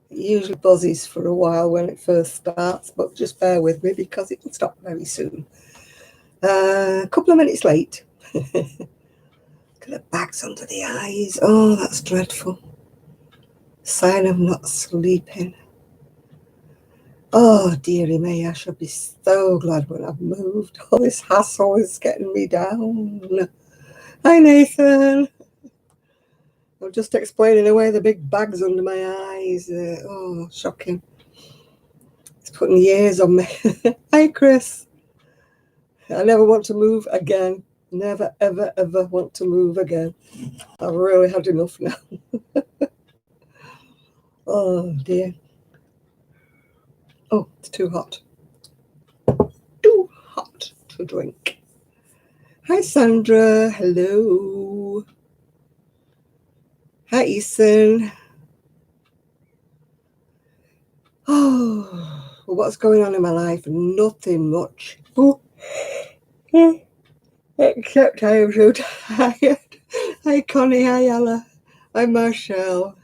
It usually buzzes for a while when it first starts, but just bear with me because it will stop very soon. A couple of minutes late. Got the bags under the eyes. Oh, that's dreadful. Sign of not sleeping. Oh, dearie me, I should be so glad when I've moved. All this hassle is getting me down. Hi, Nathan. I'm just explaining away the big bags under my eyes. Oh, shocking. It's putting years on me. Hi, Chris. I never want to move again. Never, ever, ever want to move again. I've really had enough now. Oh, dear. Oh, it's too hot. Too hot to drink. Hi, Sandra. Hello. Hi, Ethan. Oh, well, what's going on in my life? Nothing much. Oh. Except I am so tired. Hi, Connie. Hi, Ella. Hi, Marshall.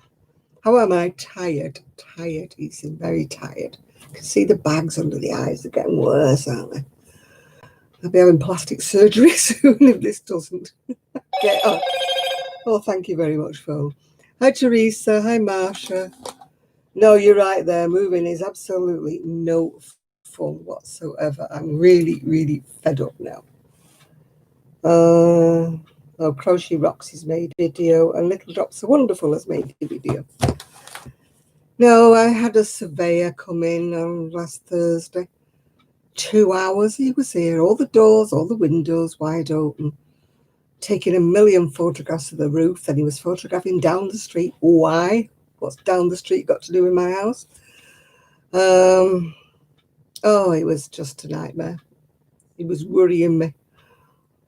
How am I? Tired. Tired, Ethan. Very tired. I can see the bags under the eyes. They're getting worse, aren't they? I'll be having plastic surgery soon if this doesn't get on. Oh, thank you very much, Phil. Hi, Teresa. Hi, Marsha. No, you're right there. Moving is absolutely no fun whatsoever. I'm really, really fed up now. Oh, Crochet Rocks has made a video, and Little Drops Are Wonderful has made a video. No, I had a surveyor come in on last Thursday. 2 hours he was here, all the doors, all the windows wide open, taking a million photographs of the roof. Then he was photographing down the street. Why? What's down the street got to do with my house? Oh, it was just a nightmare. He was worrying me.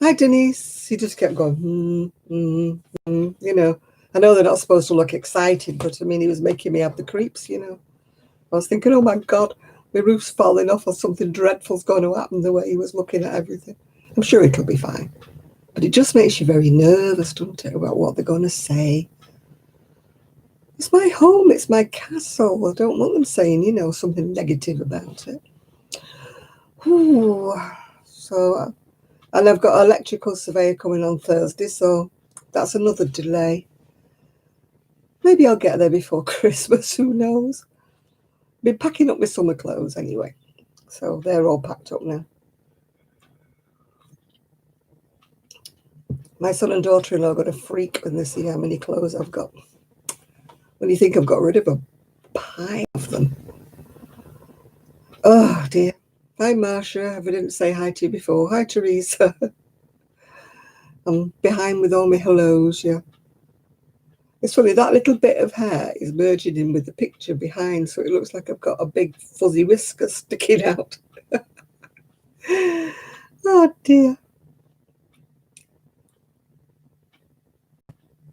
Hi, Denise. He just kept going, you know. I know they're not supposed to look excited, but I mean, he was making me have the creeps, you know. I was thinking, oh my God, my roof's falling off or something dreadful's going to happen the way he was looking at everything. I'm sure it'll be fine. But it just makes you very nervous, doesn't it, about what they're going to say. It's my home, it's my castle. I don't want them saying, you know, something negative about it. Ooh. So, and I've got an electrical surveyor coming on Thursday, so that's another delay. Maybe I'll get there before Christmas, who knows? Been packing up my summer clothes anyway, so they're all packed up now. My son and daughter-in-law got a freak when they see how many clothes I've got. When you think I've got rid of a pile of them. Oh dear. Hi Marsha, if I didn't say hi to you before. Hi Teresa. I'm behind with all my hellos, yeah. It's funny, that little bit of hair is merging in with the picture behind, so it looks like I've got a big fuzzy whisker sticking out. Oh dear.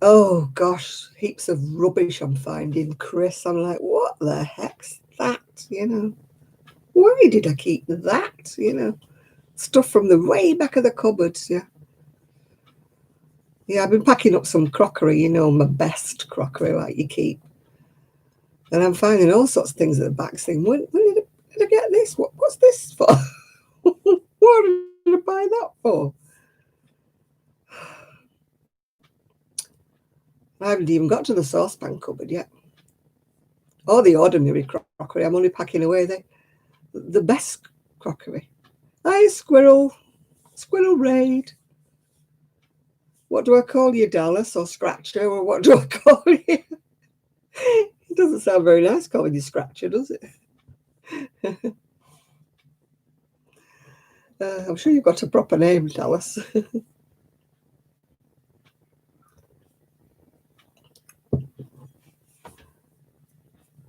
Oh gosh, heaps of rubbish I'm finding, Chris. I'm like, what the heck's that, you know? Why did I keep that, you know? Stuff from the way back of the cupboards, yeah. Yeah, I've been packing up some crockery, you know, my best crockery like you keep. And I'm finding all sorts of things at the back saying, when did I get this? What's this for? What did I buy that for? I haven't even got to the saucepan cupboard yet. Or the ordinary crockery. I'm only packing away the best crockery. Hi, Squirrel. Squirrel Raid. What do I call you, Dallas or Scratcher? Or what do I call you? It doesn't sound very nice calling you Scratcher, does it? I'm sure you've got a proper name, Dallas.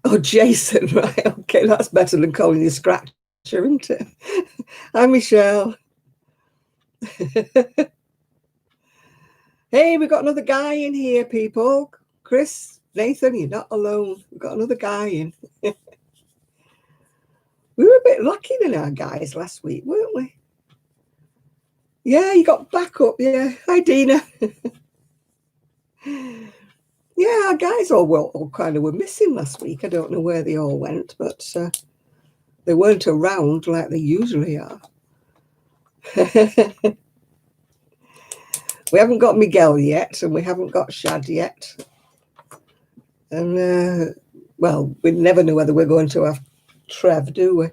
Oh, Jason, right. Okay, that's better than calling you Scratcher, isn't it? Hi, Michelle. Hey, we've got another guy in here, people. Chris, Nathan, you're not alone. We've got another guy in. We were a bit lucky in our guys last week, weren't we? Yeah, you got backup. Yeah. Hi, Dina. Yeah, our guys all kind of were missing last week. I don't know where they all went, but they weren't around like they usually are. We haven't got Miguel yet, and we haven't got Shad yet. And, well, we never know whether we're going to have Trev, do we?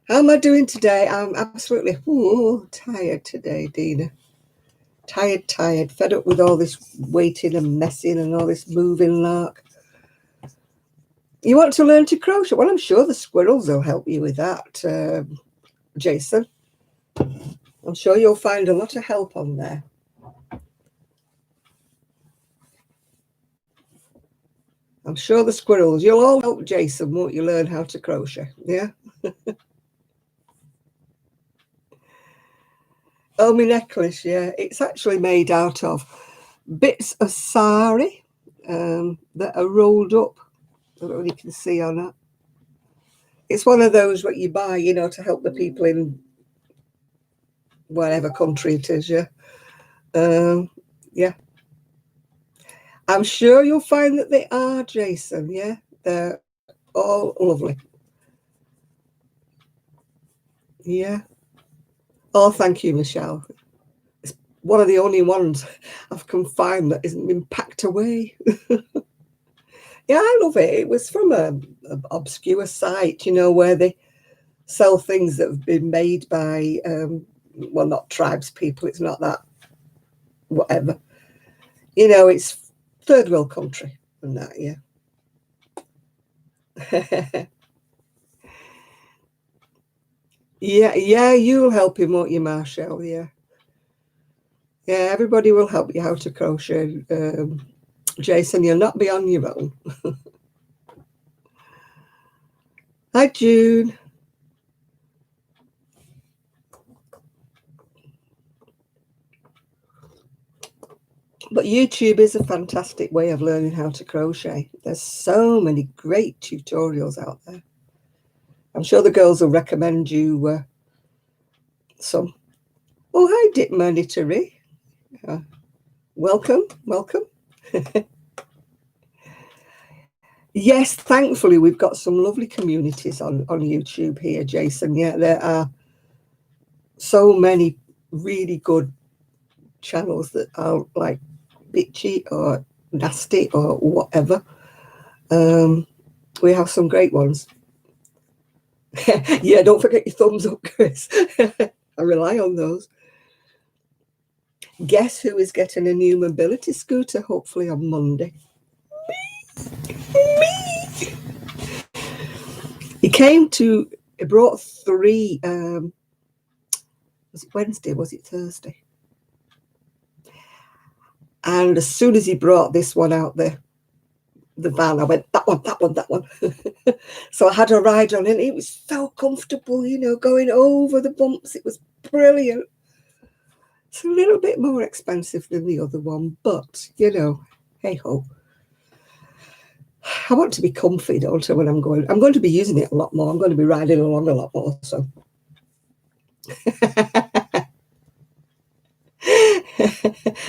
How am I doing today? I'm absolutely tired today, Dina. Tired, fed up with all this waiting and messing and all this moving lark. You want to learn to crochet? Well, I'm sure the squirrels will help you with that, Jason. I'm sure you'll find a lot of help on there. I'm sure the squirrels, you'll all help Jason, won't you, learn how to crochet? Yeah? Oh, my necklace, yeah. It's actually made out of bits of sari that are rolled up. I don't know if you can see on that. It's one of those what you buy, to help the people in whatever country it is, yeah. Yeah. I'm sure you'll find that they are, Jason, yeah. They're all lovely. Yeah. Oh, thank you, Michelle. It's one of the only ones I've can find that isn't been packed away. Yeah, I love it. It was from an obscure site, where they sell things that have been made by, well, not tribes people. It's not that, whatever. It's third world country and that, yeah. Yeah, you'll help him, won't you, Marshall? Yeah. Yeah, everybody will help you how to crochet. Jason, you'll not be on your own. Hi, June. But YouTube is a fantastic way of learning how to crochet. There's so many great tutorials out there. I'm sure the girls will recommend you some. Oh, hi, Dick Monitory. Welcome. Yes, thankfully, we've got some lovely communities on YouTube here, Jason. Yeah, there are so many really good channels that are like bitchy or nasty or whatever. We have some great ones. Yeah, don't forget your thumbs up, Chris. I rely on those. Guess who is getting a new mobility scooter, hopefully on Monday? Me! He brought 3, was it Wednesday, was it Thursday? And as soon as he brought this one out the van, I went, that one. So I had a ride on it. It was so comfortable, going over the bumps. It was brilliant. It's a little bit more expensive than the other one, but, hey ho. I want to be comfy, don't I, when I'm going. I'm going to be using it a lot more. I'm going to be riding along a lot more, so.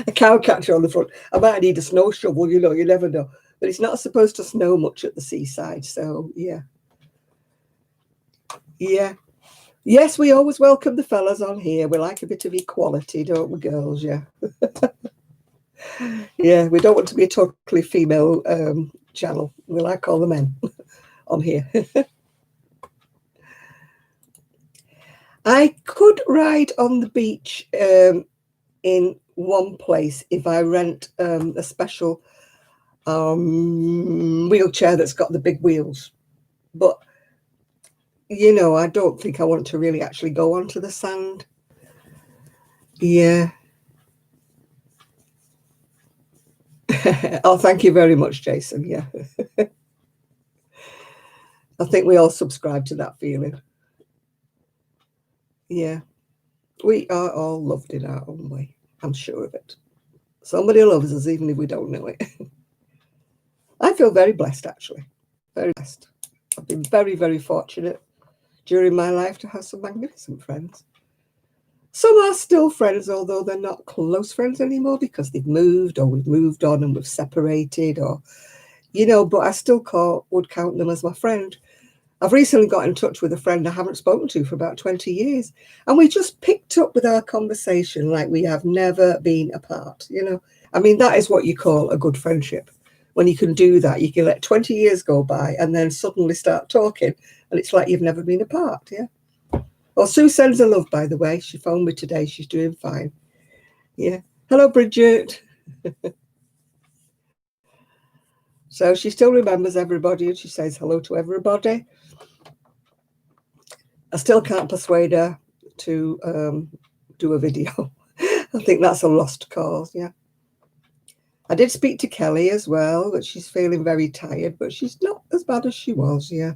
A cow catcher on the front. I might need a snow shovel, you never know. But it's not supposed to snow much at the seaside, so yeah. Yeah. Yes, we always welcome the fellas on here. We like a bit of equality, don't we, girls? Yeah. Yeah, we don't want to be a totally female channel. We like all the men on here. I could ride on the beach in one place if I rent a special wheelchair that's got the big wheels. But, I don't think I want to really actually go onto the sand. Yeah. Oh, thank you very much, Jason. Yeah. I think we all subscribe to that feeling. Yeah. We are all loved in our own way. I'm sure of it. Somebody loves us even if we don't know it. I feel very blessed, actually. Very blessed. I've been very, very fortunate during my life to have some magnificent friends. Some are still friends, although they're not close friends anymore because they've moved or we've moved on and we've separated, or, but I still would count them as my friend. I've recently got in touch with a friend I haven't spoken to for about 20 years, and we just picked up with our conversation like we have never been apart. I mean, that is what you call a good friendship. When you can do that, you can let 20 years go by and then suddenly start talking, and it's like you've never been apart. Yeah. Well, Sue sends her love, by the way. She phoned me today. She's doing fine. Yeah. Hello, Bridget. So she still remembers everybody and she says hello to everybody. I still can't persuade her to do a video. I think that's a lost cause. Yeah. I did speak to Kelly as well, but she's feeling very tired, but she's not as bad as she was. Yeah.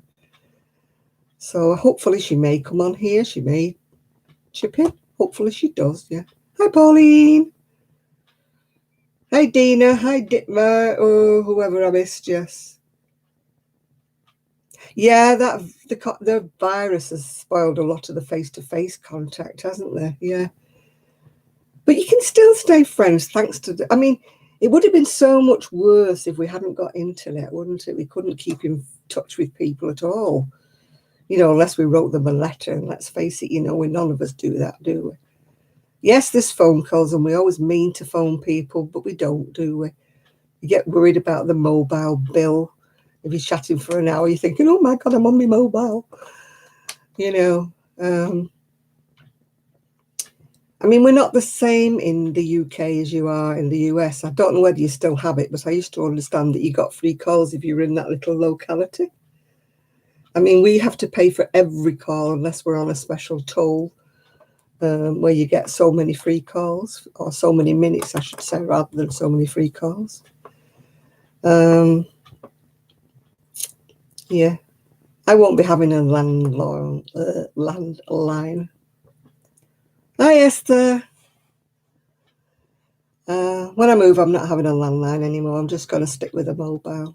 So hopefully she may come on here. She may chip in. Hopefully she does. Yeah. Hi, Pauline. Hi, Dina. Hi, Ditmer. Oh, whoever I missed. Yes. Yeah, the virus has spoiled a lot of the face-to-face contact, hasn't there? Yeah. But you can still stay friends thanks to I mean, it would have been so much worse if we hadn't got internet, wouldn't it? We couldn't keep in touch with people at all, unless we wrote them a letter. And let's face it, we none of us do that, do we? Yes, there's phone calls, and we always mean to phone people, but we don't, do we? You get worried about the mobile bill. If you're chatting for an hour, you're thinking, oh my God, I'm on my mobile. I mean, we're not the same in the UK as you are in the US. I don't know whether you still have it, but I used to understand that you got free calls if you were in that little locality. I mean, we have to pay for every call unless we're on a special toll, where you get so many free calls, or so many minutes, I should say, rather than so many free calls. Yeah, I won't be having a landline. Hi, Esther. When I move, I'm not having a landline anymore. I'm just going to stick with a mobile.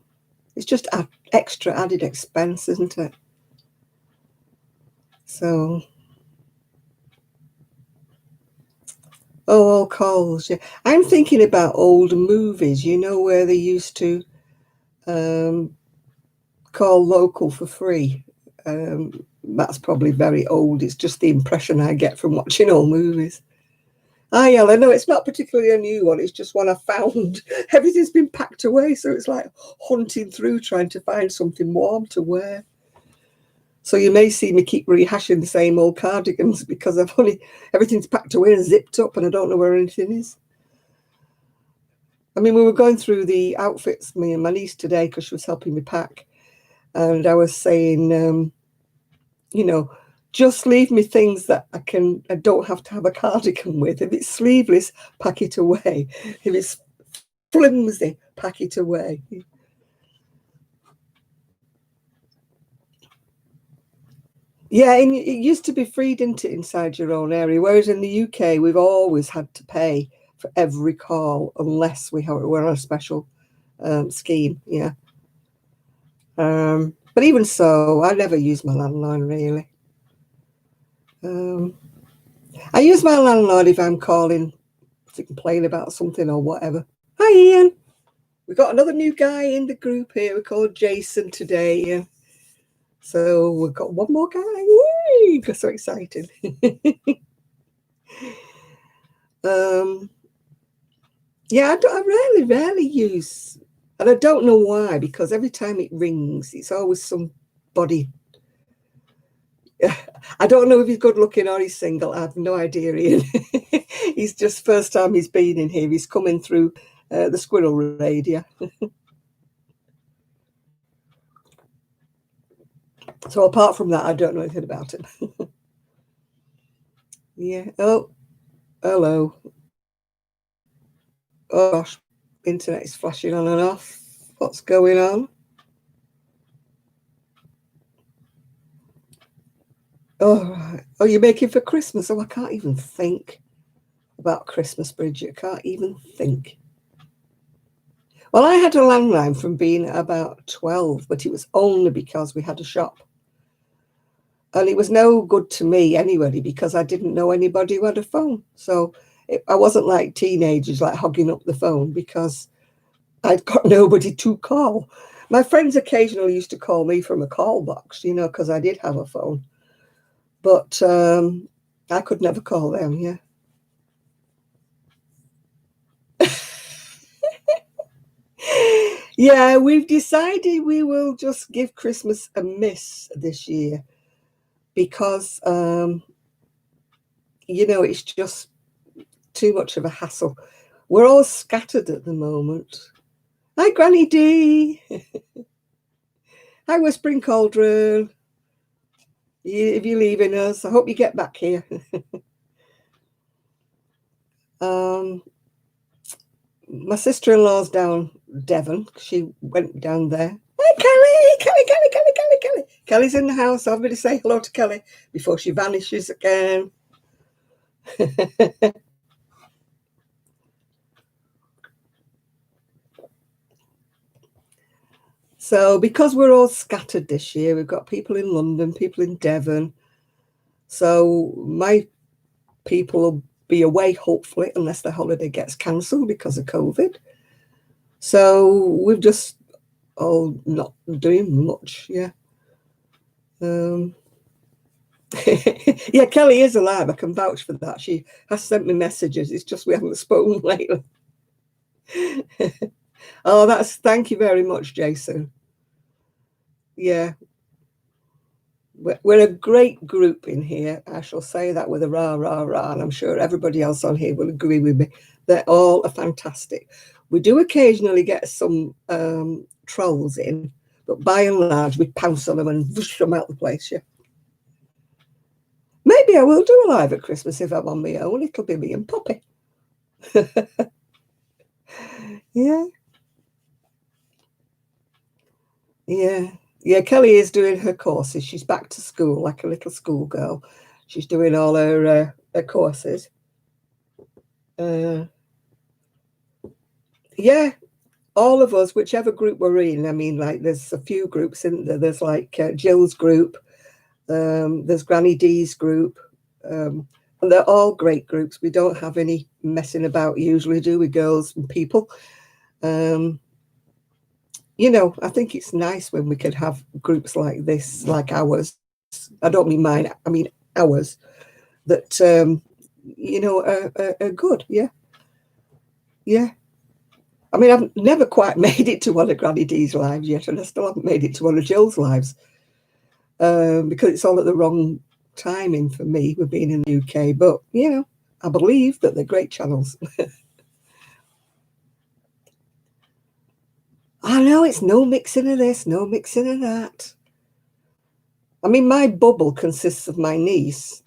It's just extra added expense, isn't it? So, all calls. Yeah, I'm thinking about old movies. Where they used to call local for free. That's probably very old. It's just the impression I get from watching old movies. Hi, Ellen. No, it's not particularly a new one. It's just one I found. Everything's been packed away, so it's like hunting through trying to find something warm to wear. So you may see me keep rehashing the same old cardigans because everything's packed away and zipped up and I don't know where anything is. I mean, we were going through the outfits, me and my niece, today because she was helping me pack. And I was saying, just leave me things that I don't have to have a cardigan with. If it's sleeveless, pack it away. If it's flimsy, pack it away. Yeah, and it used to be free, didn't it, inside your own area? Whereas in the UK, we've always had to pay for every call unless we're on a special scheme. Yeah. But even so, I never use my landline really. I use my landline if I'm calling to complain about something or whatever. Hi, Ian. We've got another new guy in the group here. We're called Jason today. Yeah. So we've got one more guy. Woo! Got so excited. Yeah, I rarely use, and I don't know why, because every time it rings, it's always somebody. I don't know if he's good looking or he's single. I have no idea, Ian. He's just first time he's been in here. He's coming through the squirrel radio. So apart from that, I don't know anything about him. Yeah. Oh, hello. Oh gosh, internet is flashing on and off. What's going on? Oh, right. Oh, you're making for Christmas? Oh, I can't even think about Christmas, Bridget. Can't even think. Well, I had a landline from being about 12, but it was only because we had a shop. And it was no good to me anyway because I didn't know anybody who had a phone. So I wasn't like teenagers, like hogging up the phone because I'd got nobody to call. My friends occasionally used to call me from a call box, because I did have a phone. But I could never call them, yeah. Yeah, we've decided we will just give Christmas a miss this year because, it's just too much of a hassle. We're all scattered at the moment. Hi, Granny D. Hi, Whispering Cauldron. If you're leaving us, I hope you get back here. My sister-in-law's down Devon. She went down there. Hi, Kelly. Kelly's in the house. I'm going to say hello to Kelly before she vanishes again. So because we're all scattered this year, we've got people in London, people in Devon. So my people will be away, hopefully, unless the holiday gets cancelled because of COVID. So we've just all not doing much, yeah. Yeah, Kelly is alive. I can vouch for that. She has sent me messages. It's just we haven't spoken lately. Oh, thank you very much, Jason. Yeah. We're a great group in here. I shall say that with a rah, rah, rah. And I'm sure everybody else on here will agree with me. They're all fantastic. We do occasionally get some trolls in, but by and large, we pounce on them and whoosh them out the place, yeah. Maybe I will do a live at Christmas if I'm on my own. It'll be me and Poppy. Yeah. Yeah. Yeah, Kelly is doing her courses. She's back to school like a little schoolgirl. She's doing all her courses. Yeah, all of us, whichever group we're in. I mean, like there's a few groups in there. There's like Jill's group. There's Granny D's group. And they're all great groups. We don't have any messing about usually, do we, girls and people? I think it's nice when we can have groups like this, like ours. I don't mean mine, I mean ours, that, are good. Yeah. Yeah. I mean, I've never quite made it to one of Granny D's lives yet, and I still haven't made it to one of Jill's lives because it's all at the wrong timing for me with being in the UK. But, I believe that they're great channels. I know it's no mixing of this, no mixing of that. I mean, my bubble consists of my niece,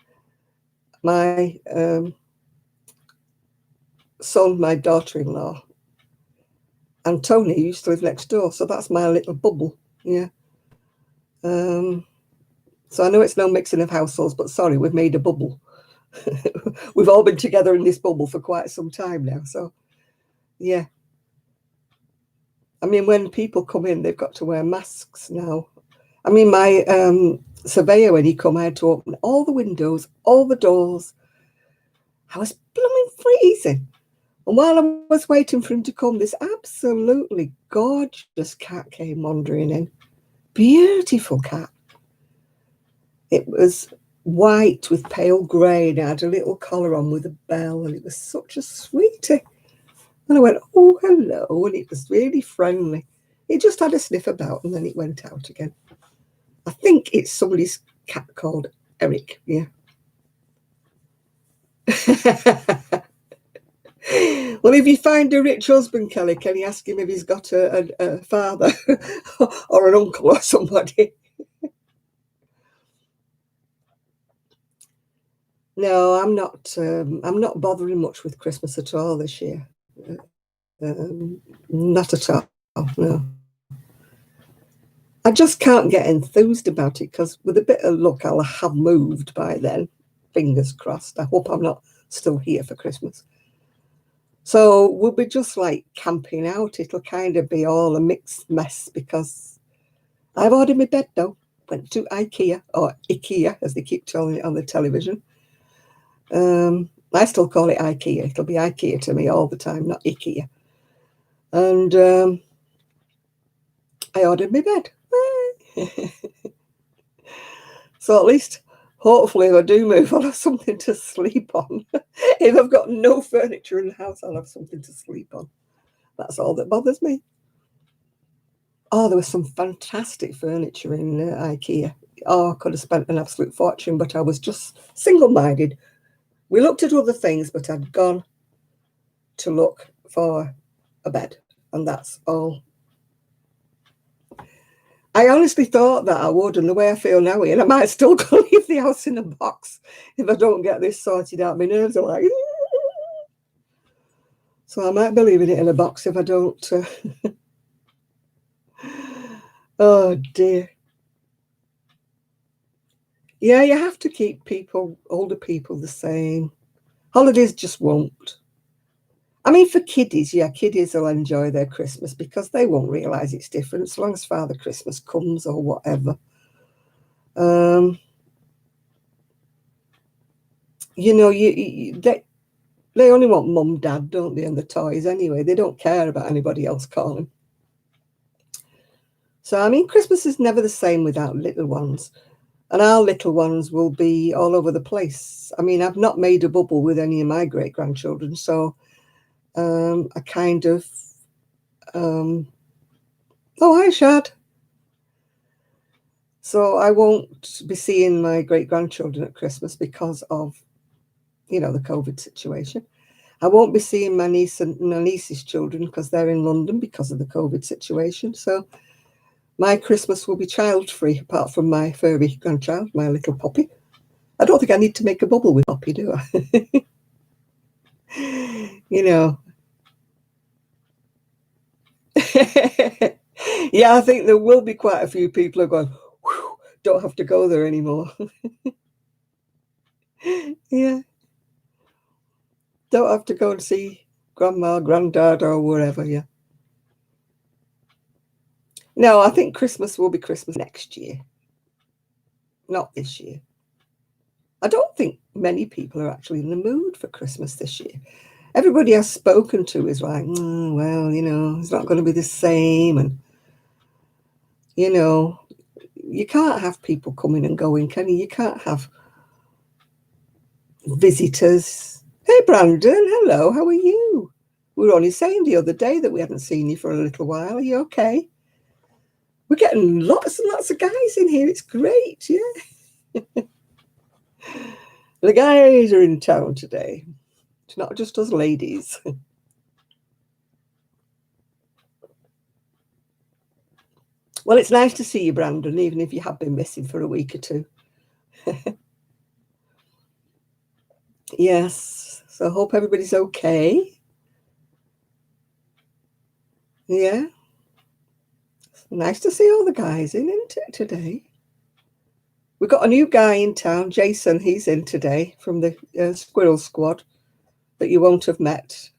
my son, my daughter-in-law, and Tony used to live next door. So that's my little bubble. Yeah. So I know it's no mixing of households, but sorry, we've made a bubble. We've all been together in this bubble for quite some time now. So, yeah. I mean, when people come in, they've got to wear masks now. I mean, my surveyor, when he come, I had to open all the windows, all the doors. I was blooming freezing. And while I was waiting for him to come, this absolutely gorgeous cat came wandering in. Beautiful cat. It was white with pale grey and had a little collar on with a bell, and it was such a sweetie. And I went, oh, hello, and it was really friendly. It just had a sniff about and then it went out again. I think it's somebody's cat called Eric, yeah. Well, if you find a rich husband, Kelly, can you ask him if he's got a father or an uncle or somebody? No, I'm not. I'm not bothering much with Christmas at all this year. Not at all. No, I just can't get enthused about it because, with a bit of luck, I'll have moved by then. Fingers crossed. I hope I'm not still here for Christmas. So we'll be just like camping out. It'll kind of be all a mixed mess because I've ordered my bed though. went to IKEA, or IKEA, as they keep telling it on the television. I still call it IKEA. It'll be IKEA to me all the time, not IKEA. And I ordered my bed. So at least, hopefully, if I do move, I'll have something to sleep on. If I've got no furniture in the house, I'll have something to sleep on. That's all that bothers me. Oh, there was some fantastic furniture in IKEA. Oh, I could have spent an absolute fortune, but I was just single-minded. We looked at other things, but I'd gone to look for a bed, and that's all. I honestly thought that I would, and the way I feel now, Ian, I might still go leave the house in a box if I don't get this sorted out. My nerves are like... So I might be leaving it in a box if I don't. Oh, dear. Yeah, you have to keep older people the same. Holidays just won't. I mean, for kiddies, yeah, kiddies will enjoy their Christmas because they won't realise it's different as long as Father Christmas comes or whatever. You know, they only want mum, dad, don't they, and the toys anyway. They don't care about anybody else calling. So, I mean, Christmas is never the same without little ones. And our little ones will be all over the place. I mean, I've not made a bubble with any of my great-grandchildren, so I kind of... oh, hi, Shad. So I won't be seeing my great-grandchildren at Christmas because of, you know, the COVID situation. I won't be seeing my niece's children because they're in London because of the COVID situation. So my Christmas will be child-free, apart from my furry grandchild, my little Poppy. I don't think I need to make a bubble with Poppy, do I? You know. Yeah, I think there will be quite a few people who are going, whew, don't have to go there anymore. Yeah. Don't have to go and see grandma, granddad, or wherever, yeah. No, I think Christmas will be Christmas next year, not this year. I don't think many people are actually in the mood for Christmas this year. Everybody I've spoken to is like, well, you know, it's not going to be the same. And, you know, you can't have people coming and going, can you? You can't have visitors. Hey, Brandon, hello, how are you? We were only saying the other day that we hadn't seen you for a little while. Are you okay? We're getting lots and lots of guys in here. It's great, yeah. The guys are in town today. It's not just us ladies. Well, it's nice to see you, Brandon, even if you have been missing for a week or two. Yes, so I hope everybody's okay. Yeah. Nice to see all the guys in, isn't it, today? We've got a new guy in town, Jason. He's in today from the Squirrel Squad that you won't have met.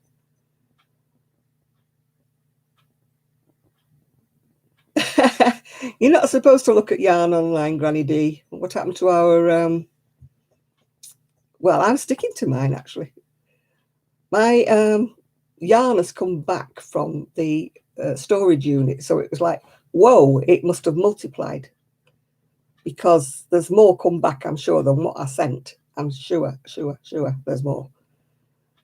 You're not supposed to look at yarn online, Granny D. What happened to our... well, I'm sticking to mine, actually. My yarn has come back from the storage unit, so it was like, whoa, it must have multiplied. Because there's more come back, I'm sure, than what I sent. I'm sure there's more.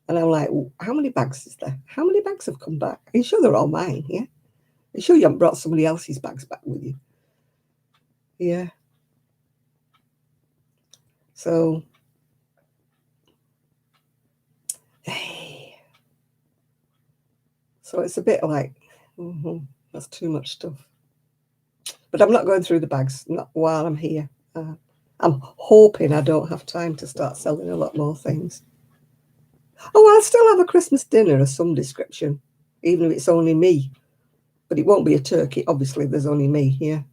And I'm like, how many bags is there? How many bags have come back? Are you sure they're all mine? Yeah. Are you sure you haven't brought somebody else's bags back with you? Yeah. So, hey. So it's a bit like, that's too much stuff. But I'm not going through the bags, not while I'm here. I'm hoping I don't have time to start selling a lot more things. Oh, I'll still have a Christmas dinner of some description, even if it's only me. But it won't be a turkey. Obviously, there's only me here.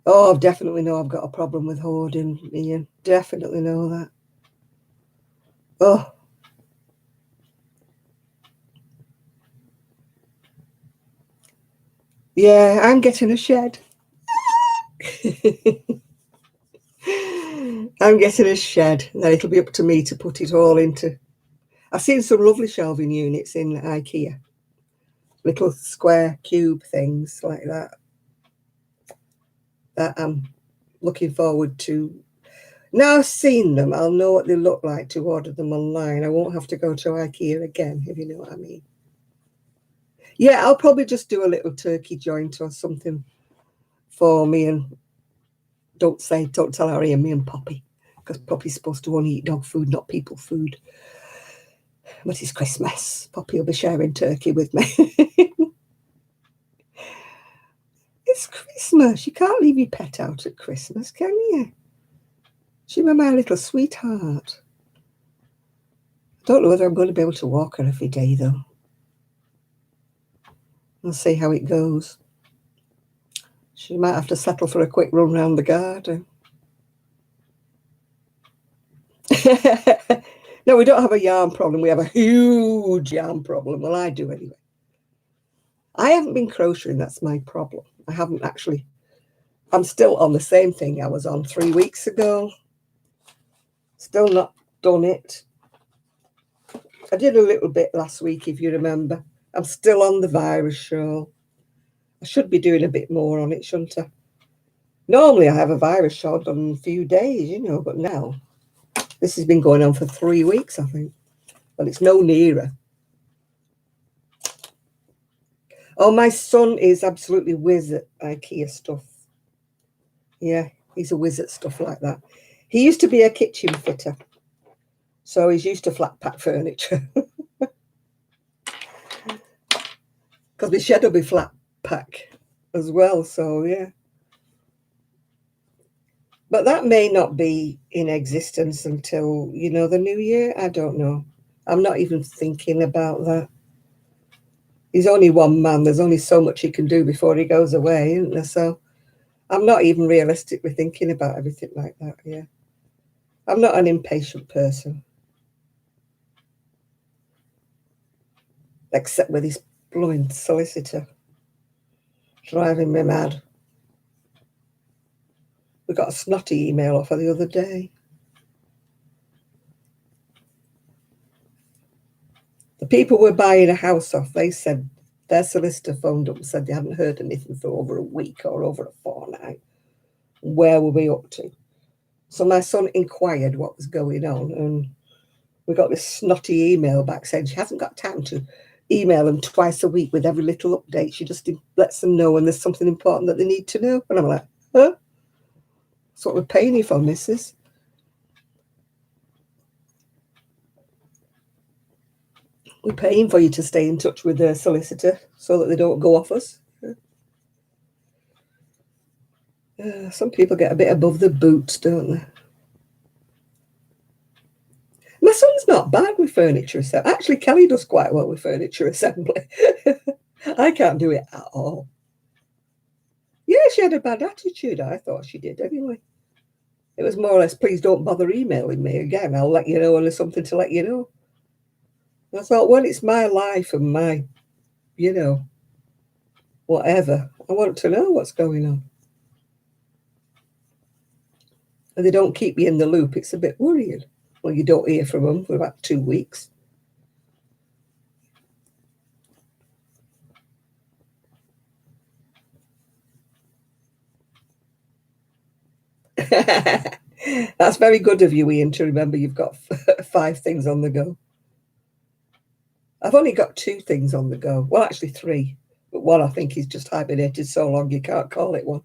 Oh, I definitely know I've got a problem with hoarding, Ian. Definitely know that. Oh. Yeah, I'm getting a shed. I'm getting a shed, and then it'll be up to me to put it all into. I've seen some lovely shelving units in IKEA, little square cube things like that. That I'm looking forward to. Now I've seen them, I'll know what they look like to order them online. I won't have to go to IKEA again, if you know what I mean. Yeah, I'll probably just do a little turkey joint or something for me, and don't tell Harry and me and Poppy, because Poppy's supposed to only eat dog food, not people food. But it's Christmas. Poppy will be sharing turkey with me. It's Christmas. You can't leave your pet out at Christmas, can you? She's my little sweetheart. I don't know whether I'm going to be able to walk her every day, though. We'll see how it goes. She might have to settle for a quick run round the garden. No, we don't have a yarn problem. We have a huge yarn problem. Well, I do anyway. I haven't been crocheting. That's my problem. I haven't actually. I'm still on the same thing I was on 3 weeks ago. Still not done it. I did a little bit last week, if you remember. I'm still on the virus shawl. I should be doing a bit more on it, shouldn't I? Normally I have a virus shawl done in a few days, you know, but now this has been going on for 3 weeks, I think. Well, it's no nearer. Oh, my son is absolutely whiz at IKEA stuff. Yeah, he's a whiz at stuff like that. He used to be a kitchen fitter, so he's used to flat pack furniture. Because my shed will be flat pack as well, so yeah. But that may not be in existence until, you know, the new year. I don't know. I'm not even thinking about that. He's only one man. There's only so much he can do before he goes away, isn't there? So I'm not even realistically thinking about everything like that, yeah. I'm not an impatient person. Except with his blooming solicitor. Driving me mad. We got a snotty email off her the other day. The people we're buying a house off, they said their solicitor phoned up and said they hadn't heard anything for over a week or over a fortnight. Where were we up to? So my son inquired what was going on, and we got this snotty email back saying she hasn't got time to email them twice a week with every little update. She just lets them know when there's something important that they need to know. And I'm like, huh? That's what we're paying you for, missus. We're paying for you to stay in touch with the solicitor so that they don't go off us. Some people get a bit above the boots, don't they? My son's not bad with furniture assembly. Actually, Kelly does quite well with furniture assembly. I can't do it at all. Yeah, she had a bad attitude. I thought she did anyway. It was more or less, please don't bother emailing me again. I'll let you know when there's something to let you know. And I thought, well, it's my life and my, you know, whatever. I want to know what's going on. And they don't keep you in the loop. It's a bit worrying. Well, you don't hear from them for about 2 weeks. That's very good of you, Ian, to remember you've got 5 things on the go. I've only got 2 things on the go. Well, actually 3. But one I think is just hibernated so long you can't call it one.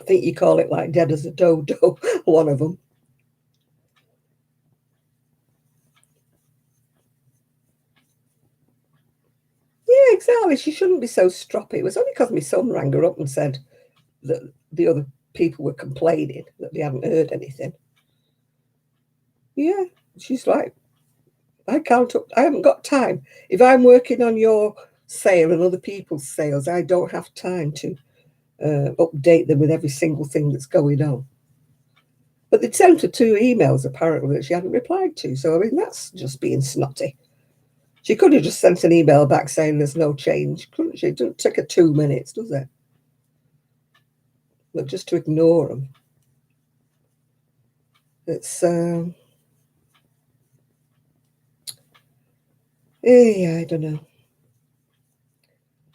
I think you call it like dead as a dodo, one of them. Yeah, exactly. She shouldn't be so stroppy. It was only because my son rang her up and said that the other people were complaining that they hadn't heard anything. Yeah, she's like, I haven't got time. If I'm working on your sale and other people's sales, I don't have time to update them with every single thing that's going on. But they'd sent her 2 emails apparently that she hadn't replied to. So, I mean, that's just being snotty. She could have just sent an email back saying there's no change, couldn't she? It doesn't take her 2 minutes, does it? but just to ignore them. It's yeah, I don't know.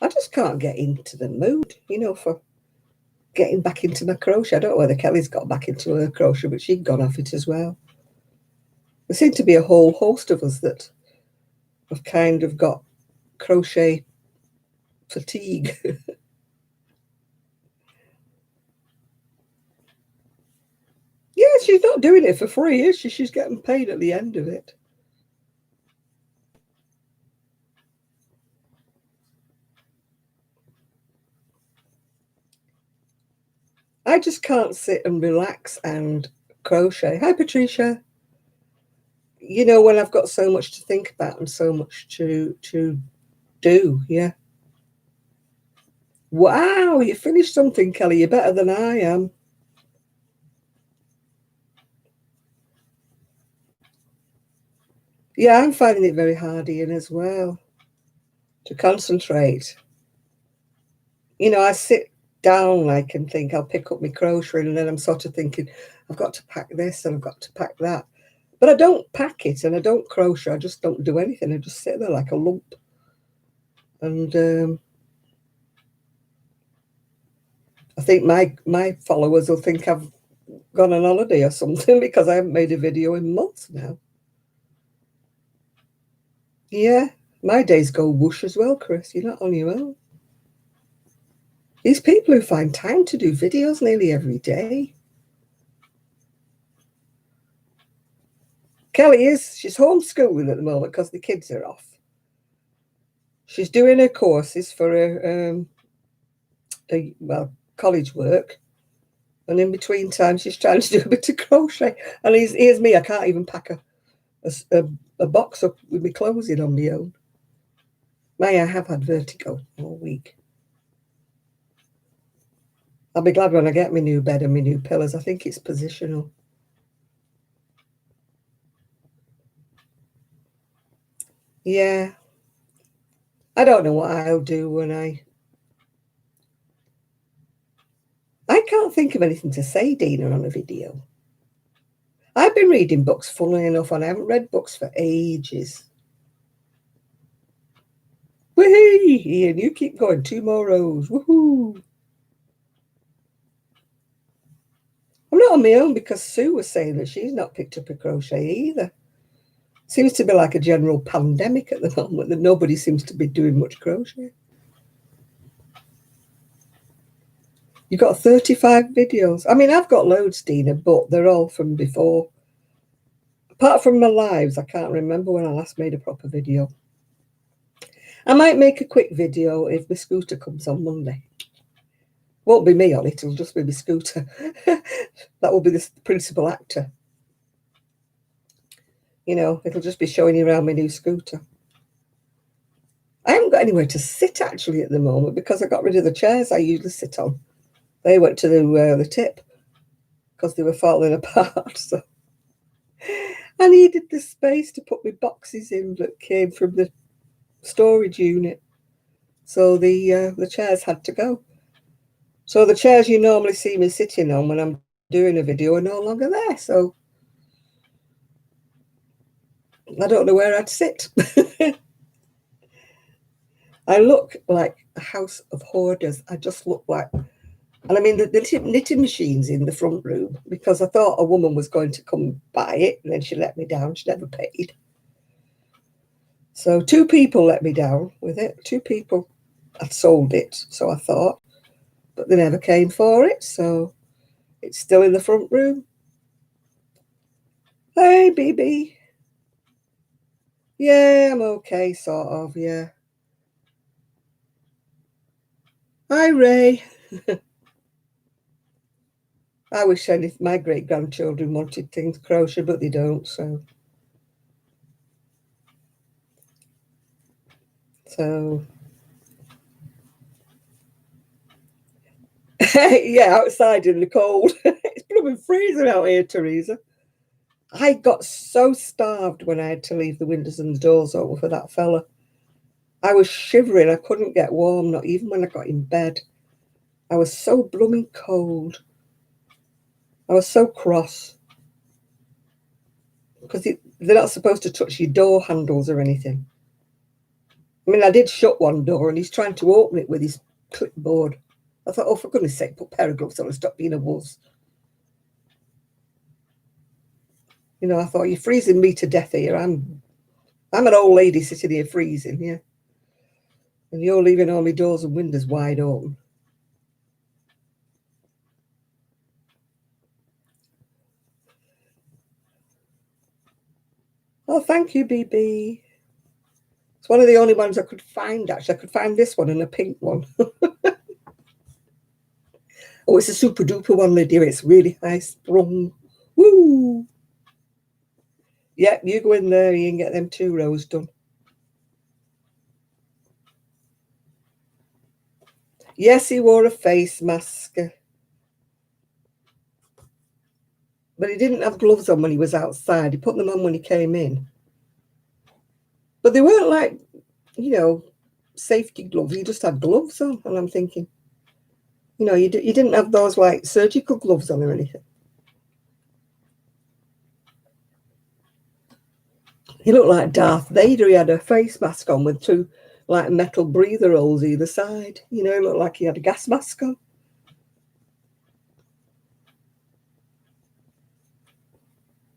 I just can't get into the mood, you know, for getting back into my crochet. I don't know whether Kelly's got back into her crochet, but she'd gone off it as well. There seem to be a whole host of us that have kind of got crochet fatigue. Yeah, she's not doing it for free, is she? She's getting paid at the end of it. I just can't sit and relax and crochet. Hi, Patricia. You know, when I've got so much to think about and so much to do, yeah. Wow, you finished something, Kelly. You're better than I am. Yeah, I'm finding it very hard, Ian, as well, to concentrate. You know, I sit down like and think I'll pick up my crochet, and then I'm sort of thinking, I've got to pack this and I've got to pack that. But I don't pack it and I don't crochet. I just don't do anything. I just sit there like a lump. And I think my followers will think I've gone on holiday or something because I haven't made a video in months now. Yeah, my days go whoosh as well, Chris. You're not on your own. These people who find time to do videos nearly every day. Kelly she's homeschooling at the moment because the kids are off. She's doing her courses for her college work. And in between times, she's trying to do a bit of crochet. And here's me, I can't even pack a box up with my clothes in on my own. I have had vertigo all week. I'll be glad when I get my new bed and my new pillows. I think it's positional. Yeah. I don't know what I'll do when I can't think of anything to say, Dina, on a video. I've been reading books, funnily enough, and I haven't read books for ages. Whee! Ian, you keep going. 2 more rows. Woohoo! I'm not on my own because Sue was saying that she's not picked up a crochet either. Seems to be like a general pandemic at the moment that nobody seems to be doing much crochet. You've got 35 videos. I mean, I've got loads, Dina, but they're all from before. Apart from my lives, I can't remember when I last made a proper video. I might make a quick video if my scooter comes on Monday. Won't be me on it, it'll just be my scooter. That will be the principal actor. You know, it'll just be showing you around my new scooter. I haven't got anywhere to sit actually at the moment because I got rid of the chairs I usually sit on. They went to the tip because they were falling apart. So I needed the space to put my boxes in that came from the storage unit. So the chairs had to go. So the chairs you normally see me sitting on when I'm doing a video are no longer there. So I don't know where I'd sit. I look like a house of hoarders. I just look like, and I mean the knitting machine's in the front room because I thought a woman was going to come buy it and then she let me down. She never paid. So 2 people let me down with it. 2 people had sold it, so I thought, but they never came for it. So it's still in the front room. Hey, BB. Yeah, I'm okay, sort of, yeah. Hi, Ray. I wish my great-grandchildren wanted things crochet, but they don't, so. Yeah, outside in the cold. It's blooming freezing out here, Teresa. I got so starved when I had to leave the windows and the doors open for that fella. I was shivering. I couldn't get warm, not even when I got in bed. I was so blooming cold. I was so cross. Because they're not supposed to touch your door handles or anything. I mean, I did shut one door and he's trying to open it with his clipboard. I thought, oh, for goodness sake, put a pair of gloves on and stop being a wuss. You know, I thought, you're freezing me to death here. I'm an old lady sitting here freezing, yeah. And you're leaving all my doors and windows wide open. Oh, thank you, BB. It's one of the only ones I could find, actually. I could find this one and a pink one. Oh, it's a super duper one, my dear. It's really high sprung. Woo! Yeah, you go in there, you can get them 2 rows done. Yes, he wore a face mask. But he didn't have gloves on when he was outside. He put them on when he came in. But they weren't like, you know, safety gloves. He just had gloves on. And I'm thinking, you know, you didn't have those like surgical gloves on or anything. He looked like Darth Vader. He had a face mask on with 2 like metal breather holes either side. You know, he looked like he had a gas mask on.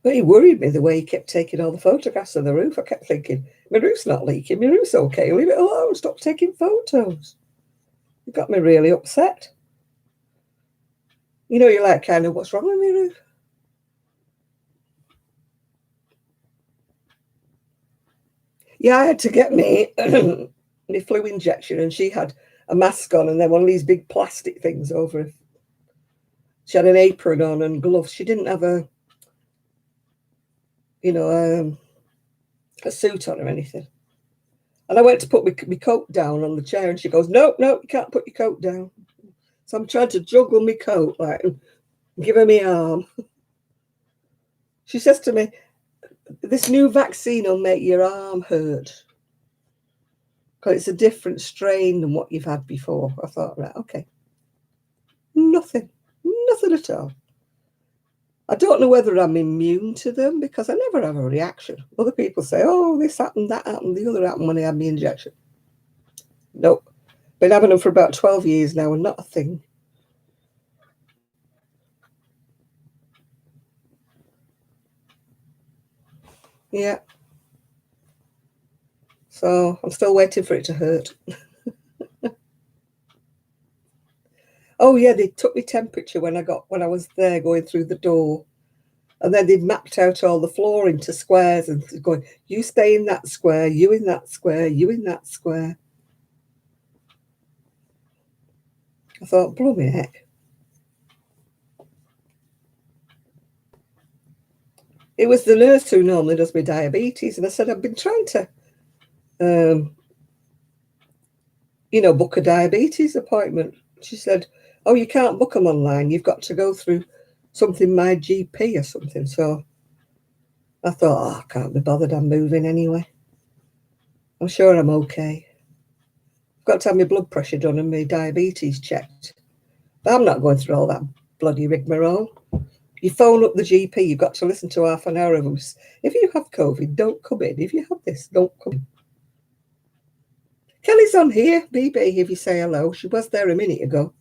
But he worried me the way he kept taking all the photographs of the roof. I kept thinking, my roof's not leaking. My roof's okay. Leave it alone. Stop taking photos. It got me really upset. You know, you're like, kind of, what's wrong with my roof? Yeah, I had to get me my flu injection, and she had a mask on and then one of these big plastic things over it. She had an apron on and gloves. She didn't have a, you know, a suit on or anything. And I went to put my coat down on the chair, and she goes, no, you can't put your coat down. So I'm trying to juggle my coat, like, and give her my arm. She says to me, this new vaccine will make your arm hurt. Because it's a different strain than what you've had before. I thought, right, okay. Nothing at all. I don't know whether I'm immune to them because I never have a reaction. Other people say, oh, this happened, that happened, the other happened when I had my injection. Nope. Been having them for about 12 years now and not a thing. Yeah. So I'm still waiting for it to hurt. Oh yeah, they took my temperature when I was there going through the door. And then they'd mapped out all the floor into squares and going, you stay in that square, you in that square, you in that square. I thought, blooming heck. It was the nurse who normally does my diabetes. And I said, I've been trying to, you know, book a diabetes appointment. She said, oh, you can't book them online. You've got to go through something, my GP or something. So I thought, oh, I can't be bothered. I'm moving anyway. I'm sure I'm okay. I've got to have my blood pressure done and my diabetes checked. But I'm not going through all that bloody rigmarole. You phone up the GP, you've got to listen to half an hour of them. If you have COVID, don't come in. If you have this, don't come in. Kelly's on here, BB, if you say hello. She was there a minute ago,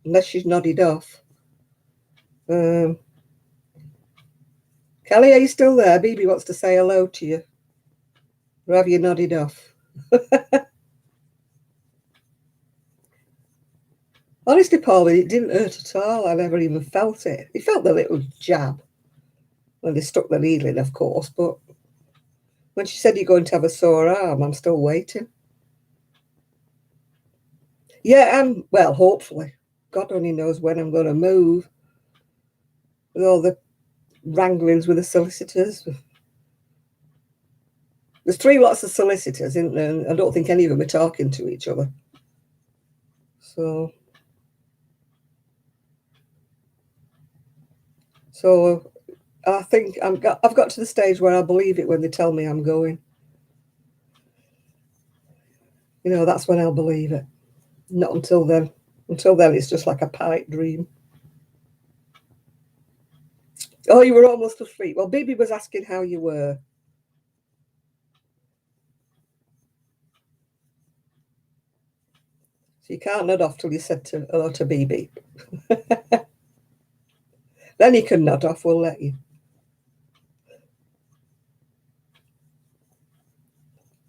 unless she's nodded off. Kelly, are you still there? BB wants to say hello to you. Or have you nodded off? Honestly, Paul, it didn't hurt at all. I never even felt it. It felt the little jab when they stuck the needle in, of course. But when she said you're going to have a sore arm, I'm still waiting. Yeah, well, hopefully. God only knows when I'm going to move. With all the wranglings with the solicitors. There's 3 lots of solicitors, isn't there? And I don't think any of them are talking to each other. So I think I've got to the stage where I believe it when they tell me I'm going. You know, that's when I'll believe it. Not until then. Until then, it's just like a pipe dream. Oh, you were almost asleep. Well, Bibi was asking how you were. So you can't nod off till you said hello to Bibi. Then you can nod off, we'll let you.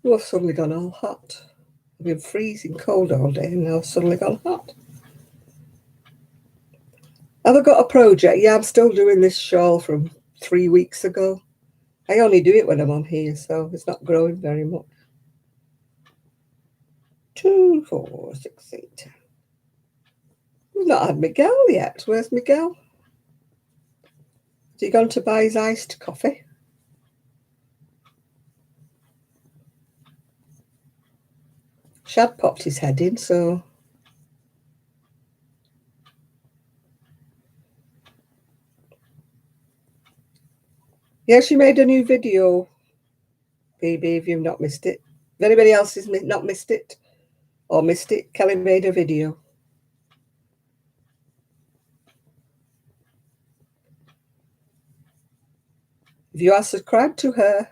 Oh, I've suddenly gone all hot. I've been freezing cold all day and now I've suddenly gone hot. Have I got a project? Yeah, I'm still doing this shawl from 3 weeks ago. I only do it when I'm on here, so it's not growing very much. 2, 4, 6, 8. We've not had Miguel yet. Where's Miguel? Has he gone to buy his iced coffee? Shad popped his head in, so... Yeah, she made a new video, Bibi, if you've not missed it. If anybody else has not missed it, or missed it, Kelly made a video. If you are subscribed to her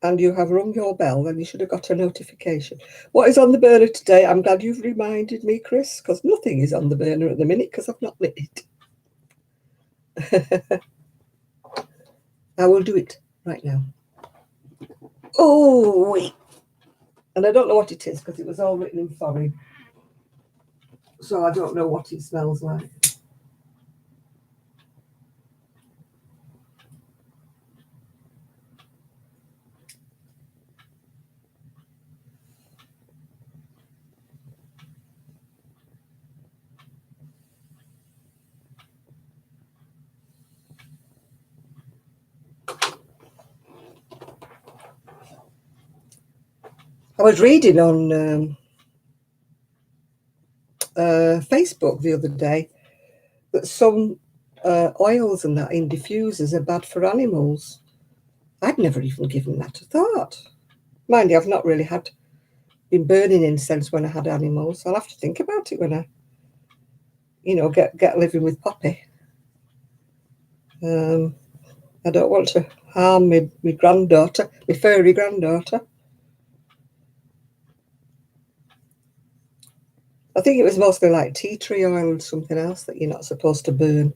and you have rung your bell, then you should have got a notification. What is on the burner today? I'm glad you've reminded me, Chris, because nothing is on the burner at the minute because I've not lit it. I will do it right now. Oh, wait. And I don't know what it is because it was all written in foreign. So I don't know what it smells like. I was reading on Facebook the other day that some oils and that in diffusers are bad for animals. I'd never even given that a thought. Mind you, I've not really been burning incense when I had animals. I'll have to think about it when I, get living with Poppy. I don't want to harm my granddaughter, my furry granddaughter. I think it was mostly like tea tree oil and something else that you're not supposed to burn.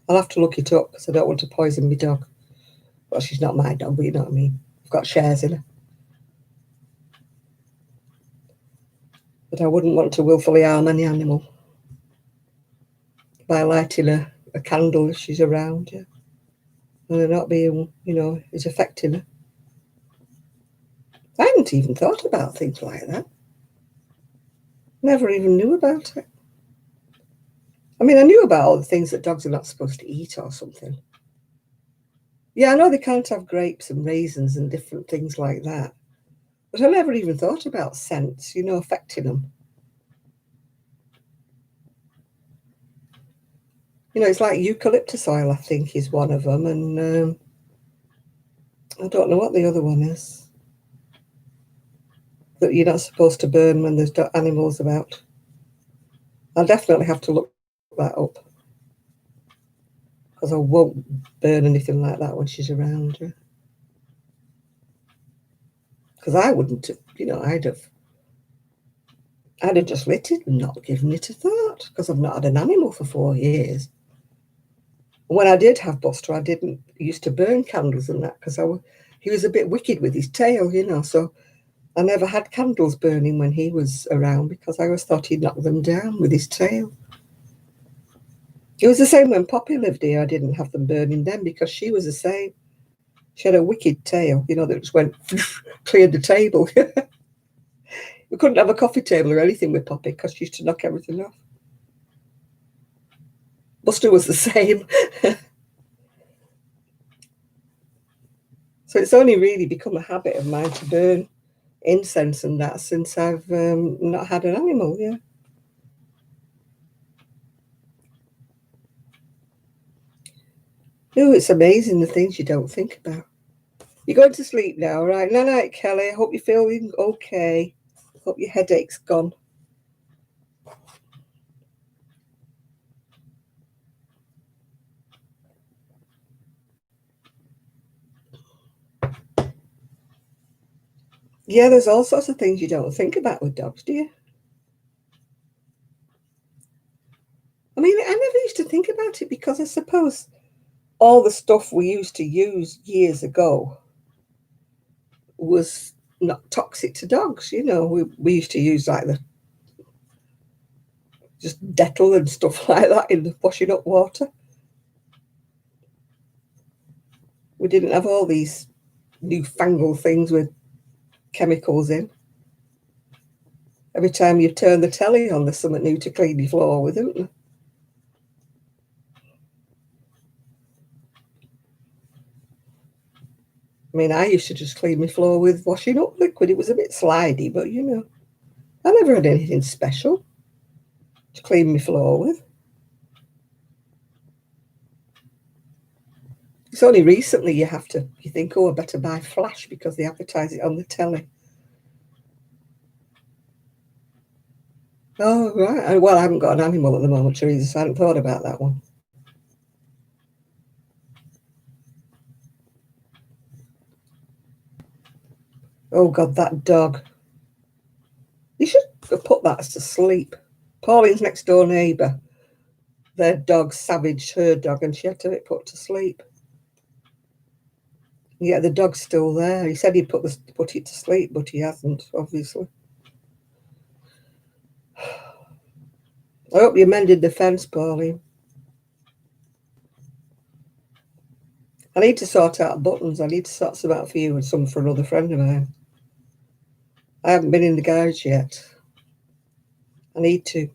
I'll have to look it up because I don't want to poison my dog. Well, she's not my dog, but you know what I mean. I've got shares in her. But I wouldn't want to willfully harm any animal by lighting a candle if she's around, yeah. And her not being, is affecting her. I hadn't even thought about things like that. Never even knew about it. I mean, I knew about all the things that dogs are not supposed to eat or something. Yeah, I know they can't have grapes and raisins and different things like that. But I never even thought about scents, affecting them. It's like eucalyptus oil, I think, is one of them. And I don't know what the other one is. That you're not supposed to burn when there's animals about. I'll definitely have to look that up. Because I won't burn anything like that when she's around. Yeah. Because I wouldn't have, I'd have just lit it and not given it a thought. Because I've not had an animal for 4 years. When I did have Buster, I didn't used to burn candles and that because he was a bit wicked with his tail, so I never had candles burning when he was around because I always thought he'd knock them down with his tail. It was the same when Poppy lived here. I didn't have them burning then because she was the same. She had a wicked tail, that just went, cleared the table. We couldn't have a coffee table or anything with Poppy because she used to knock everything off. Buster was the same. So it's only really become a habit of mine to burn incense and that since I've not had an animal, yeah. Oh, it's amazing the things you don't think about. You're going to sleep now, right? Night, Kelly. I hope you're feeling okay. Hope your headache's gone. Yeah, there's all sorts of things you don't think about with dogs, do you? I mean, I never used to think about it because I suppose all the stuff we used to use years ago was not toxic to dogs. You know, we used to use like the just Dettol and stuff like that in the washing up water. We didn't have all these newfangled things with chemicals in. Every time you turn the telly on, there's something new to clean your floor with, isn't there? I mean, I used to just clean my floor with washing up liquid. It was a bit slidey, but you know, I never had anything special to clean my floor with. It's only recently you think, oh, I better buy Flash because they advertise it on the telly. Oh, right. Well, I haven't got an animal at the moment, Teresa, so I hadn't thought about that one. Oh, God, that dog. You should have put that to sleep. Pauline's next door neighbour, their dog savaged her dog and she had to have it put to sleep. Yeah, the dog's still there. He said he'd put it to sleep, but he hasn't, obviously. I hope you mended the fence, Pauline. I need to sort out buttons. I need to sort some out for you and some for another friend of mine. I haven't been in the garage yet. I need to.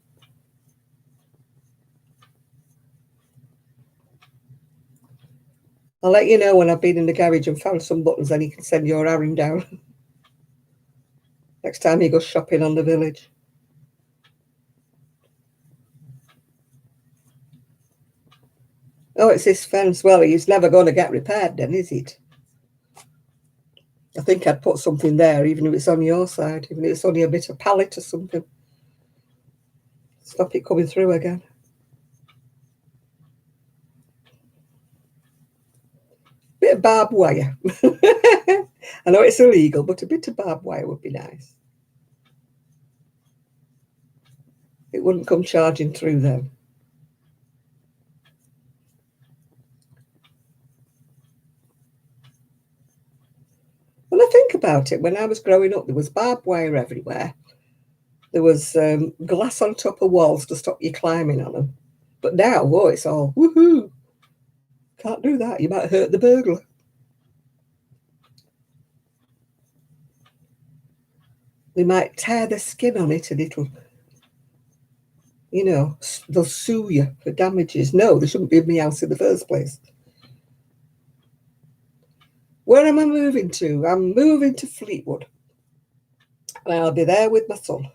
I'll let you know when I've been in the garage and found some buttons, then you can send your Aaron down. Next time he goes shopping on the village. Oh, it's this fence. Well, he's never going to get repaired then, is it? I think I'd put something there, even if it's on your side, even if it's only a bit of pallet or something. Stop it coming through again. Bit of barbed wire. I know it's illegal, but a bit of barbed wire would be nice. It wouldn't come charging through then. When I think about it, when I was growing up, there was barbed wire everywhere. There was glass on top of walls to stop you climbing on them. But now, whoa, it's all woohoo. Can't do that. You might hurt the burglar. They might tear the skin on it and it'll, you know, they'll sue you for damages. No, they shouldn't be in my house in the first place. Where am I moving to? I'm moving to Fleetwood. And I'll be there with my son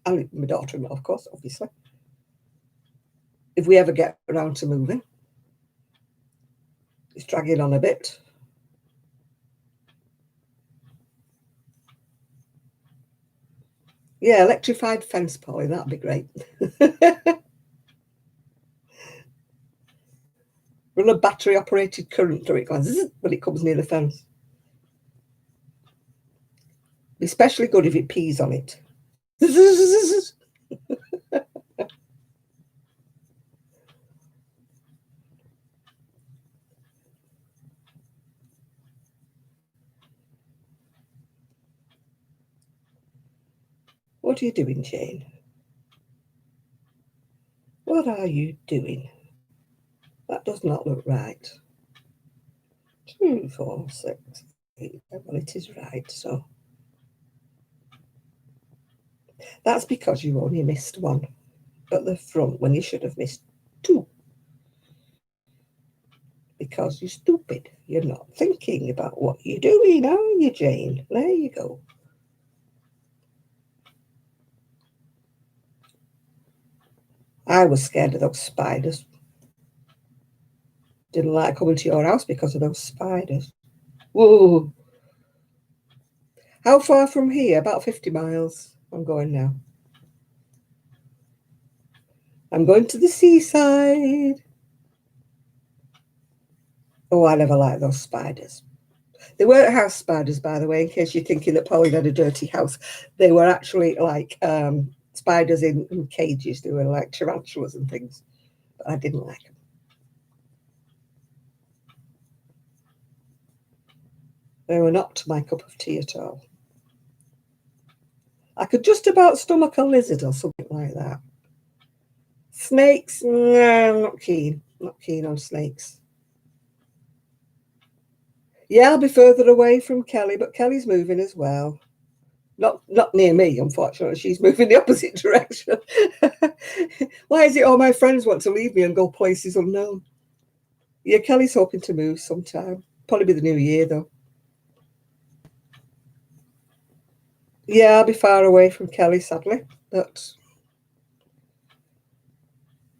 and my daughter-in-law, of course, obviously. If we ever get around to moving. It's dragging on a bit. Yeah, electrified fence, Polly, that'd be great. Run a battery-operated current through it, going zzz, when it comes near the fence. Especially good if it pees on it. What are you doing, Jane? What are you doing? That does not look right. 2, 4, 6, 8. Well, it is right, so. That's because you only missed one at the front when you should have missed 2. Because you're stupid. You're not thinking about what you're doing, are you, Jane? There you go. I was scared of those spiders. Didn't like coming to your house because of those spiders. Whoa. How far from here? About 50 miles. I'm going now. I'm going to the seaside. Oh, I never liked those spiders. They weren't house spiders, by the way, in case you're thinking that Pauline had a dirty house. They were actually like spiders in cages. They were like tarantulas and things. But I didn't like them. They were not my cup of tea at all. I could just about stomach a lizard or something like that. Snakes, no, I'm not keen. Not keen on snakes. Yeah, I'll be further away from Kelly, but Kelly's moving as well. Not near me, unfortunately. She's moving the opposite direction. Why is it all my friends want to leave me and go places unknown? Yeah, Kelly's hoping to move sometime. Probably be the new year, though. Yeah, I'll be far away from Kelly, sadly. But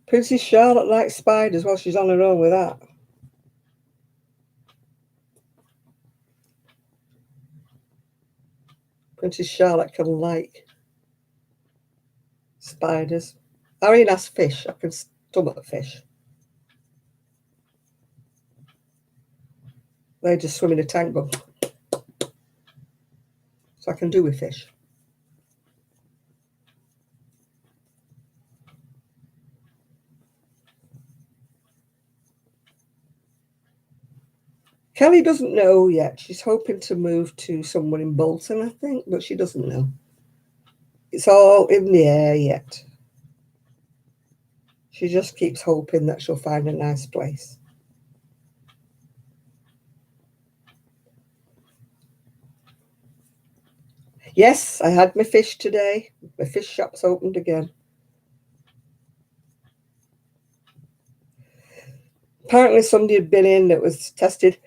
Princess Charlotte likes spiders. Well, she's on her own with that. Princess Charlotte can like spiders. Irene has fish. I can stomach fish. They just swim in a tank, but so I can do with fish. Kelly doesn't know yet. She's hoping to move to somewhere in Bolton, I think, but she doesn't know. It's all in the air yet. She just keeps hoping that she'll find a nice place. Yes, I had my fish today. My fish shop's opened again. Apparently somebody had been in that was tested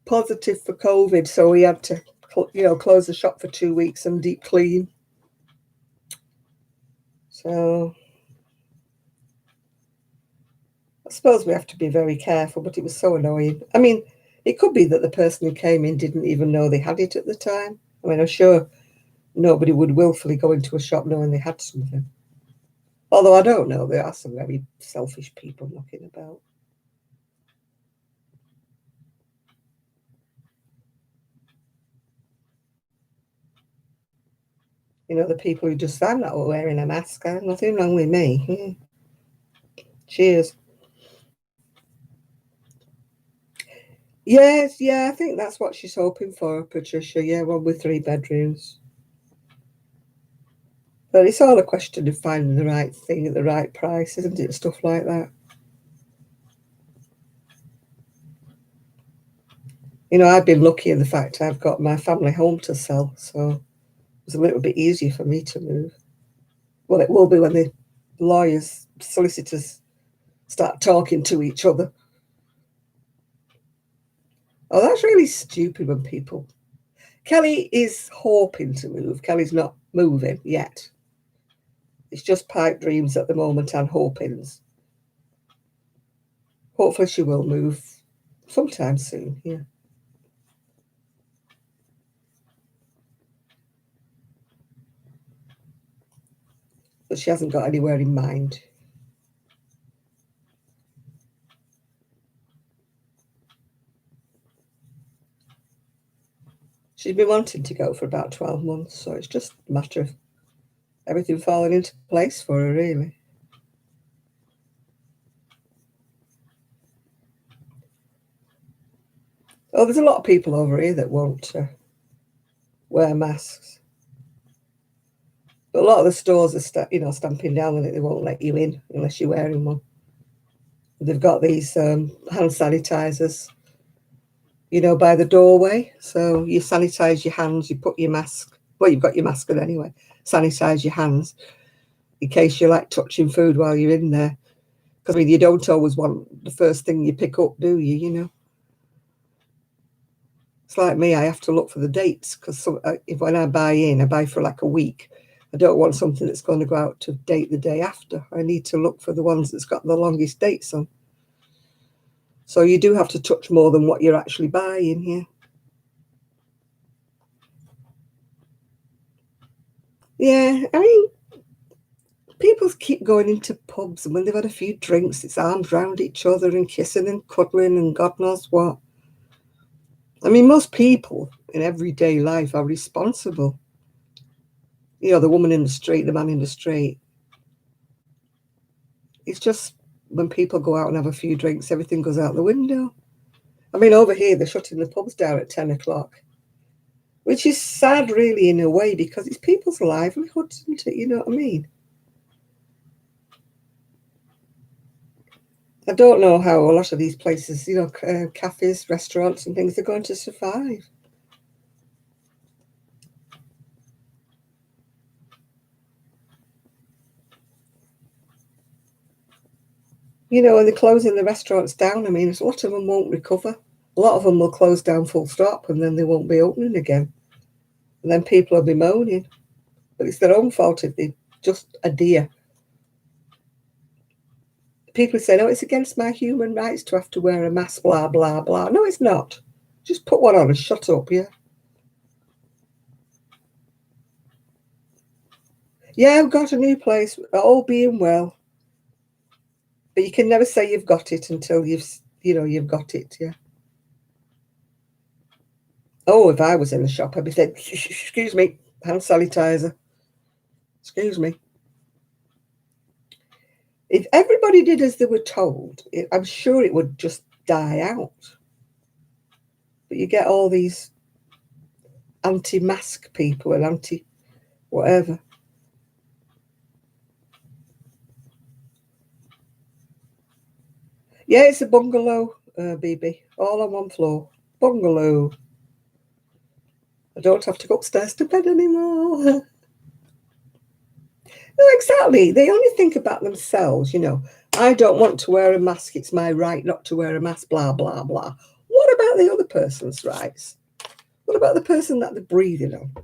positive for COVID, so we had to, close the shop for 2 weeks and deep clean. So I suppose we have to be very careful, but it was so annoying. I mean, it could be that the person who came in didn't even know they had it at the time. I mean, I'm sure nobody would willfully go into a shop knowing they had something. Although I don't know, there are some very selfish people knocking about. The people who just, I'm not wearing a mask. Nothing wrong with me. Yeah. Cheers. Yes, yeah, I think that's what she's hoping for, Patricia. Yeah, one with 3 bedrooms. But it's all a question of finding the right thing at the right price, isn't it? Stuff like that. I've been lucky in the fact I've got my family home to sell, so it's a little bit easier for me to move. Well, it will be when the lawyers, solicitors start talking to each other. Oh, that's really stupid when people... Kelly is hoping to move. Kelly's not moving yet. It's just pipe dreams at the moment and hopings. Hopefully she will move sometime soon, yeah. But she hasn't got anywhere in mind. She's been wanting to go for about 12 months, so it's just a matter of everything falling into place for her, really. Oh, there's a lot of people over here that won't wear masks. But a lot of the stores are stamping down on it. They won't let you in unless you're wearing one. They've got these hand sanitizers, by the doorway. So you sanitize your hands, you put your mask. Well, you've got your mask on anyway. Sanitize your hands in case you're like touching food while you're in there. Because you don't always want the first thing you pick up, do you? It's like me, I have to look for the dates because when I buy for like a week. I don't want something that's going to go out to date the day after. I need to look for the ones that's got the longest dates on. So you do have to touch more than what you're actually buying here. Yeah, I mean, people keep going into pubs and when they've had a few drinks, it's arms round each other and kissing and cuddling and God knows what. I mean, most people in everyday life are responsible. You know, the woman in the street, the man in the street. It's just when people go out and have a few drinks, everything goes out the window. I mean, over here, they're shutting the pubs down at 10 o'clock, which is sad, really, in a way, because it's people's livelihood, isn't it? You know what I mean? I don't know how a lot of these places, you know, cafes, restaurants and things are going to survive. You know, and they're closing the restaurants down. I mean, a lot of them won't recover. A lot of them will close down full stop and then they won't be opening again. And then people will be moaning. But it's their own fault if they just adhere. People say, no, it's against my human rights to have to wear a mask, blah, blah, blah. No, it's not. Just put one on and shut up, yeah? Yeah, I've got a new place, all being well. But you can never say you've got it until you've got it, yeah? Oh, if I was in the shop, I'd be saying, excuse me, hand sanitizer. Excuse me. If everybody did as they were told, I'm sure it would just die out. But you get all these anti-mask people and anti-whatever. Yeah, it's a bungalow, BB, all on one floor. Bungalow. I don't have to go upstairs to bed anymore. No, exactly. They only think about themselves, you know. I don't want to wear a mask. It's my right not to wear a mask, blah, blah, blah. What about the other person's rights? What about the person that they're breathing on?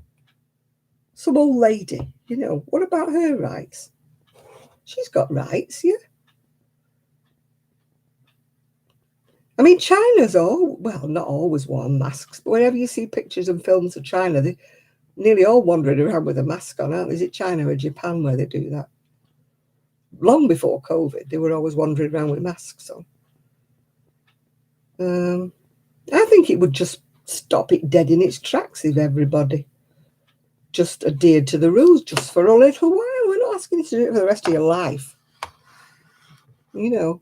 Some old lady, you know, what about her rights? She's got rights, yeah. I mean, China's not always worn masks, but whenever you see pictures and films of China, they're nearly all wandering around with a mask on, aren't they? Is it China or Japan where they do that? Long before COVID, they were always wandering around with masks on. I think it would just stop it dead in its tracks if everybody just adhered to the rules just for a little while. We're not asking you to do it for the rest of your life. You know,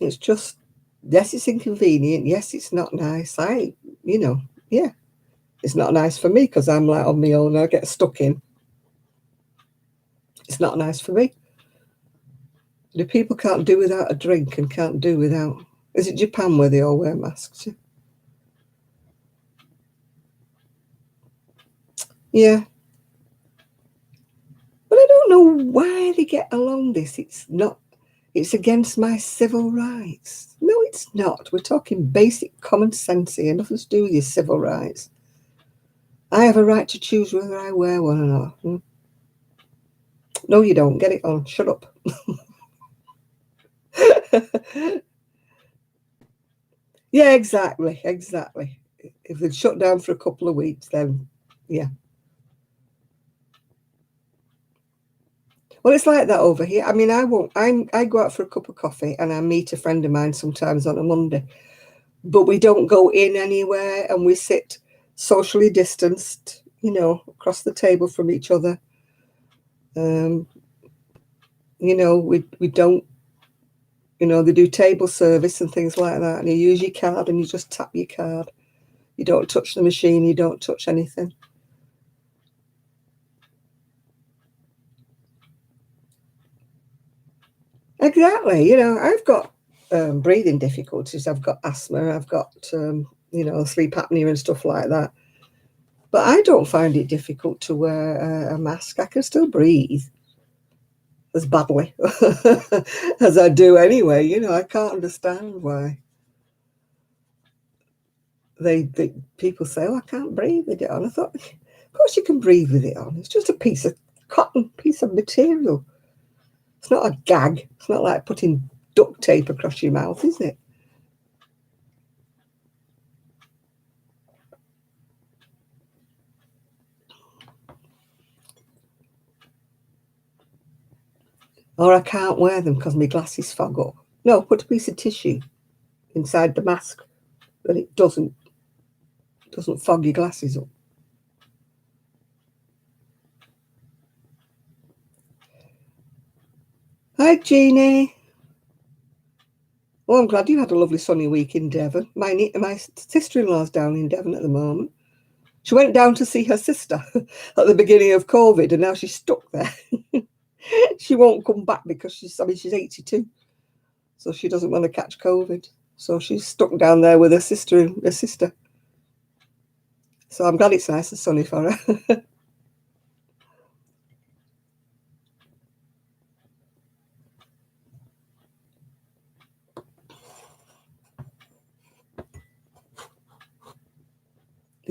it's just, yes, it's inconvenient. Yes, it's not nice. Yeah, it's not nice for me because I'm like on my own and I get stuck in. It's not nice for me. The people can't do without a drink and can't do without. Is it Japan where they all wear masks? Yeah. But I don't know why they get along this. It's against my civil rights. No, it's not. We're talking basic common sense here, nothing to do with your civil rights. I have a right to choose whether I wear one or not. No, you don't. Get it on. Shut up. Yeah, exactly. If they'd shut down for a couple of weeks, then yeah. Well, it's like that over here. I mean, I go out for a cup of coffee and I meet a friend of mine sometimes on a Monday, but we don't go in anywhere and we sit socially distanced, you know, across the table from each other. You know, we don't, you know, they do table service and things like that, and you use your card and you just tap your card. You don't touch the machine, you don't touch anything. Exactly. You know, I've got breathing difficulties. I've got asthma. I've got, you know, sleep apnea and stuff like that. But I don't find it difficult to wear a mask. I can still breathe as badly as I do anyway. You know, I can't understand why they people say, "Oh, I can't breathe with it on." I thought, of course you can breathe with it on. It's just a piece of cotton, piece of material. It's not a gag. It's not like putting duct tape across your mouth, is it? Or I can't wear them because my glasses fog up. No, put a piece of tissue, inside the mask, that it doesn't fog your glasses up. Hi, Jeannie. Well, I'm glad you had a lovely sunny week in Devon. My sister-in-law's down in Devon at the moment. She went down to see her sister at the beginning of COVID, and now she's stuck there. She won't come back because she's 82, so she doesn't want to catch COVID. So she's stuck down there with her sister. So I'm glad it's nice and sunny for her.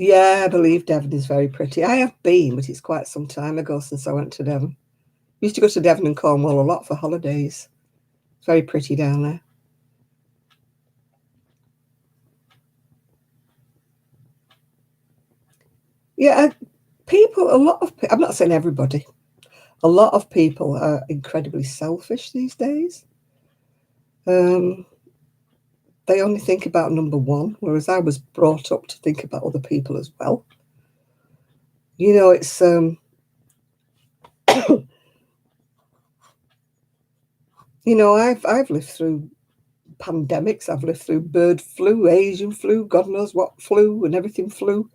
Yeah, I believe Devon is very pretty. I have been, but it's quite some time ago since I went to Devon. I used to go to Devon and Cornwall a lot for holidays. It's very pretty down there. Yeah, I'm not saying everybody, a lot of people are incredibly selfish these days. They only think about number one, whereas I was brought up to think about other people as well. You know, it's you know, I've lived through pandemics. I've lived through bird flu, Asian flu, God knows what flu, and everything flu.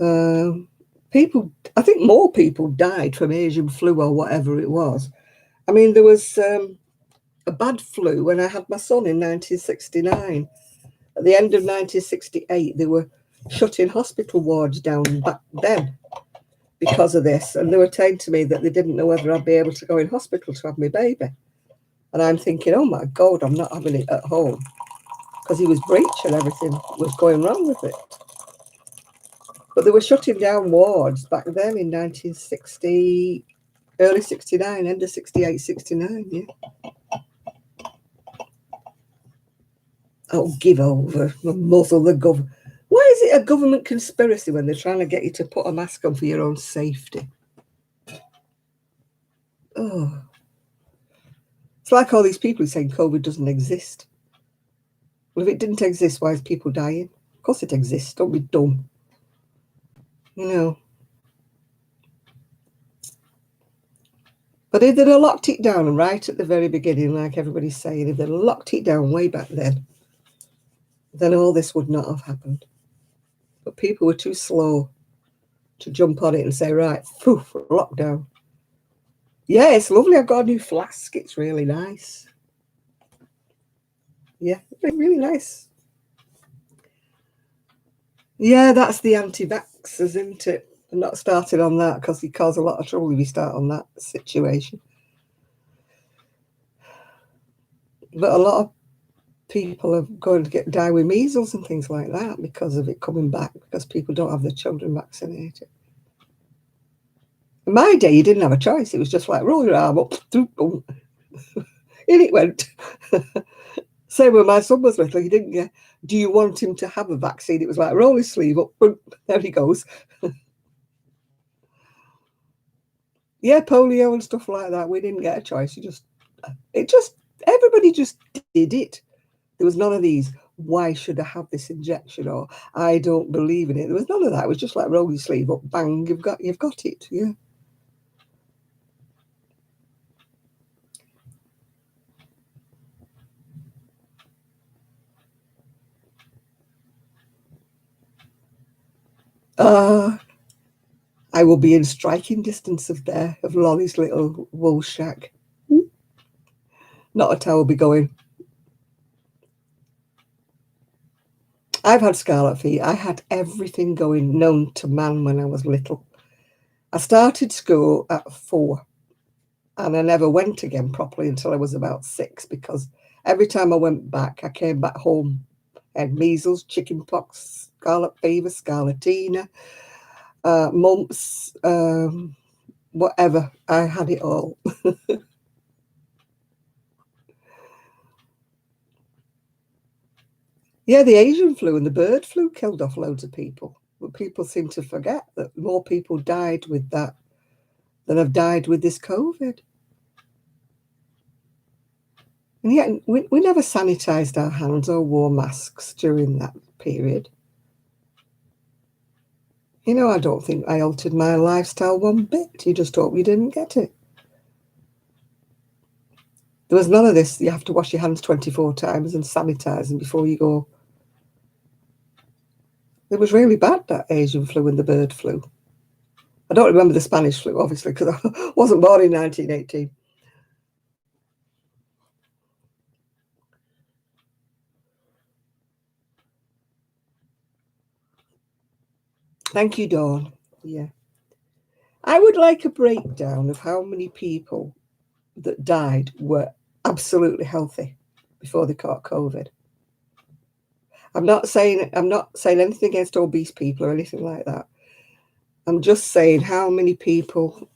I think more people died from Asian flu or whatever it was. I mean, there was a bad flu when I had my son in 1969. At the end of 1968, they were shutting hospital wards down back then because of this. And they were saying to me that they didn't know whether I'd be able to go in hospital to have my baby. And I'm thinking, oh my God, I'm not having it at home. Because he was breaching, everything was going wrong with it. But they were shutting down wards back then in 1960, early 69, end of 68, 69, yeah. Oh, give over, muzzle the government. Why is it a government conspiracy when they're trying to get you to put a mask on for your own safety? Oh. It's like all these people saying COVID doesn't exist. Well, if it didn't exist, why is people dying? Of course it exists. Don't be dumb. You know. But if they'd have locked it down right at the very beginning, like everybody's saying, if they'd locked it down way back then all this would not have happened. But people were too slow to jump on it and say, right, poof, lockdown. Yeah, it's lovely. I've got a new flask. It's really nice. Yeah, really nice. Yeah, that's the anti-vaxxers, isn't it? I'm not starting on that because you cause a lot of trouble if you start on that situation. But a lot of people are going to die with measles and things like that because of it coming back, because people don't have their children vaccinated. In my day, you didn't have a choice. It was just like, roll your arm up, boom. In it went. Same when my son was little, he didn't get, do you want him to have a vaccine? It was like, roll his sleeve up, boom, there he goes. Yeah, polio and stuff like that. We didn't get a choice. Everybody just did it. There was none of these, why should I have this injection? Or I don't believe in it. There was none of that. It was just like, roll your sleeve up, bang, you've got it. Yeah. I will be in striking distance of Lollie's little wool shack. Not a tower will be going. I've had scarlet feet. I had everything going known to man when I was little. I started school at 4 and I never went again properly until I was about 6, because every time I went back, I came back home. I had measles, chickenpox, scarlet fever, scarlatina, mumps, whatever. I had it all. Yeah, the Asian flu and the bird flu killed off loads of people. But people seem to forget that more people died with that than have died with this COVID. And yet we never sanitized our hands or wore masks during that period. You know, I don't think I altered my lifestyle one bit. You just hope you didn't get it. There was none of this. You have to wash your hands 24 times and sanitize them before you go. It was really bad, that Asian flu and the bird flu. I don't remember the Spanish flu, obviously, because I wasn't born in 1918. Thank you, Dawn. Yeah. I would like a breakdown of how many people that died were absolutely healthy before they caught COVID. I'm not saying anything against obese people or anything like that. I'm just saying how many people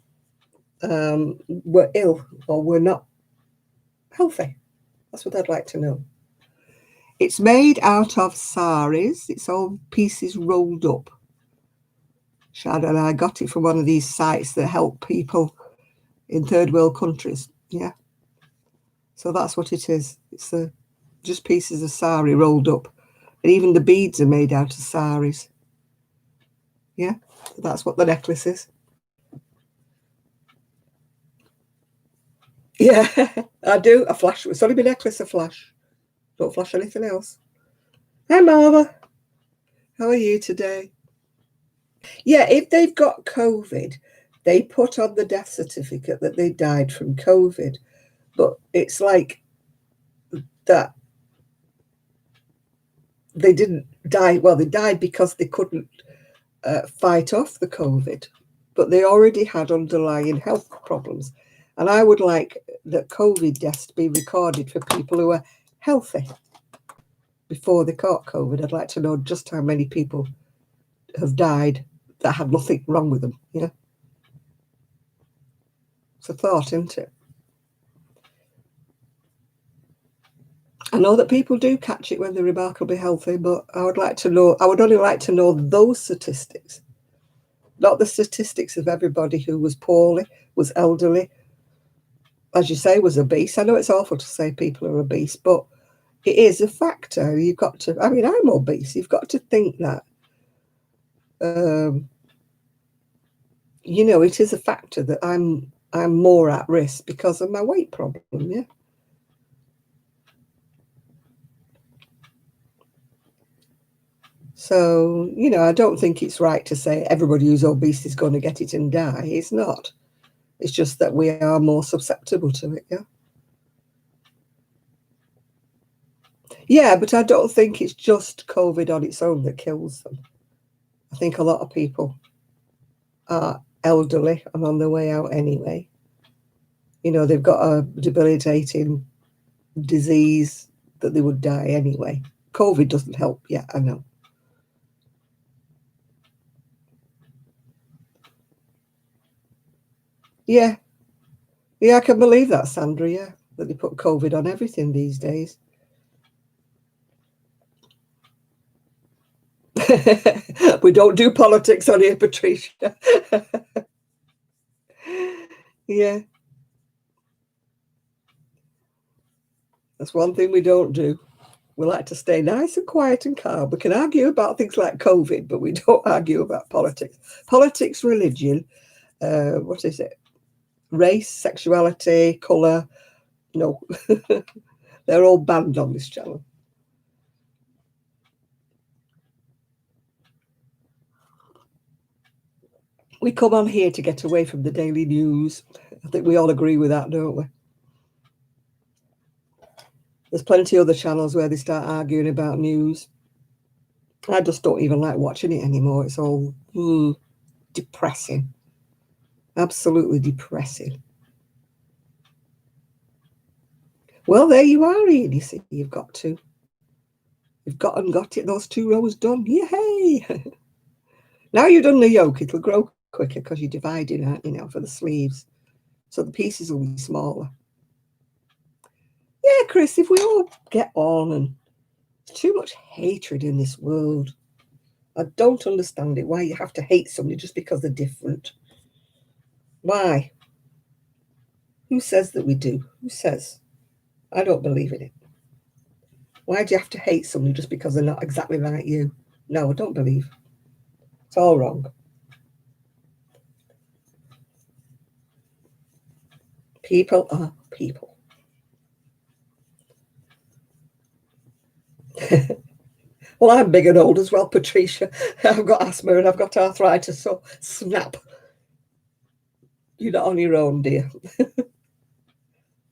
were ill or were not healthy. That's what I'd like to know. It's made out of saris. It's all pieces rolled up. Shad and I got it from one of these sites that help people in third world countries. Yeah. So that's what it is. It's just pieces of sari rolled up. And even the beads are made out of saris. Yeah. That's what the necklace is. Yeah, I do. A flash. It's only my necklace, a flash. Don't flash anything else. Hi, Marva. How are you today? Yeah, if they've got COVID, they put on the death certificate that they died from COVID. But it's like that they didn't die. Well, they died because they couldn't fight off the COVID, but they already had underlying health problems. And I would like that COVID deaths to be recorded for people who are healthy before they caught COVID. I'd like to know just how many people have died that had nothing wrong with them. Yeah. It's a thought, isn't it? I know that people do catch it when they're remarkably healthy, but I would only like to know those statistics, not the statistics of everybody who was poorly, was elderly, as you say, was obese. I know it's awful to say people are obese, but it is a factor. You've got to, I mean, I'm obese. You've got to think that, you know, it is a factor that I'm more at risk because of my weight problem. Yeah. So, you know, I don't think it's right to say everybody who's obese is going to get it and die. It's not. It's just that we are more susceptible to it. Yeah. Yeah, but I don't think it's just COVID on its own that kills them. I think a lot of people are elderly and on their way out anyway. You know, they've got a debilitating disease that they would die anyway. COVID doesn't help yet, I know. Yeah. Yeah, I can believe that, Sandra, yeah, that they put COVID on everything these days. We don't do politics on here, Patricia. Yeah. That's one thing we don't do. We like to stay nice and quiet and calm. We can argue about things like COVID, but we don't argue about politics. Politics, religion, what is it? Race, sexuality, colour. No, they're all banned on this channel. We come on here to get away from the daily news. I think we all agree with that, don't we? There's plenty of other channels where they start arguing about news. I just don't even like watching it anymore. It's all depressing. Absolutely depressing. Well, there you are, Ian. You see, you've got it. Those 2 rows done. Yay! Now you've done the yoke, it'll grow quicker because you're dividing, aren't you, now for the sleeves. So the pieces will be smaller. Yeah, Chris, if we all get on, and there's too much hatred in this world. I don't understand it, why you have to hate somebody just because they're different. Why? Who says that we do? Who says? I don't believe in it. Why do you have to hate somebody just because they're not exactly like you? No, I don't believe. It's all wrong. People are people. Well, I'm big and old as well, Patricia. I've got asthma and I've got arthritis, so snap. You're not on your own, dear.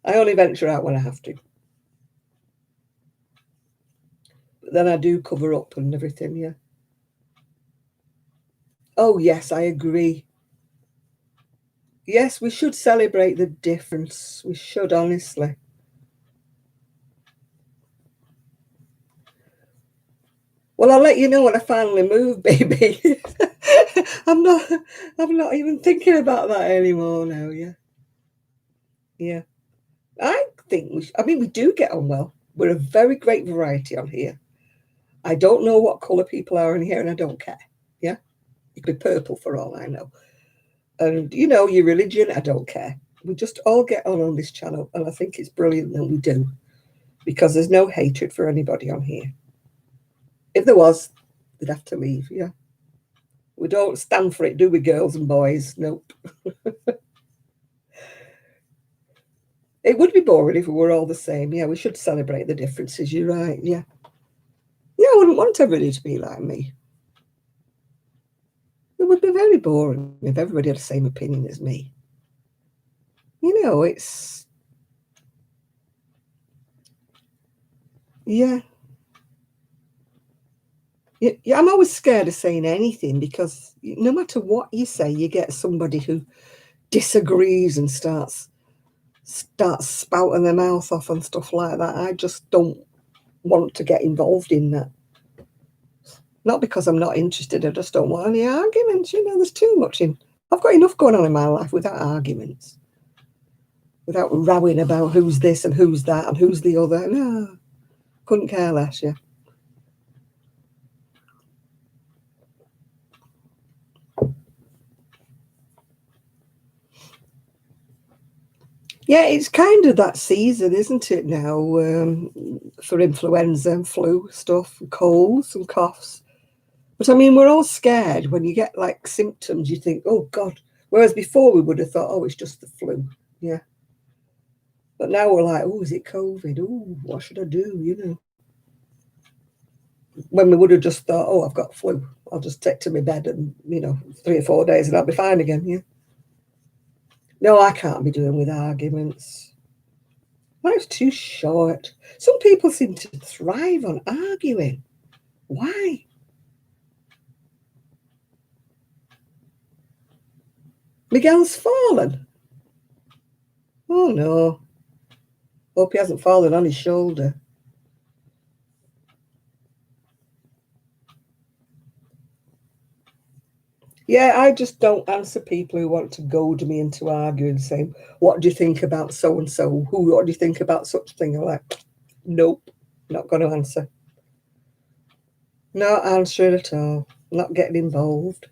I only venture out when I have to. But then I do cover up and everything, yeah. Oh, yes, I agree. Yes, we should celebrate the difference. We should, honestly. Well, I'll let you know when I finally move, baby. I'm not even thinking about that anymore now, yeah. Yeah. I think we do get on well. We're a very great variety on here. I don't know what colour people are in here and I don't care. Yeah. It could be purple for all I know. And your religion, I don't care. We just all get on this channel and I think it's brilliant that we do because there's no hatred for anybody on here. If there was, they'd have to leave, yeah. We don't stand for it, do we, girls and boys? Nope. It would be boring if we were all the same. Yeah, we should celebrate the differences. You're right, yeah. Yeah, I wouldn't want everybody to be like me. It would be very boring if everybody had the same opinion as me. It's... Yeah. Yeah, I'm always scared of saying anything because no matter what you say, you get somebody who disagrees and starts spouting their mouth off and stuff like that. I just don't want to get involved in that. Not because I'm not interested, I just don't want any arguments. There's too much in. I've got enough going on in my life without arguments, without rowing about who's this and who's that and who's the other. No, couldn't care less, yeah. Yeah, it's kind of that season, isn't it, now, for influenza and flu stuff, and colds and coughs. But I mean, we're all scared when you get like symptoms, you think, oh God. Whereas before we would have thought, oh, it's just the flu. Yeah. But now we're like, oh, is it COVID? Oh, what should I do? When we would have just thought, oh, I've got flu. I'll just take to my bed and, 3 or 4 days and I'll be fine again. Yeah. No, I can't be doing with arguments. Life's too short. Some people seem to thrive on arguing. Why? Miguel's fallen. Oh no. Hope he hasn't fallen on his shoulder. Yeah, I just don't answer people who want to goad me into arguing, saying, what do you think about so-and-so? What do you think about such a thing? I'm like, nope, not going to answer. Not answering at all. Not getting involved.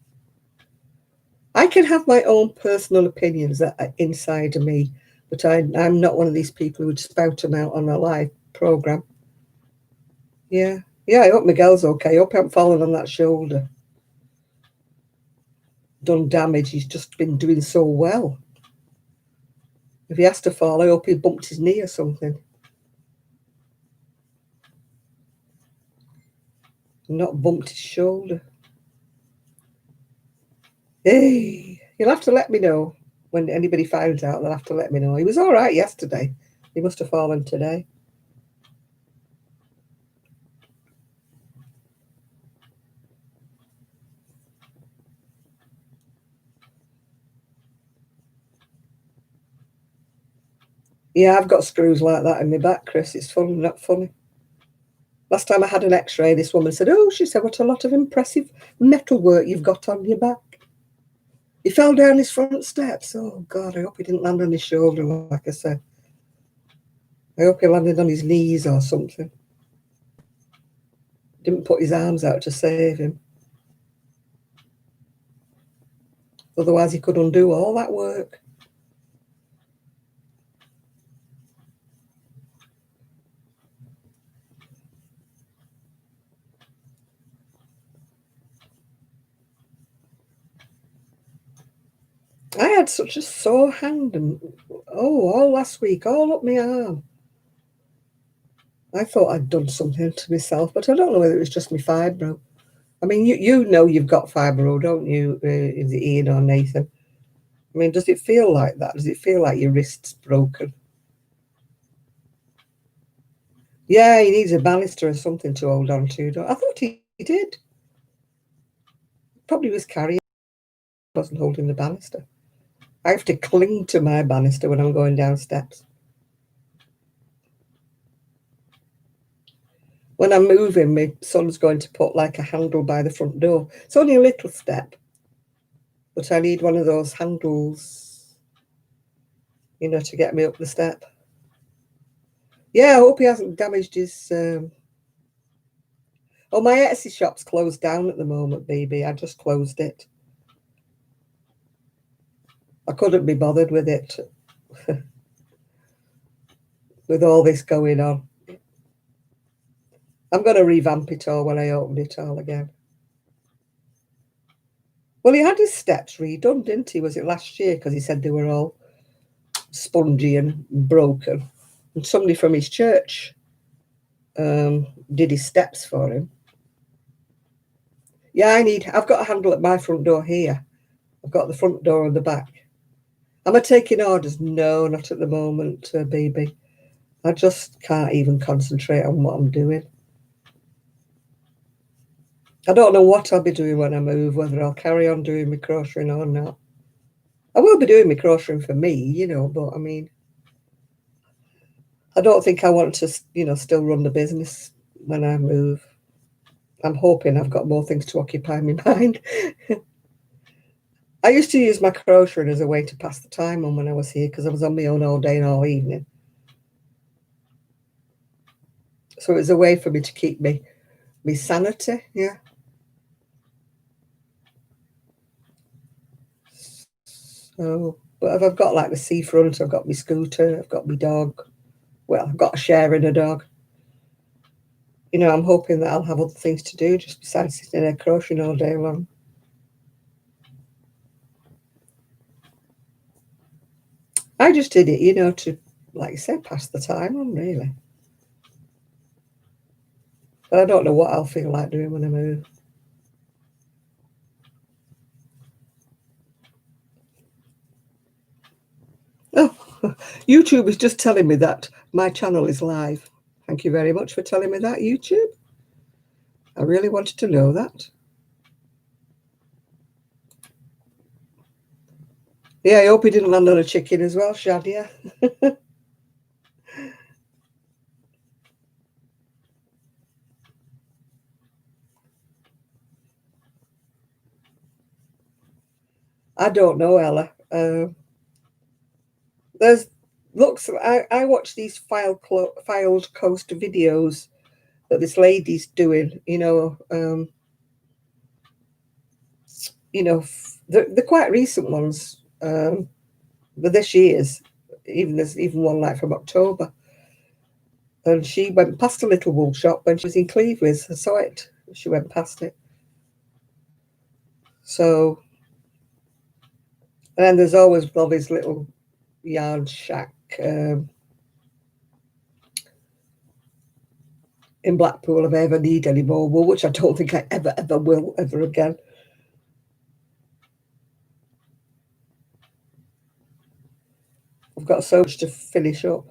I can have my own personal opinions that are inside of me, but I'm not one of these people who would spout them out on a live program. Yeah. Yeah, I hope Miguel's okay. I hope I haven't fallen on that shoulder. Done damage. He's just been doing so well. If he has to fall, I hope he bumped his knee or something. Not bumped his shoulder. Hey, you'll have to let me know when anybody finds out. They'll have to let me know. He was all right yesterday. He must have fallen today. Yeah, I've got screws like that in my back, Chris. It's funny, not funny. Last time I had an x-ray, this woman said, oh, she said, what a lot of impressive metalwork you've got on your back. He fell down his front steps. Oh, God, I hope he didn't land on his shoulder, like I said. I hope he landed on his knees or something. Didn't put his arms out to save him. Otherwise, he could undo all that work. I had such a sore hand and all last week, all up my arm. I thought I'd done something to myself, but I don't know whether it was just my fibro. I mean, you know you've got fibro, don't you? Is it Ian or Nathan? I mean, does it feel like that? Does it feel like your wrist's broken? Yeah, he needs a banister or something to hold on to. I thought he did. Probably was carrying, wasn't holding the banister. I have to cling to my banister when I'm going down steps. When I'm moving, my son's going to put like a handle by the front door. It's only a little step, but I need one of those handles, to get me up the step. Yeah, I hope he hasn't damaged his. Oh, my Etsy shop's closed down at the moment, baby. I just closed it. I couldn't be bothered with it, with all this going on. I'm going to revamp it all when I open it all again. Well, he had his steps redone, didn't he? Was it last year? Because he said they were all spongy and broken. And somebody from his church did his steps for him. Yeah, I've got a handle at my front door here. I've got the front door and the back. Am I taking orders? No, not at the moment, baby. I just can't even concentrate on what I'm doing. I don't know what I'll be doing when I move, whether I'll carry on doing my crocheting or not. I will be doing my crocheting for me, but I mean, I don't think I want to, still run the business when I move. I'm hoping I've got more things to occupy my mind. I used to use my crocheting as a way to pass the time on when I was here because I was on my own all day and all evening. So it was a way for me to keep me sanity, yeah. So, but I've got like the seafront, I've got my scooter, I've got my dog. Well, I've got a share in a dog. I'm hoping that I'll have other things to do just besides sitting there crocheting all day long. I just did it, to, like I said, pass the time on, really. But I don't know what I'll feel like doing when I move. Oh, YouTube is just telling me that my channel is live. Thank you very much for telling me that, YouTube. I really wanted to know that. Yeah, I hope he didn't land on a chicken as well, Shadia. I don't know, Ella. I watch these filed coast videos that this lady's doing. The quite recent ones, but this year's. There's even one like from October, and she went past a little wool shop when she was in Cleveland. I saw it. She went past it. So, and then there's always all these little yard shack in Blackpool if I ever need any more wool, which I don't think I ever will ever again. I've got so much to finish up.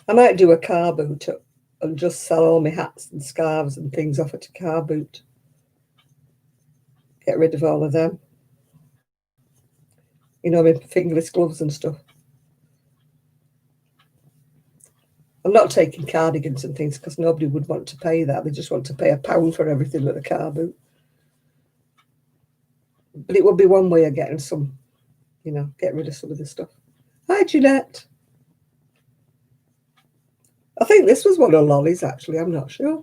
I might do a car boot and just sell all my hats and scarves and things off at a car boot. Get rid of all of them. My fingerless gloves and stuff. I'm not taking cardigans and things because nobody would want to pay that. They just want to pay £1 for everything at a car boot. But it would be one way of getting some, get rid of some of the stuff. Hi, Jeanette. I think this was one of Lolly's, actually. I'm not sure.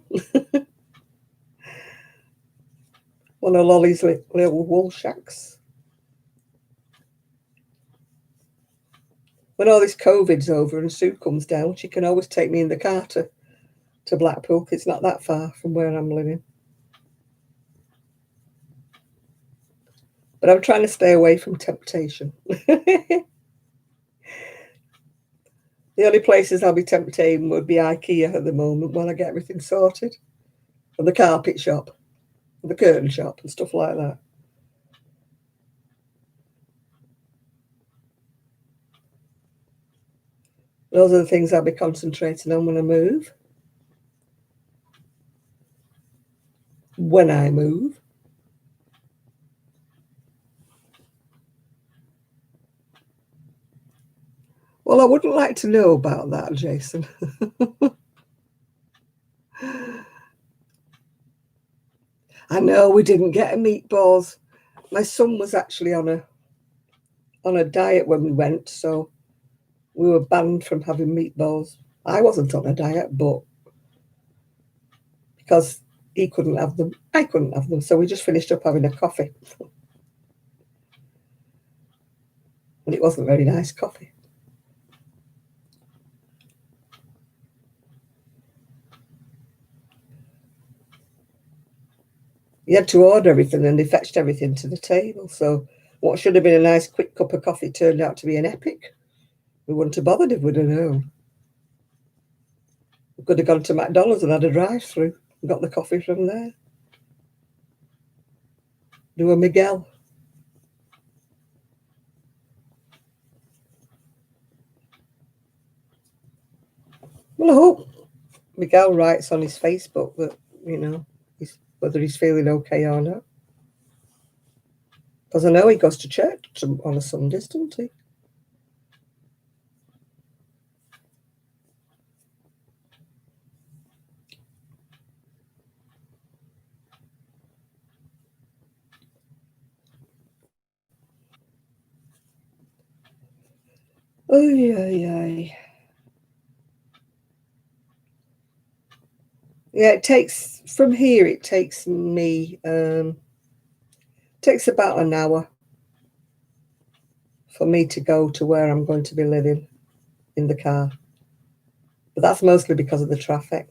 One of Lolly's little wool shacks. When all this COVID's over and Sue comes down, she can always take me in the car to Blackpool because it's not that far from where I'm living. But I'm trying to stay away from temptation. The only places I'll be tempted would be IKEA at the moment while I get everything sorted. And the carpet shop, and the curtain shop and stuff like that. Those are the things I'll be concentrating on when I move. When I move. Well, I wouldn't like to know about that, Jason. I know we didn't get a meatballs. My son was actually on a diet when we went, so we were banned from having meatballs. I wasn't on a diet, but because he couldn't have them, I couldn't have them. So we just finished up having a coffee. And it wasn't very nice coffee. You had to order everything and they fetched everything to the table. So what should have been a nice quick cup of coffee turned out to be an epic. We wouldn't have bothered if we'd have known. We could have gone to McDonald's and had a drive-through and got the coffee from there. Do a Miguel. Well, I hope Miguel writes on his Facebook that, whether he's feeling okay or not. Because I know he goes to church on a Sunday, doesn't he? Oh, yeah. Yeah, it takes me takes about an hour for me to go to where I'm going to be living in the car. But that's mostly because of the traffic.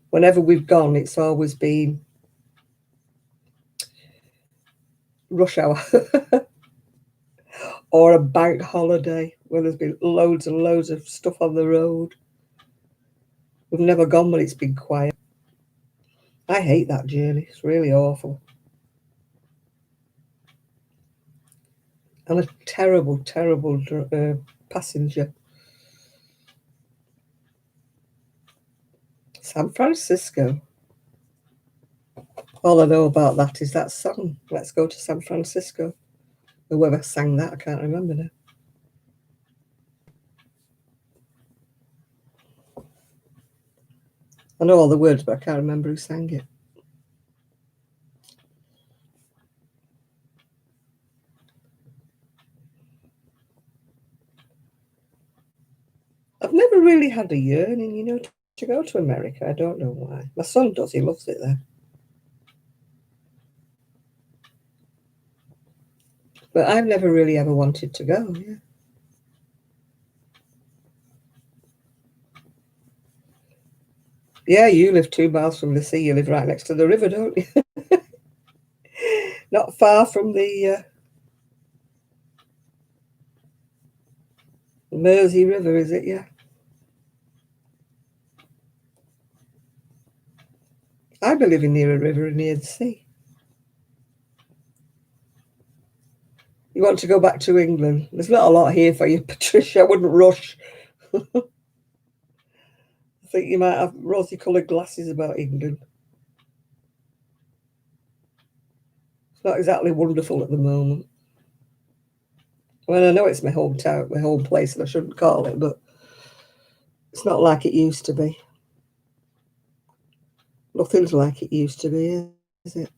Whenever we've gone, it's always been rush hour or a bank holiday where there's been loads and loads of stuff on the road. We've never gone when it's been quiet. I hate that journey. It's really awful. I'm a terrible, terrible passenger. San Francisco. All I know about that is that song, Let's Go to San Francisco. Whoever sang that, I can't remember now. I know all the words, but I can't remember who sang it. I've never really had a yearning, to go to America. I don't know why. My son does. He loves it there. But I've never really ever wanted to go, yeah. Yeah, you live 2 miles from the sea. You live right next to the river, don't you? Not far from the Mersey River, is it? Yeah. I be living near a river and near the sea. You want to go back to England? There's not a lot here for you, Patricia. I wouldn't rush. I think you might have rosy-coloured glasses about England. It's not exactly wonderful at the moment. Well, I know it's my hometown, my home place, and I shouldn't call it, but it's not like it used to be. Nothing's like it used to be, is it?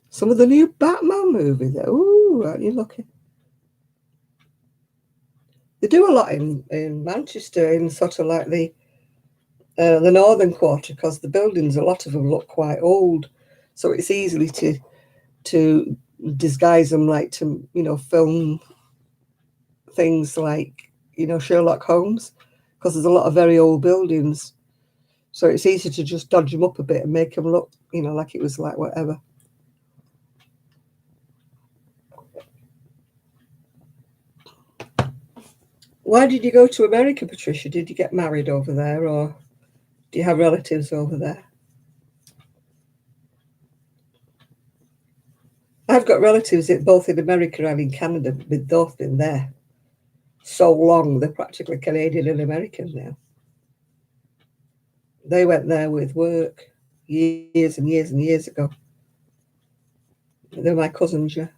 Some of the new Batman movies, ooh, aren't you lucky? They do a lot in Manchester, in sort of like the northern quarter, because the buildings, a lot of them look quite old, so it's easily to disguise them, like to film things like Sherlock Holmes. because there's a lot of very old buildings. So it's easy to just dodge them up a bit and make them look, you know, like it was like whatever. Why did you go to America, Patricia? Did you get married over there, or do you have relatives over there? I've got relatives both in America and in Canada. They've both been there so long, they're practically Canadian and American now. They went there with work years and years and years ago. They're my cousins, yeah.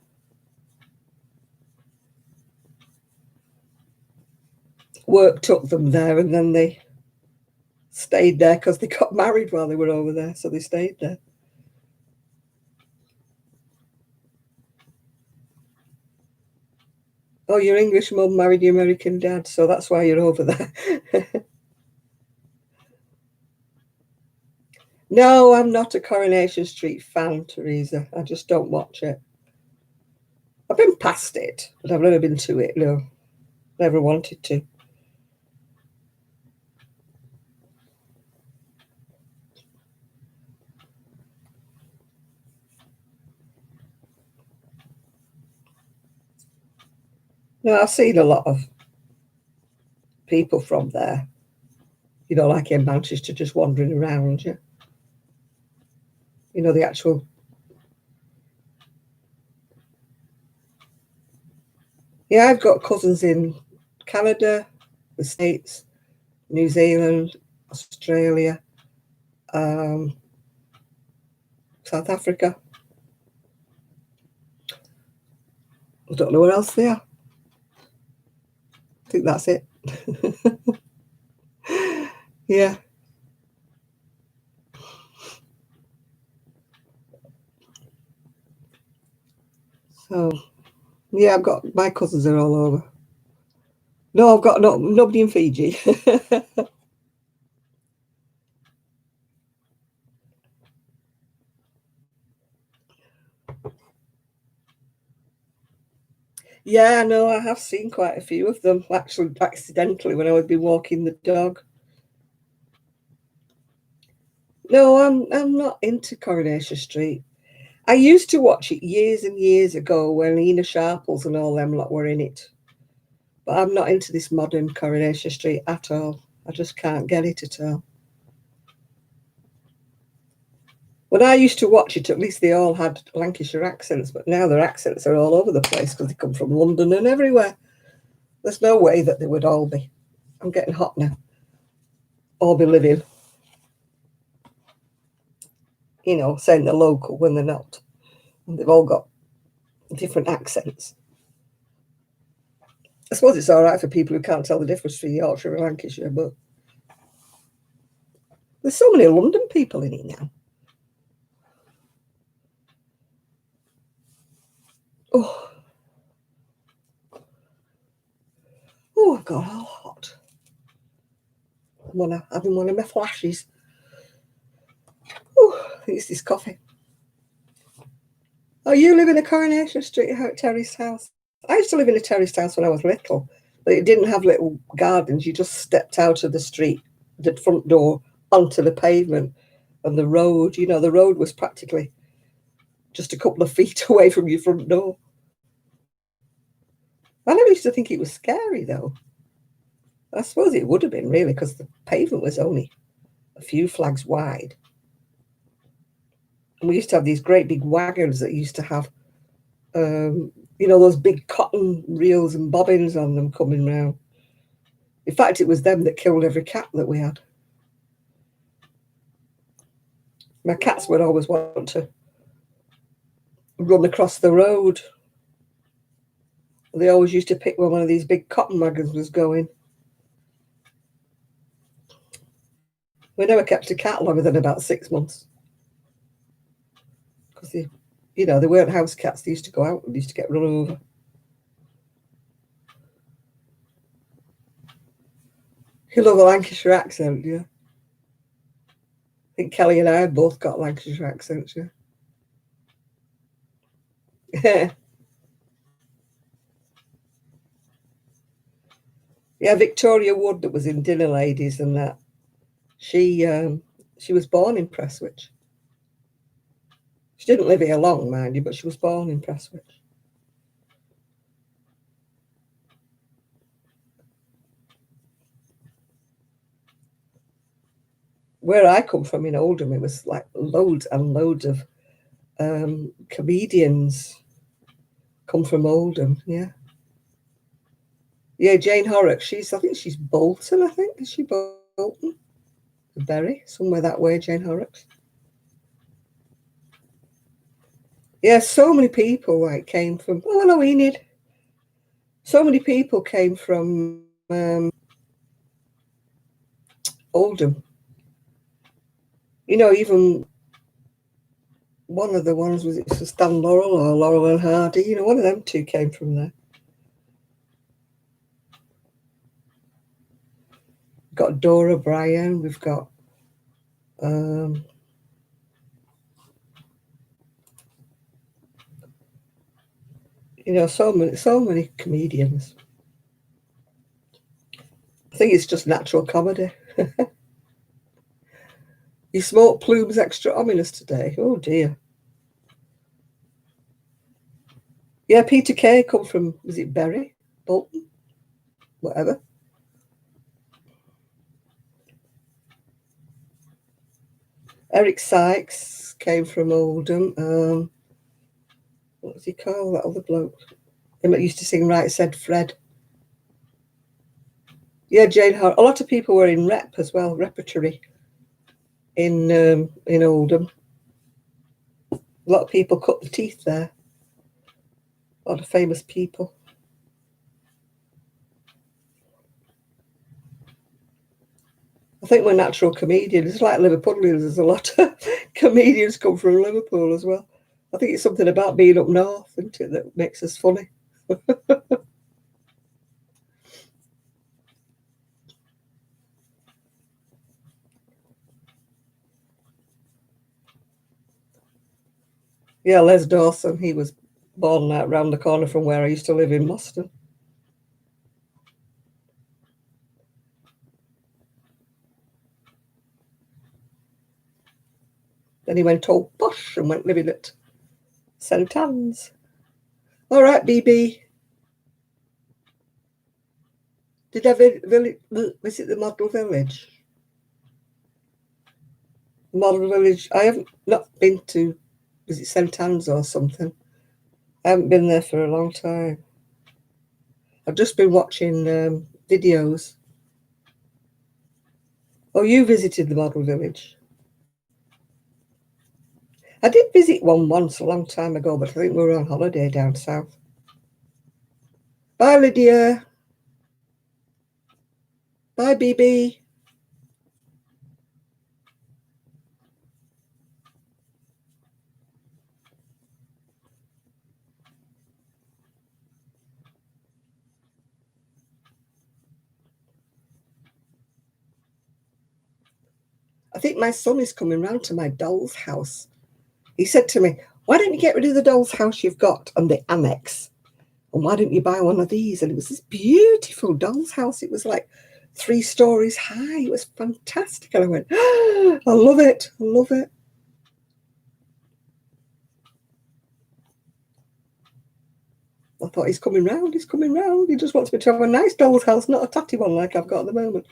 Work took them there, and then they stayed there because they got married while they were over there, so they stayed there. Oh, your English mum married your American dad, so that's why you're over there. No, I'm not a Coronation Street fan, Teresa. I just don't watch it. I've been past it, but I've never been to it, no. Never wanted to. No, I've seen a lot of people from there, you know, like in Manchester, just wandering around, yeah. You know, the actual. Yeah, I've got cousins in Canada, the States, New Zealand, Australia, South Africa. I don't know where else they are. I think that's it. Yeah. So, yeah, I've got my cousins are all over. No, I've got nobody in Fiji. Yeah, no, I have seen quite a few of them, actually, accidentally when I would be walking the dog. No, I'm not into Coronation Street. I used to watch it years and years ago when Ina Sharples and all them lot were in it. But I'm not into this modern Coronation Street at all. I just can't get it at all. When I used to watch it, at least they all had Lancashire accents, but now their accents are all over the place because they come from London and everywhere. There's no way that they would all be. I'm getting hot now. All be living, you know, saying they're local when they're not. And they've all got different accents. I suppose it's all right for people who can't tell the difference between Yorkshire and Lancashire, but there's so many London people in it now. Oh, I've got all hot. I'm having one of my flashes. Oh, I think it's this coffee. Oh, you live in a Coronation Street terraced house? I used to live in a terraced house when I was little, but it didn't have little gardens. You just stepped out of the street, the front door, onto the pavement, and the road. You know, the road was practically just a couple of feet away from your front door. I never used to think it was scary, though. I suppose it would have been, really, because the pavement was only a few flags wide. And we used to have these great big wagons that used to have, you know, those big cotton reels and bobbins on them coming round. In fact, it was them that killed every cat that we had. My cats would always want to run across the road. They always used to pick when one of these big cotton wagons was going. We never kept a cat longer than about 6 months. Because they, you know, they weren't house cats. They used to go out and used to get run over. You love a Lancashire accent, yeah? I think Kelly and I have both got Lancashire accents, yeah. Yeah, Victoria Wood, that was in Dinner Ladies and that. She was born in Prestwich. She didn't live here long, mind you, but she was born in Prestwich. Where I come from in Oldham, it was like loads and loads of comedians come from Oldham. Yeah. Yeah, Jane Horrocks. I think she's Bolton, I think. Is she Bolton? Bury, somewhere that way, Jane Horrocks. Yeah, so many people like came from. Oh, hello, Enid. So many people came from Oldham. You know, even one of the ones was it Stan Laurel or Laurel and Hardy. You know, one of them two came from there. We've got Dora Bryan. We've got you know, so many comedians. I think it's just natural comedy. You smoked plumes extra ominous today. Oh dear. Yeah, Peter Kay come from, was it Bury? Bolton? Whatever. Eric Sykes came from Oldham. What was he called? That other bloke. Him that used to sing Right Said Fred. Yeah, Jane Hart. A lot of people were in rep as well, repertory in Oldham. A lot of people cut the teeth there. A lot of famous people. I think we're natural comedians. It's like Liverpudlians. There's a lot of comedians come from Liverpool as well. I think it's something about being up north, isn't it, that makes us funny. Yeah, Les Dawson, he was born round the corner from where I used to live in Moston. Then he went all posh and went living at St Anne's. All right, BB. Did I visit the Model Village? Model Village. I haven't not been to, was it St Anne's or something? I haven't been there for a long time. I've just been watching videos. Oh, you visited the Model Village? I did visit one once a long time ago, but I think we were on holiday down south. Bye, Lydia. Bye, BB. I think my son is coming round to my doll's house. He said to me, why don't you get rid of the doll's house you've got and the annex? And why don't you buy one of these? And it was this beautiful doll's house. It was like 3 stories high. It was fantastic. And I went, oh, I love it. I love it. I thought, he's coming round. He's coming round. He just wants me to have a nice doll's house, not a tatty one like I've got at the moment.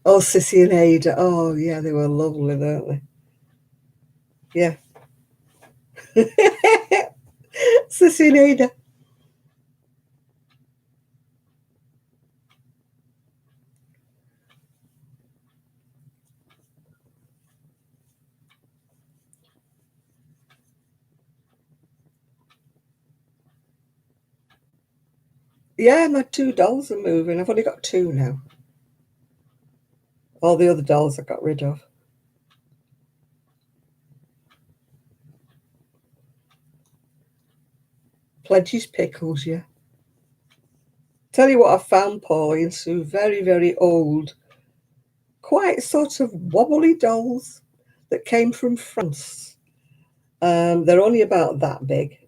Oh, Sissy and Ada. Oh, yeah, they were lovely, weren't they? Yeah. Sissy and Ada. Yeah, my 2 dolls are moving. I've only got 2 now. All the other dolls I got rid of. Pledges pickles, yeah. Tell you what I found, Pauline Sue, very, very old, quite sort of wobbly dolls that came from France. They're only about that big.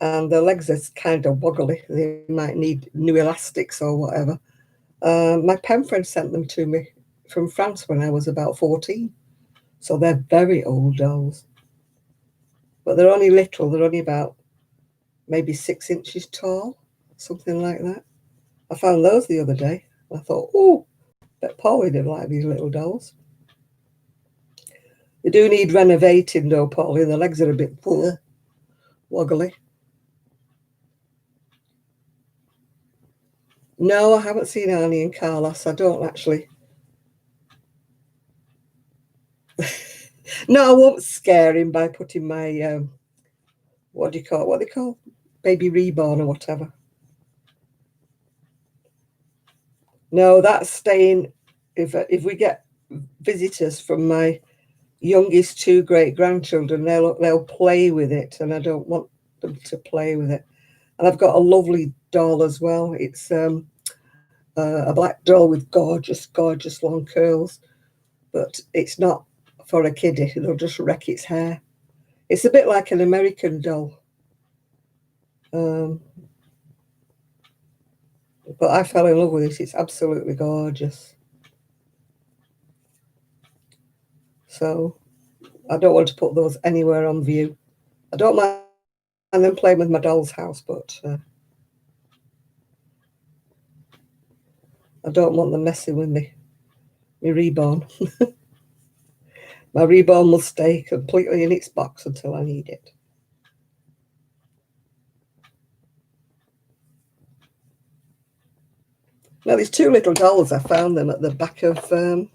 and the legs are kind of woggly. They might need new elastics or whatever. My pen friend sent them to me from France when I was about 14. So they're very old dolls. But they're only little. They're only about maybe 6 inches tall, something like that. I found those the other day. I thought, oh, bet Polly did like these little dolls. They do need renovating though, Polly. The legs are a bit woggly. No, I haven't seen Arnie and Carlos. I don't actually. No, I won't scare him by putting my what do you call it? What they call baby reborn or whatever. No, that's staying. If we get visitors from my youngest two great grandchildren, they'll play with it, and I don't want them to play with it. And I've got a lovely doll as well. It's a black doll with gorgeous long curls, but it's not for a kiddie. It'll just wreck its hair. It's a bit like an American doll. But I fell in love with it. It's absolutely gorgeous. So I don't want to put those anywhere on view. I don't mind them playing with my doll's house, but I don't want them messing with me reborn. My reborn will stay completely in its box until I need it. Now, these two little dolls, I found them at the back of a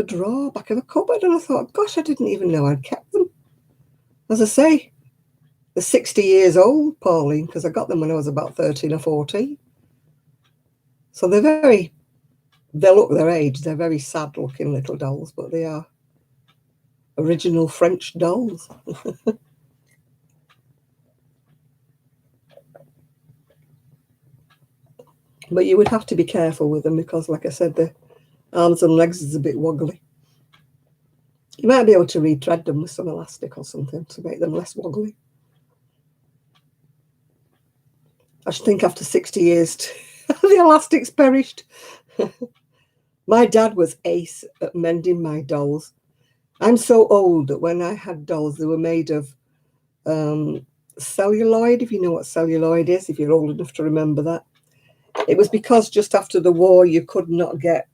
drawer, back of a cupboard, and I thought, gosh, I didn't even know I'd kept them. As I say, they're 60 years old, Pauline, because I got them when I was about 13 or 14. So they look their age. They're very sad looking little dolls, but they are original French dolls. But you would have to be careful with them because, like I said, the arms and legs is a bit woggly. You might be able to retread them with some elastic or something to make them less woggly. I should think after 60 years, the elastic's perished. My dad was ace at mending my dolls. I'm so old that when I had dolls, they were made of celluloid, if you know what celluloid is, if you're old enough to remember that. It was because just after the war, you could not get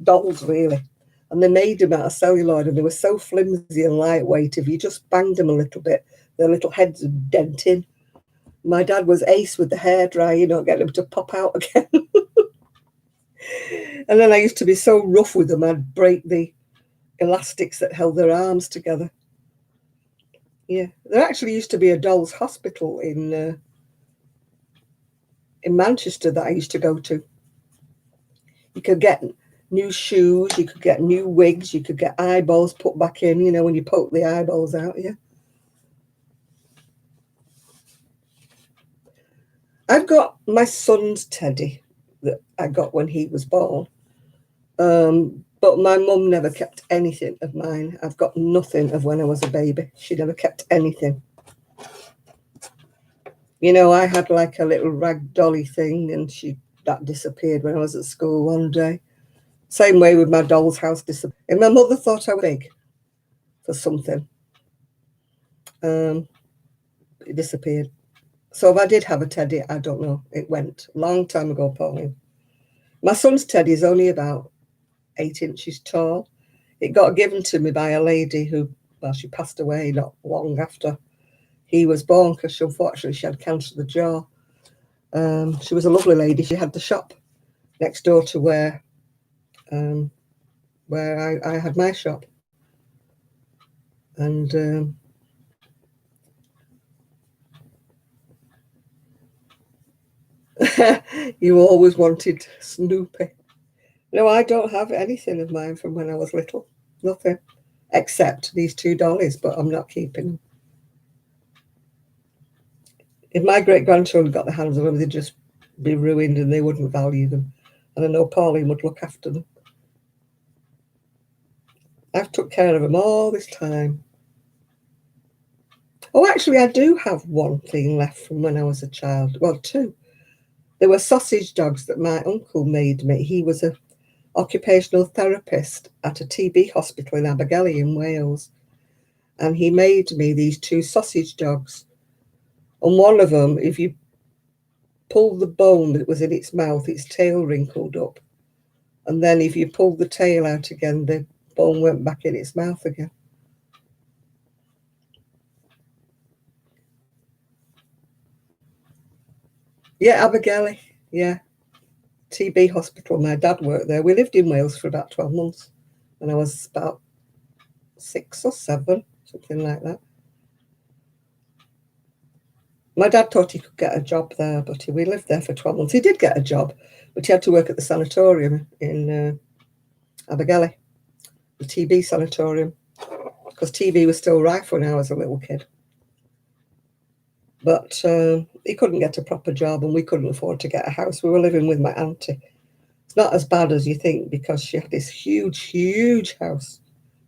dolls, really. And they made them out of celluloid, and they were so flimsy and lightweight, if you just banged them a little bit, their little heads would dent in. My dad was ace with the hairdryer, get them to pop out again. And then I used to be so rough with them, I'd break the elastics that held their arms together. Yeah, there actually used to be a doll's hospital in Manchester that I used to go to. You could get new shoes, you could get new wigs, you could get eyeballs put back in, when you poke the eyeballs out, yeah. I've got my son's teddy that I got when he was born. But my mum never kept anything of mine. I've got nothing of when I was a baby. She never kept anything. I had like a little rag dolly thing, and that disappeared when I was at school one day. Same way with my doll's house disappeared. And my mother thought I was big for something. It disappeared. So if I did have a teddy, I don't know. It went a long time ago, Pauline. My son's teddy is only about 8 inches tall. It got given to me by a lady who, she passed away not long after he was born because unfortunately she had cancer of the jaw. She was a lovely lady. She had the shop next door to where I had my shop. And you always wanted Snoopy. No, I don't have anything of mine from when I was little. Nothing. Except these two dollies, but I'm not keeping them. If my great-grandchildren got their hands on them, they'd just be ruined and they wouldn't value them. And I know Pauline would look after them. I've took care of them all this time. Oh, actually, I do have one thing left from when I was a child. Well, two. There were sausage dogs that my uncle made me. He was a occupational therapist at a TB hospital in Abergele in Wales. And he made me these two sausage dogs. And one of them, if you pulled the bone that was in its mouth, its tail wrinkled up. And then if you pulled the tail out again, the bone went back in its mouth again. Yeah, Abergele. Yeah. TB hospital. My dad worked there. We lived in Wales for about 12 months when I was about 6 or 7, something like that. My dad thought he could get a job there, but we lived there for 12 months. He did get a job, but he had to work at the sanatorium in Abergele, the TB sanatorium, because TB was still rife when I was a little kid. But he couldn't get a proper job and we couldn't afford to get a house. We were living with my auntie. It's not as bad as you think because she had this huge, huge house.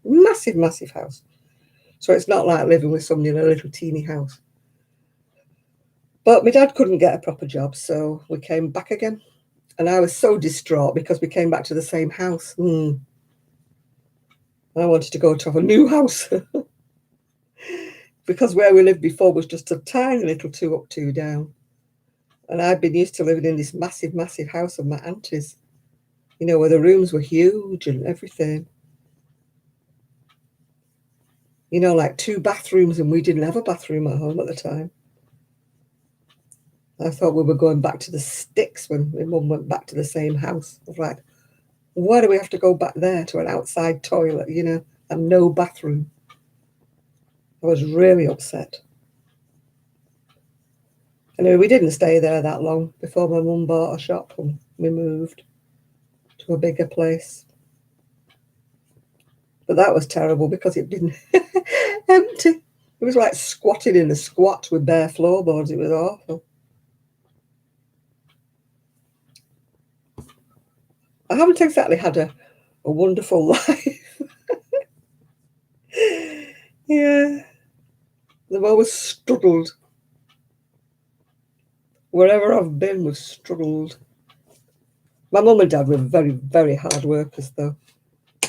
Massive, massive house. So it's not like living with somebody in a little teeny house. But my dad couldn't get a proper job, so we came back again. And I was so distraught because we came back to the same house. I wanted to go to a new house. Because where we lived before was just a tiny little 2 up, 2 down. And I'd been used to living in this massive, massive house of my auntie's, you know, where the rooms were huge and everything. You know, like 2 bathrooms, and we didn't have a bathroom at home at the time. I thought we were going back to the sticks when my mum went back to the same house. I was like, why do we have to go back there to an outside toilet, you know, and no bathroom? I was really upset. Anyway, we didn't stay there that long before my mum bought a shop and we moved to a bigger place. But that was terrible because it didn't empty. It was like squatting in a squat with bare floorboards. It was awful. I haven't exactly had a wonderful life. Yeah. I've always struggled. Wherever I've been, we've struggled. My mum and dad were very, very hard workers, though.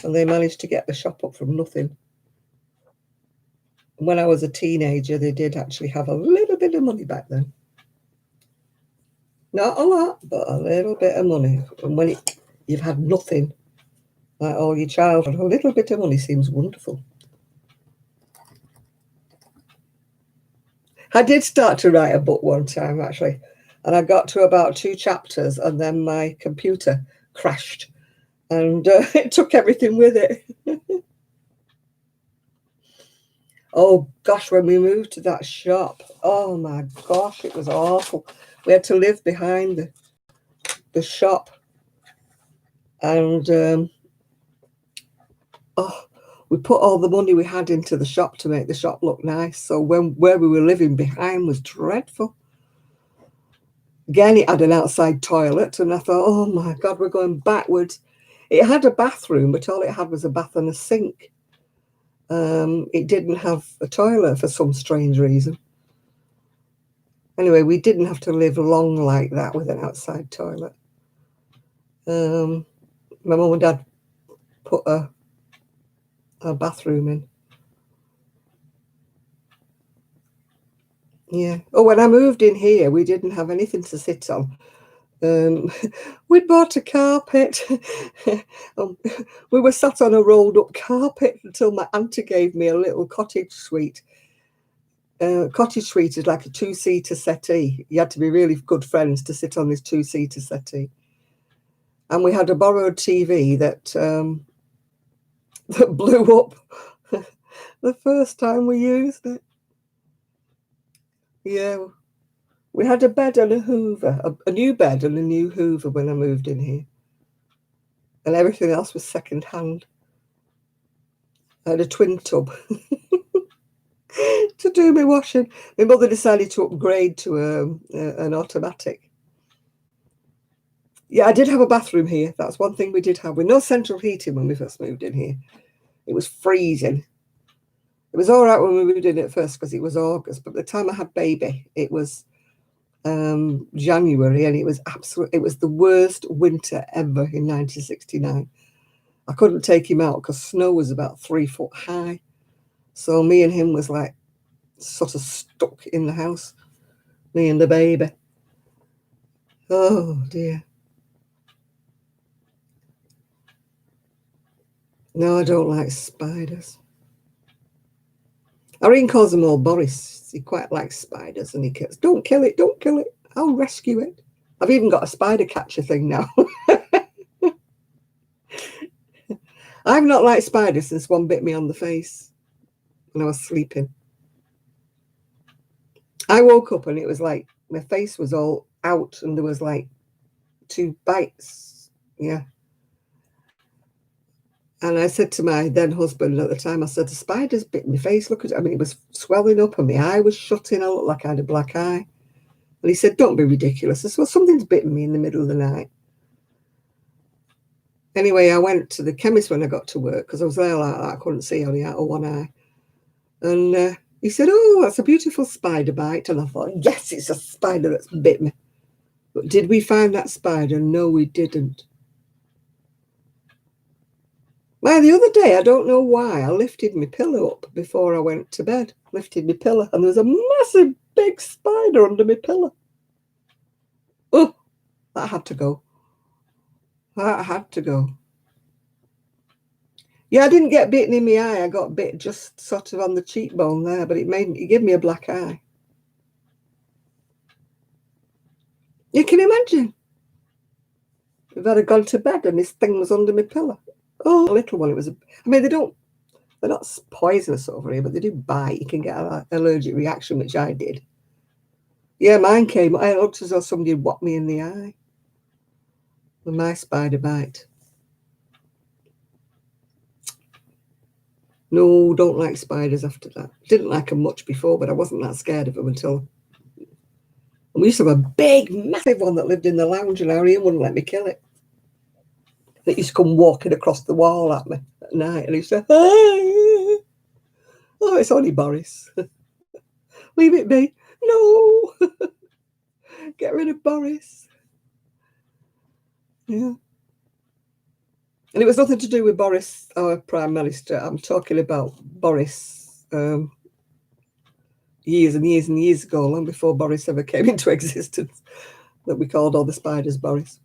And they managed to get the shop up from nothing. And when I was a teenager, they did actually have a little bit of money back then. Not a lot, but a little bit of money. And when you've had nothing, like all your childhood, a little bit of money seems wonderful. I did start to write a book one time, actually. And I got to about 2 chapters and then my computer crashed. And it took everything with it. Oh, gosh, when we moved to that shop, oh, my gosh, it was awful. We had to live behind the shop. And, we put all the money we had into the shop to make the shop look nice. So where we were living behind was dreadful. Again, it had an outside toilet. And I thought, oh, my God, we're going backwards. It had a bathroom, but all it had was a bath and a sink. It didn't have a toilet for some strange reason. Anyway, we didn't have to live long like that with an outside toilet. My mum and dad put a bathroom in. Yeah. Oh, when I moved in here, we didn't have anything to sit on. We'd bought a carpet. We were sat on a rolled up carpet until my auntie gave me a little cottage suite. Cottage suite is like a 2-seater settee. You had to be really good friends to sit on this 2-seater settee. And we had a borrowed TV that that blew up the first time we used it. Yeah. We had a bed and a Hoover, a new bed and a new Hoover when I moved in here. And everything else was second hand. I had a twin tub to do my washing. My mother decided to upgrade to an automatic. Yeah, I did have a bathroom here. That's one thing we did have. With no central heating when we first moved in here. It was freezing. It was all right when we moved in at first because it was August, but by the time I had baby, it was January, and it was the worst winter ever in 1969. I couldn't take him out because snow was about 3 foot high. So me and him was like sort of stuck in the house, me and the baby. Oh dear. No, I don't like spiders. Irene calls them all Boris. He quite likes spiders, and he goes, don't kill it, don't kill it. I'll rescue it. I've even got a spider catcher thing now. I've not liked spiders since one bit me on the face when I was sleeping. I woke up and it was like my face was all out and there was like 2 bites. Yeah. And I said to my then husband at the time, I said, the spider's bit my face. Look at it. I mean, it was swelling up and my eye was shutting. I looked like I had a black eye. And he said, don't be ridiculous. I said, well, something's bitten me in the middle of the night. Anyway, I went to the chemist when I got to work because I was there like that. I couldn't see only out of one eye. And he said, oh, that's a beautiful spider bite. And I thought, yes, it's a spider that's bit me. But did we find that spider? No, we didn't. Well, the other day, I don't know why, I lifted my pillow up before I went to bed. Lifted my pillow, and there was a massive big spider under my pillow. Oh, that had to go. That had to go. Yeah, I didn't get bitten in my eye. I got bit just sort of on the cheekbone there, but it gave me a black eye. You can imagine. If I'd have gone to bed and this thing was under my pillow. Oh, a little one. I mean, they're not poisonous over here, but they do bite. You can get an allergic reaction, which I did. Yeah, mine came. I looked as though somebody had whacked me in the eye with my spider bite. No, don't like spiders after that. Didn't like them much before, but I wasn't that scared of them until... And we used to have a big, massive one that lived in the lounge, and Ian wouldn't let me kill it. It used to come walking across the wall at me at night, and he said, oh, it's only Boris. Leave it be. No. Get rid of Boris. Yeah. And it was nothing to do with Boris, our Prime Minister. I'm talking about Boris years and years and years ago, long before Boris ever came into existence, that we called all the spiders Boris.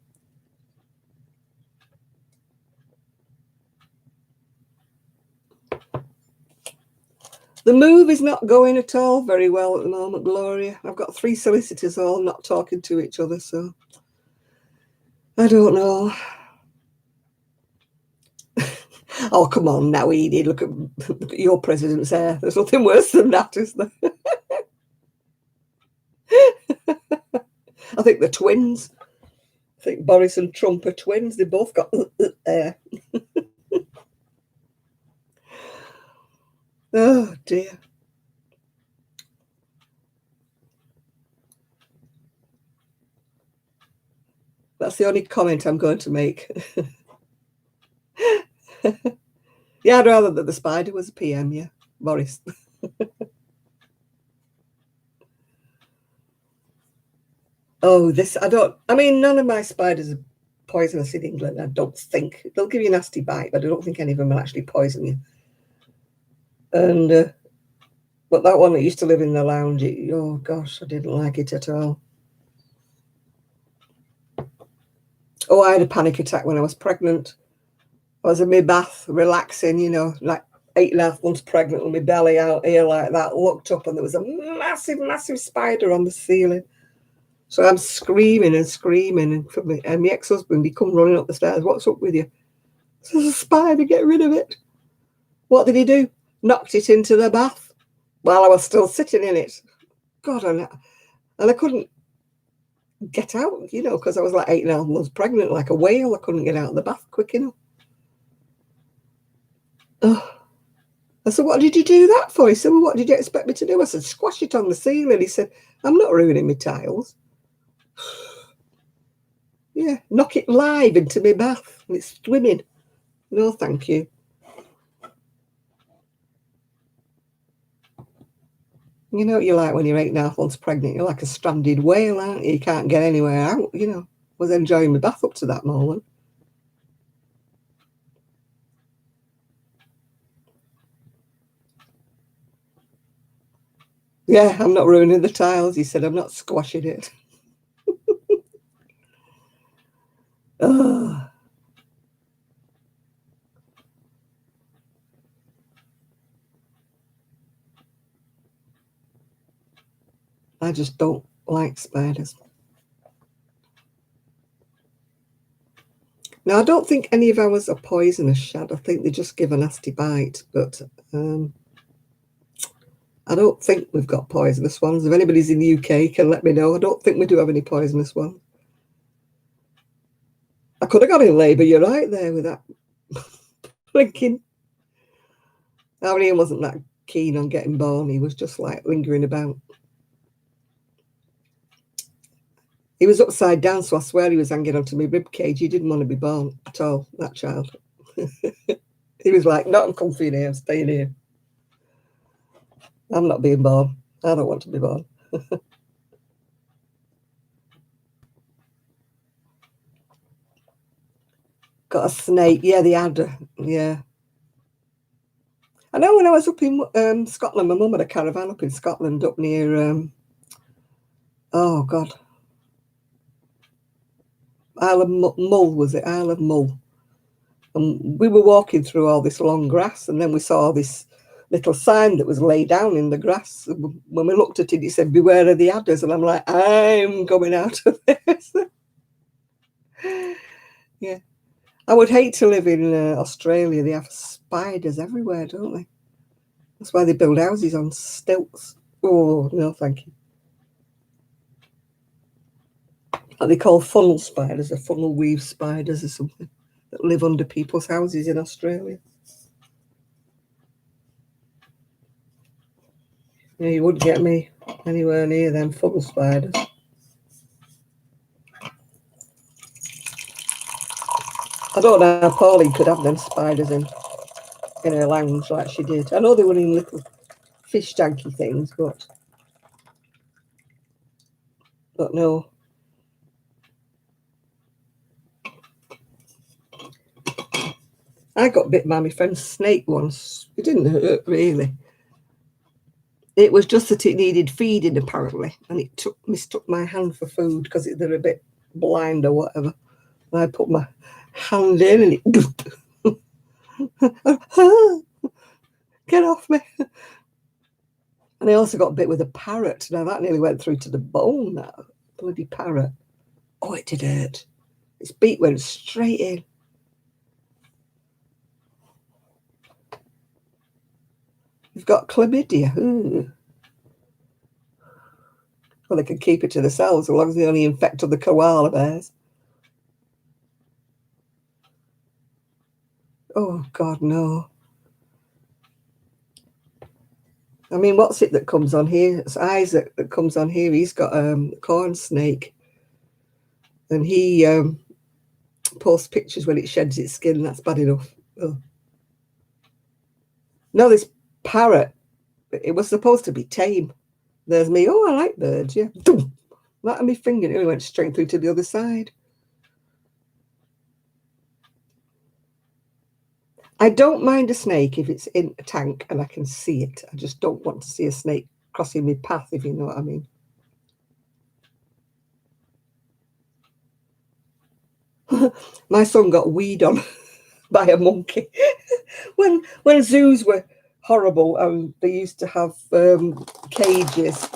The move is not going at all very well at the moment, Gloria. I've got 3 solicitors all not talking to each other, so I don't know. Oh, come on now, Edie. Look at your president's hair. There's nothing worse than that, is there? I think they're twins. I think Boris and Trump are twins. They both got hair. Oh, dear. That's the only comment I'm going to make. Yeah, I'd rather that the spider was a PM, yeah. Boris. Oh, I mean, none of my spiders are poisonous in England, I don't think. They'll give you a nasty bite, but I don't think any of them will actually poison you. And, but that one that used to live in the lounge, oh gosh, I didn't like it at all. Oh, I had a panic attack when I was pregnant. I was in my bath, relaxing, you know, like 8.5 months pregnant with my belly out here like that, looked up and there was a massive, massive spider on the ceiling. So I'm screaming and screaming, and my ex-husband, he come running up the stairs. What's up with you? There's a spider, get rid of it. What did he do? Knocked it into the bath while I was still sitting in it. God, and I couldn't get out, you know, because I was like 8.5 months pregnant, like a whale. I couldn't get out of the bath quick enough. Oh. I said, what did you do that for? He said, well, what did you expect me to do? I said, squash it on the ceiling. He said, I'm not ruining my tiles. Yeah, knock it live into my bath and it's swimming. No, thank you. You know what you're like when you're 8.5 months pregnant? You're like a stranded whale, aren't you? You can't get anywhere out, you know. I was enjoying my bath up to that moment. Yeah, I'm not ruining the tiles, he said. I'm not squashing it. Oh. I just don't like spiders. Now, I don't think any of ours are poisonous, Shad. I think they just give a nasty bite, but I don't think we've got poisonous ones. If anybody's in the UK can let me know. I don't think we do have any poisonous ones. I could have got in labour, you're right there with that blinking. Ian wasn't that keen on getting born. He was just like lingering about. He was upside down, so I swear he was hanging onto my rib cage. He didn't want to be born at all, that child. He was like, no, I'm comfy in here, I'm staying here. I'm not being born. I don't want to be born. Got a snake. Yeah, the adder. Yeah. I know when I was up in Scotland, my mum had a caravan up in Scotland, up near, oh, God. Isle of Mull, was it? Isle of Mull. And we were walking through all this long grass, and then we saw this little sign that was laid down in the grass. When we looked at it, it said, beware of the adders. And I'm like, I'm coming out of this. Yeah. I would hate to live in Australia. They have spiders everywhere, don't they? That's why they build houses on stilts. Oh, no, thank you. What they call funnel spiders, or funnel weave spiders or something, that live under people's houses in Australia. Yeah, you wouldn't get me anywhere near them funnel spiders. I don't know how Pauline could have them spiders in her lounge like she did. I know they were in little fish tanky things, but no. I got bit by my friend's snake once. It didn't hurt really. It was just that it needed feeding apparently, and it mistook my hand for food because they're a bit blind or whatever. And I put my hand in and it get off me. And I also got bit with a parrot. Now that nearly went through to the bone, that bloody parrot. Oh, it did hurt. Its beak went straight in. You've got chlamydia. Ooh. Well, they can keep it to themselves as long as they only infect other koala bears. Oh, God, no. I mean, what's it that comes on here? It's Isaac that comes on here. He's got a corn snake. And he posts pictures when it sheds its skin. That's bad enough. Oh. No, this parrot, it was supposed to be tame. There's me. Oh, I like birds. Yeah. That on my finger. It went straight through to the other side. I don't mind a snake if it's in a tank and I can see it. I just don't want to see a snake crossing my path, if you know what I mean. My son got weed on by a monkey. when zoos were horrible and they used to have cages,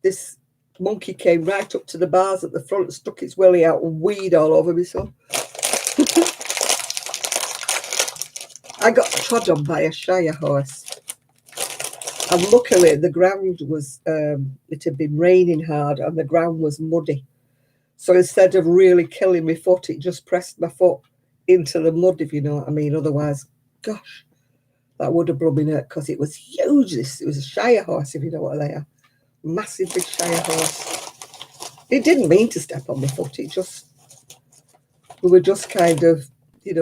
this monkey came right up to the bars at the front, stuck its willy out and weed all over me son. I got trod on by a shire horse. And luckily the ground was, it had been raining hard and the ground was muddy. So instead of really killing my foot, it just pressed my foot into the mud, if you know what I mean. Otherwise, gosh, that would have blown me hurt because it was huge. It was a shire horse, if you know what they are. Massive big shire horse. It didn't mean to step on my foot. It just, we were just kind of,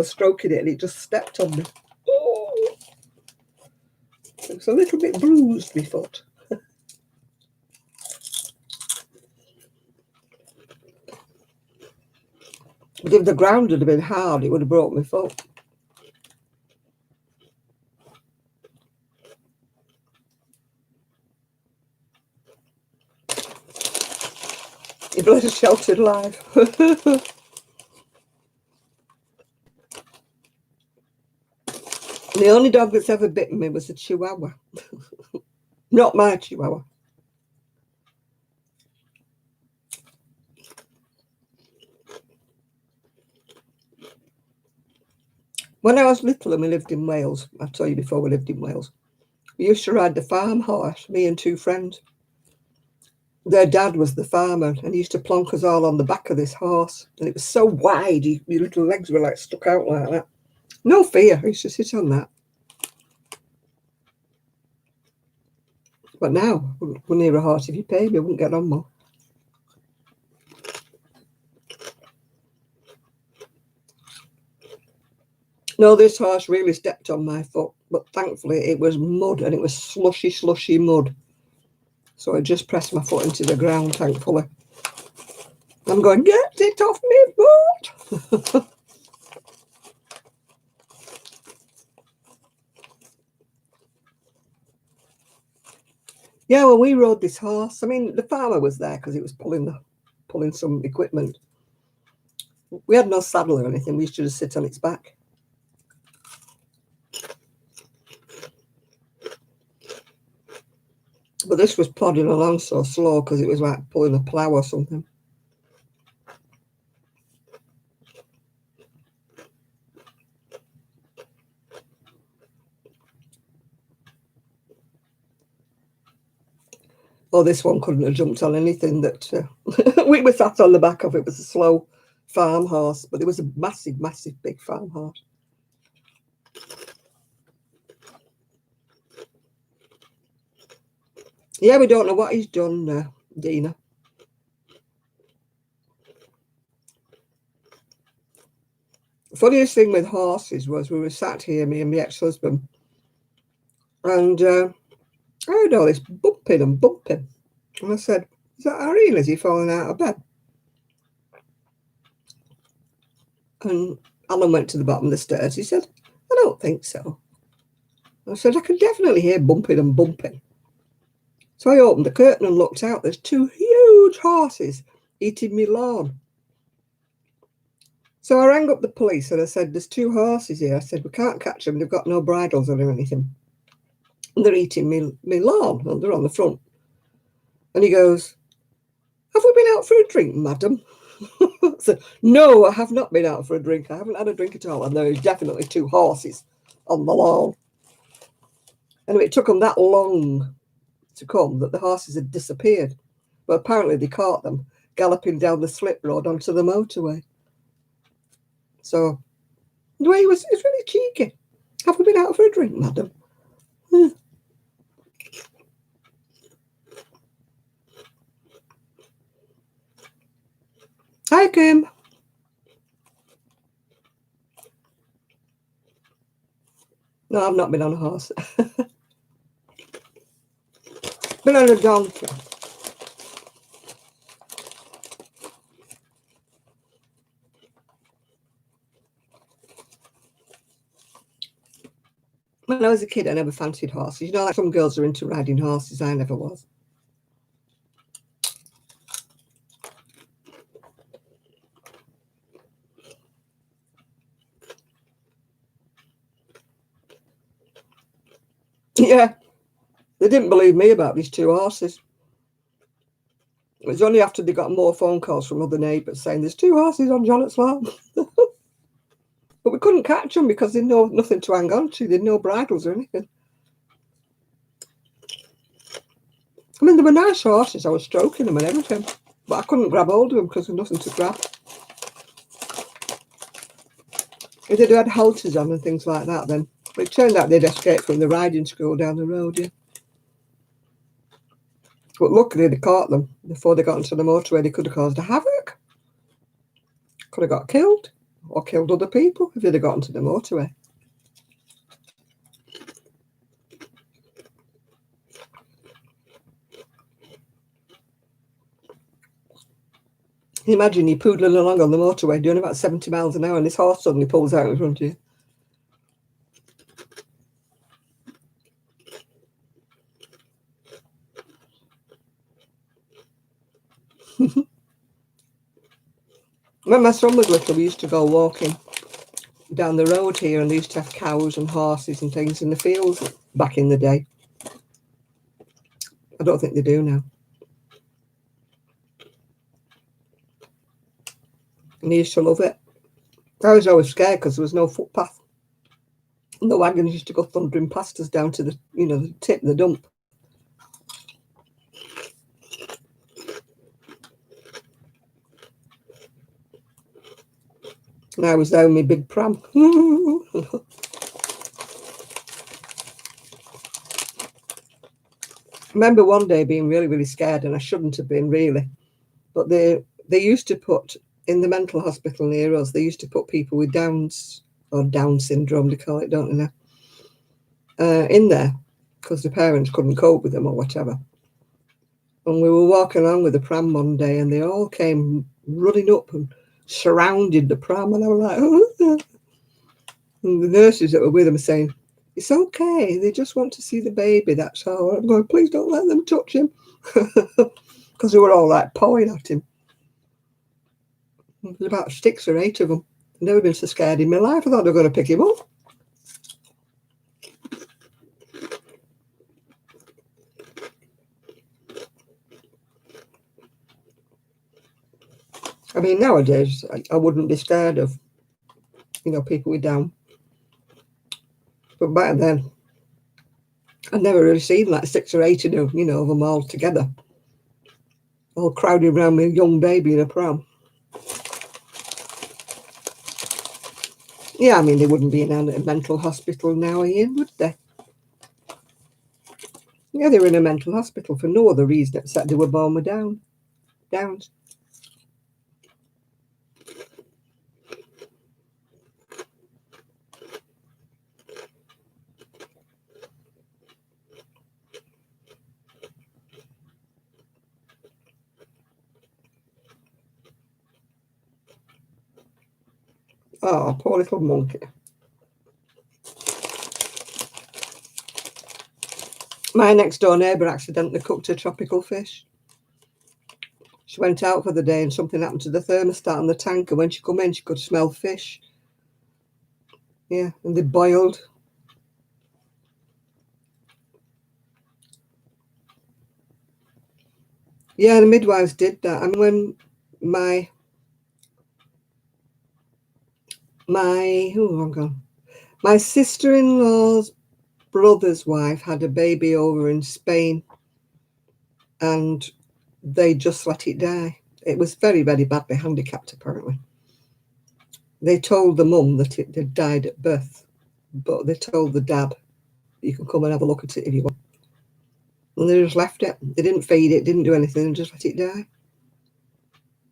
stroking it and it just stepped on me. Oh. It's a little bit bruised, my foot. But if the ground had been hard, it would have broke my foot. You've led a sheltered life. The only dog that's ever bitten me was a Chihuahua. Not my Chihuahua. When I was little and we lived in Wales, I told you before we lived in Wales, we used to ride the farm horse, me and two friends. Their dad was the farmer and he used to plonk us all on the back of this horse. And it was so wide, your little legs were like stuck out like that. No fear, I used to sit on that. But now, we're near a horse. If you pay me, I wouldn't get on more. No, this horse really stepped on my foot, but thankfully it was mud and it was slushy, slushy mud. So I just pressed my foot into the ground, thankfully. I'm going, get it off me foot! Yeah, well, we rode this horse. I mean, the farmer was there because he was pulling some equipment. We had no saddle or anything. We used to just sit on its back. But this was plodding along so slow because it was like pulling a plough or something. Oh, this one couldn't have jumped on anything that we were sat on the back of. It was a slow farm horse, but it was a massive, massive big farm horse. Yeah, we don't know what he's done, Dina. The funniest thing with horses was we were sat here, me and my ex-husband, and I heard all this bumping and bumping. And I said, is that Ariel? Is he falling out of bed? And Alan went to the bottom of the stairs. He said, I don't think so. I said, I can definitely hear bumping and bumping. So I opened the curtain and looked out. There's two huge horses eating me lawn. So I rang up the police and I said, there's two horses here. I said, we can't catch them. They've got no bridles or anything. And they're eating me lawn. And they're on the front. And he goes, have we been out for a drink, madam? I said, no, I have not been out for a drink. I haven't had a drink at all. And there is definitely two horses on the lawn. And it took them that long to come that the horses had disappeared. But apparently they caught them galloping down the slip road onto the motorway. So the way he was, it's really cheeky. Have we been out for a drink, madam? Hi, Kim. No, I've not been on a horse. Been on a donkey. When I was a kid, I never fancied horses. You know, like some girls are into riding horses. I never was. Yeah, they didn't believe me about these two horses. It was only after they got more phone calls from other neighbours saying there's two horses on Janet's lawn. But we couldn't catch them because they'd no nothing to hang on to. They'd no bridles or anything. I mean, they were nice horses. I was stroking them and everything. But I couldn't grab hold of them because there was nothing to grab. If they'd had halters on and things like that, then it turned out they'd escaped from the riding school down the road, yeah. But luckily they caught them before they got onto the motorway. They could have caused a havoc. Could have got killed or killed other people if they'd have got onto the motorway. you imagine you poodling along on the motorway doing about 70 miles an hour and this horse suddenly pulls out in front of you. When my son was little, we used to go walking down the road here and they used to have cows and horses and things in the fields back in the day. I don't think they do now. And he used to love it. I was always scared because there was no footpath. And the wagons used to go thundering past us down to the, the tip, the dump. And I was there with my big pram. I remember one day being really, really scared, and I shouldn't have been really. But they used to put, in the mental hospital near us, they used to put people with Downs, or Down syndrome, they call it, don't they now, in there, because the parents couldn't cope with them or whatever. And we were walking along with the pram one day, and they all came running up and surrounded the pram, and I was like, oh. And the nurses that were with them saying, it's okay, they just want to see the baby, that's all. I'm going, please don't let them touch him. Because they were all like pawing at him. There was about 6 or 8 of them. I've never been so scared in my life. I thought they were going to pick him up. I mean, nowadays, I wouldn't be scared of, people with Down. But back then, I'd never really seen like 6 or 8 of them all together. All crowded around with a young baby in a pram. Yeah, I mean, they wouldn't be in a mental hospital now, Ian, would they? Yeah, they were in a mental hospital for no other reason except they were born with Downs. Oh, poor little monkey. My next door neighbour accidentally cooked a tropical fish. She went out for the day and something happened to the thermostat on the tank, and when she come in, she could smell fish. Yeah, and they boiled. Yeah, the midwives did that. I mean, when my sister-in-law's brother's wife had a baby over in Spain, and they just let it die. It was very, very badly handicapped, apparently. They told the mum that it had died at birth, but they told the dad, you can come and have a look at it if you want. And they just left it. They didn't feed it, didn't do anything, and just let it die.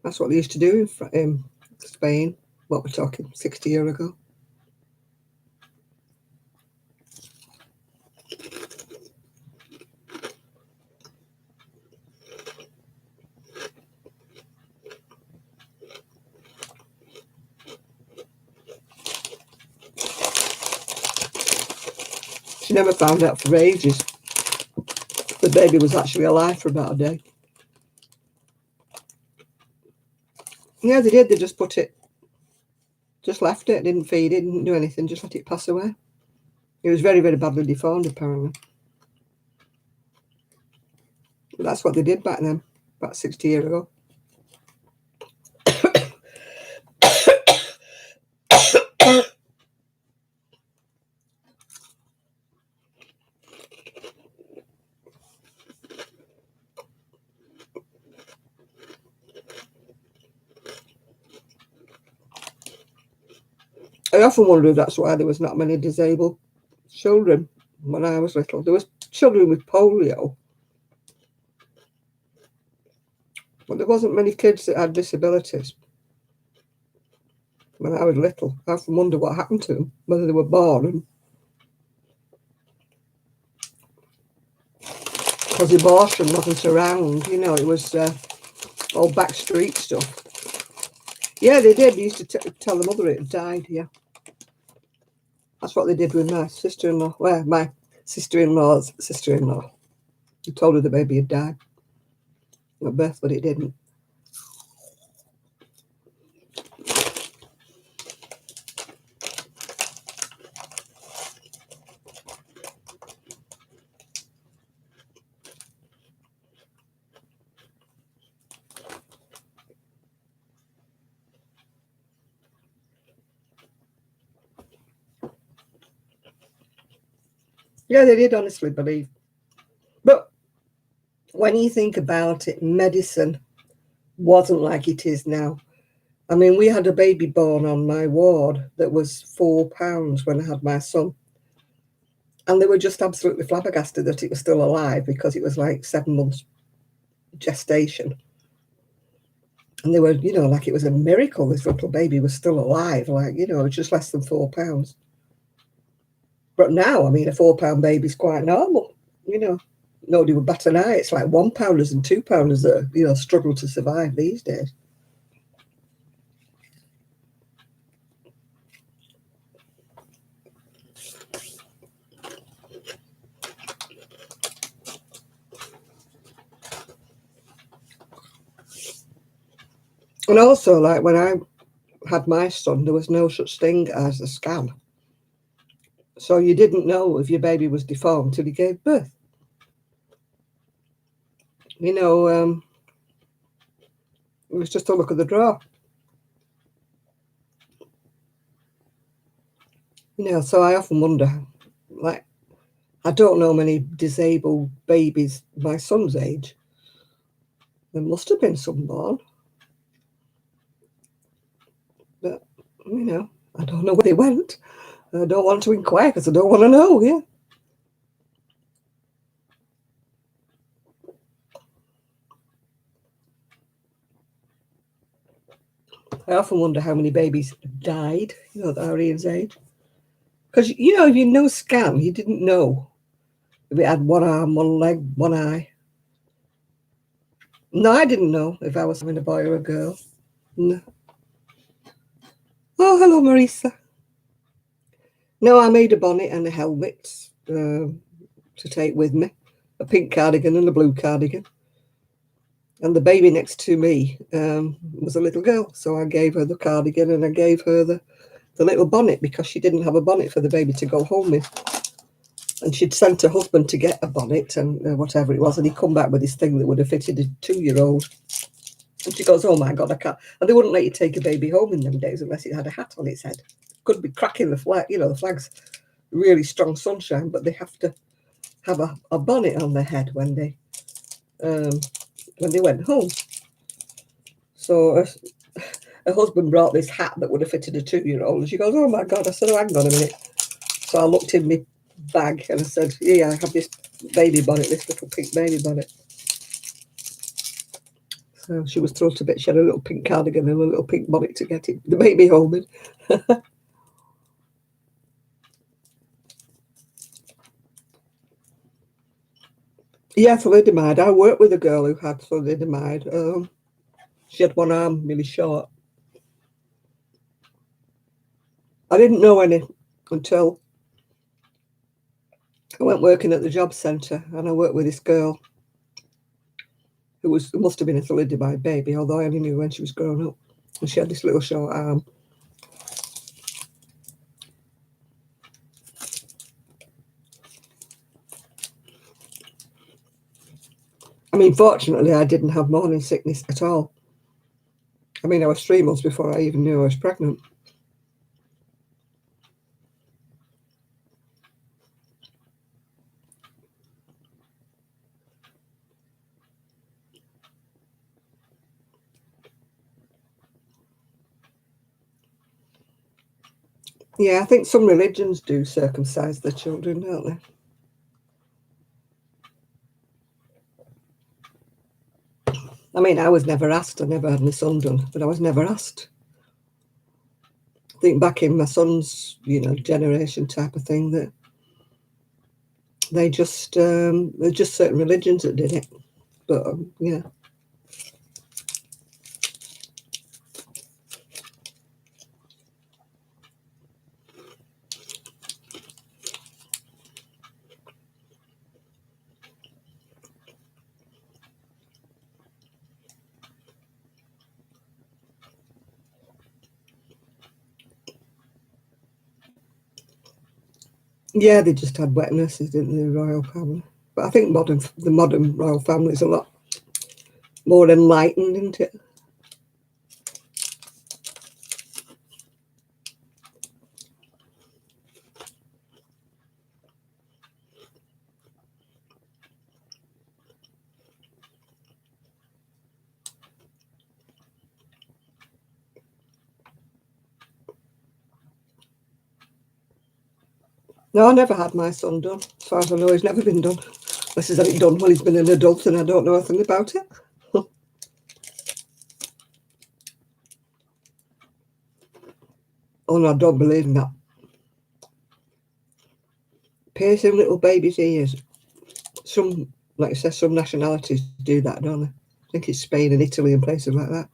That's what they used to do in Spain. What we're talking, 60 years ago. She never found out for ages. The baby was actually alive for about a day. Yeah, they did. They just just left it, didn't feed it, didn't do anything, just let it pass away. It was very, very badly deformed, apparently. But that's what they did back then, about 60 years ago. I often wonder if that's why there was not many disabled children when I was little. There was children with polio, but there wasn't many kids that had disabilities. When I was little, I often wonder what happened to them, whether they were born. Because abortion wasn't around, it was all backstreet stuff. Yeah, they did. They used to tell the mother it had died, yeah. That's what they did with my sister-in-law. Well, my sister-in-law's sister-in-law. They told her the baby had died at birth, but it didn't. Yeah, they did honestly believe. But when you think about it, medicine wasn't like it is now. I mean, we had a baby born on my ward that was £4 when I had my son. And they were just absolutely flabbergasted that it was still alive because it was like 7 months gestation. And they were, like it was a miracle this little baby was still alive, like, just less than £4. But now, I mean, a £4 baby's quite normal, Nobody would bat an eye. It's like £1 and £2 that, struggle to survive these days. And also, like when I had my son, there was no such thing as a scan. So you didn't know if your baby was deformed till he gave birth. It was just a look at the draw. So I often wonder, like, I don't know many disabled babies my son's age. There must have been some born. But, I don't know where they went. I don't want to inquire because I don't want to know, yeah. I often wonder how many babies died, at Arian's age. Because, if you know scan, you didn't know if it had one arm, one leg, one eye. No, I didn't know if I was having a boy or a girl. No. Oh, hello, Marisa. No, I made a bonnet and a helmet to take with me, a pink cardigan and a blue cardigan. And the baby next to me was a little girl, so I gave her the cardigan and I gave her the little bonnet because she didn't have a bonnet for the baby to go home with. And she'd sent her husband to get a bonnet and whatever it was, and he'd come back with this thing that would have fitted a 2-year-old. And she goes, oh my God, I can't. And they wouldn't let you take a baby home in them days unless it had a hat on its head. Could be cracking the flag, the flag's really strong sunshine, but they have to have a bonnet on their head when they went home. So her husband brought this hat that would have fitted a 2-year-old, and she goes, oh my God. I said, oh, hang on a minute. So I looked in my bag and I said, yeah, I have this baby bonnet, this little pink baby bonnet. So she was thrilled a bit. She had a little pink cardigan and a little pink bonnet to get the baby home in. Yeah, thalidomide. I worked with a girl who had thalidomide. She had one arm really short. I didn't know any until I went working at the job centre, and I worked with this girl who must have been a thalidomide baby, although I only knew when she was grown up. And she had this little short arm. I mean, fortunately, I didn't have morning sickness at all. I mean, I was 3 months before I even knew I was pregnant. Yeah, I think some religions do circumcise their children, don't they? I mean, I was never asked. I never had my son done, but I was never asked. I think back in my son's, generation type of thing, that there's just certain religions that did it. But yeah. Yeah, they just had wet nurses, didn't they, the royal family? But I think the modern royal family is a lot more enlightened, isn't it? No, I never had my son done. As far as I know, he's never been done. Unless he's had it done when he's been an adult and I don't know anything about it. Oh no, I don't believe in that. Piercing little babies' ears. Some, like I said, some nationalities do that, don't they? I think it's Spain and Italy and places like that.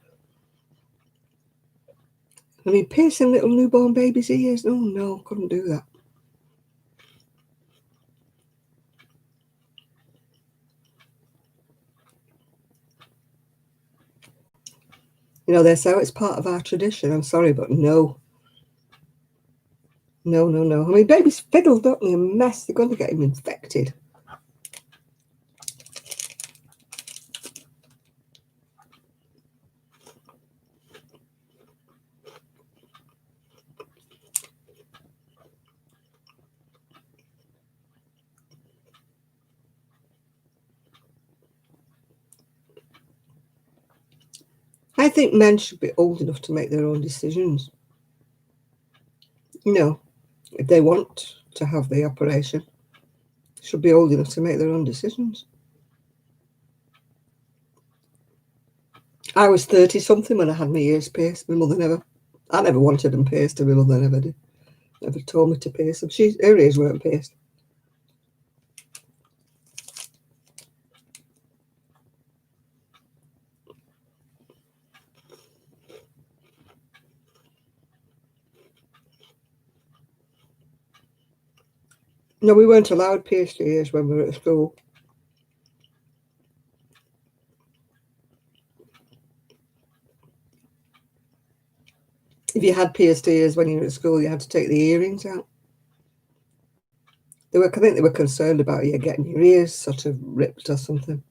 I mean, piercing little newborn babies' ears. Oh no, couldn't do that. You know, they say it's part of our tradition. I'm sorry, but no. No, no, no. I mean, babies fiddle, don't they? A mess. They're going to get him infected. I think men should be old enough to make their own decisions. You know, if they want to have the operation, should be old enough to make their own decisions. I was 30 something when I had my ears pierced. I never wanted them pierced, and my mother never did. Never told me to pierce them. Her ears weren't pierced. No, we weren't allowed pierced ears when we were at school. If you had pierced ears when you were at school, you had to take the earrings out. I think they were concerned about you getting your ears sort of ripped or something.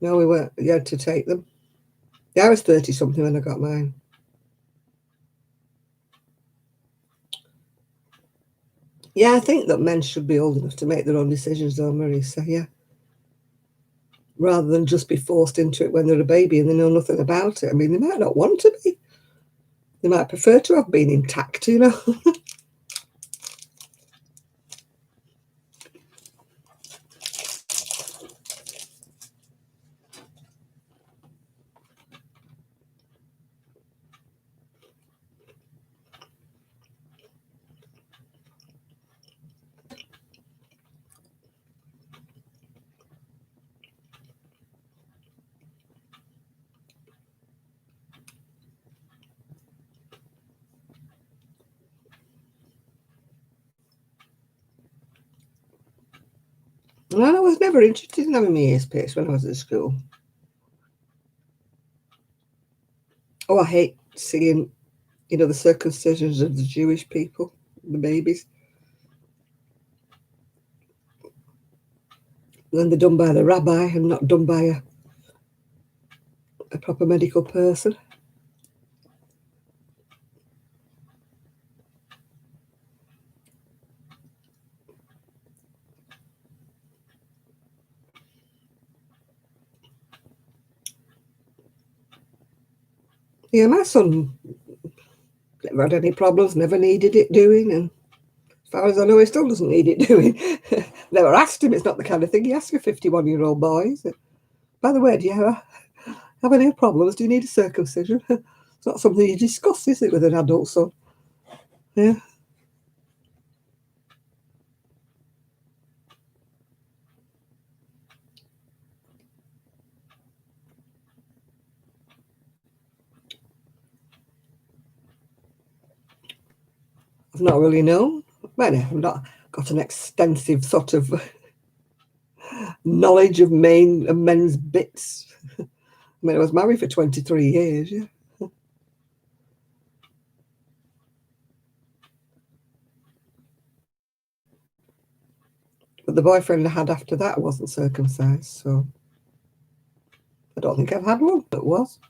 No, we weren't. You had to take them. Yeah, I was 30 something when I got mine. Yeah, I think that men should be old enough to make their own decisions, though, Marisa. Yeah. Rather than just be forced into it when they're a baby and they know nothing about it. I mean, they might not want to be. They might prefer to have been intact, you know. And I was never interested in having my ears pierced when I was at school. Oh, I hate seeing, the circumcisions of the Jewish people, the babies. Then they're done by the rabbi and not done by a proper medical person. Yeah, my son never had any problems, never needed it doing, and as far as I know, he still doesn't need it doing. Never asked him. It's not the kind of thing you ask a 51-year-old boy, is it? By the way, do you have any problems? Do you need a circumcision? It's not something you discuss, is it, with an adult son? Yeah. I've not really known. Well, I've not got an extensive sort of knowledge of men's bits. I mean, I was married for 23 years, yeah. the boyfriend I had after that wasn't circumcised, so I don't think I've had one that was.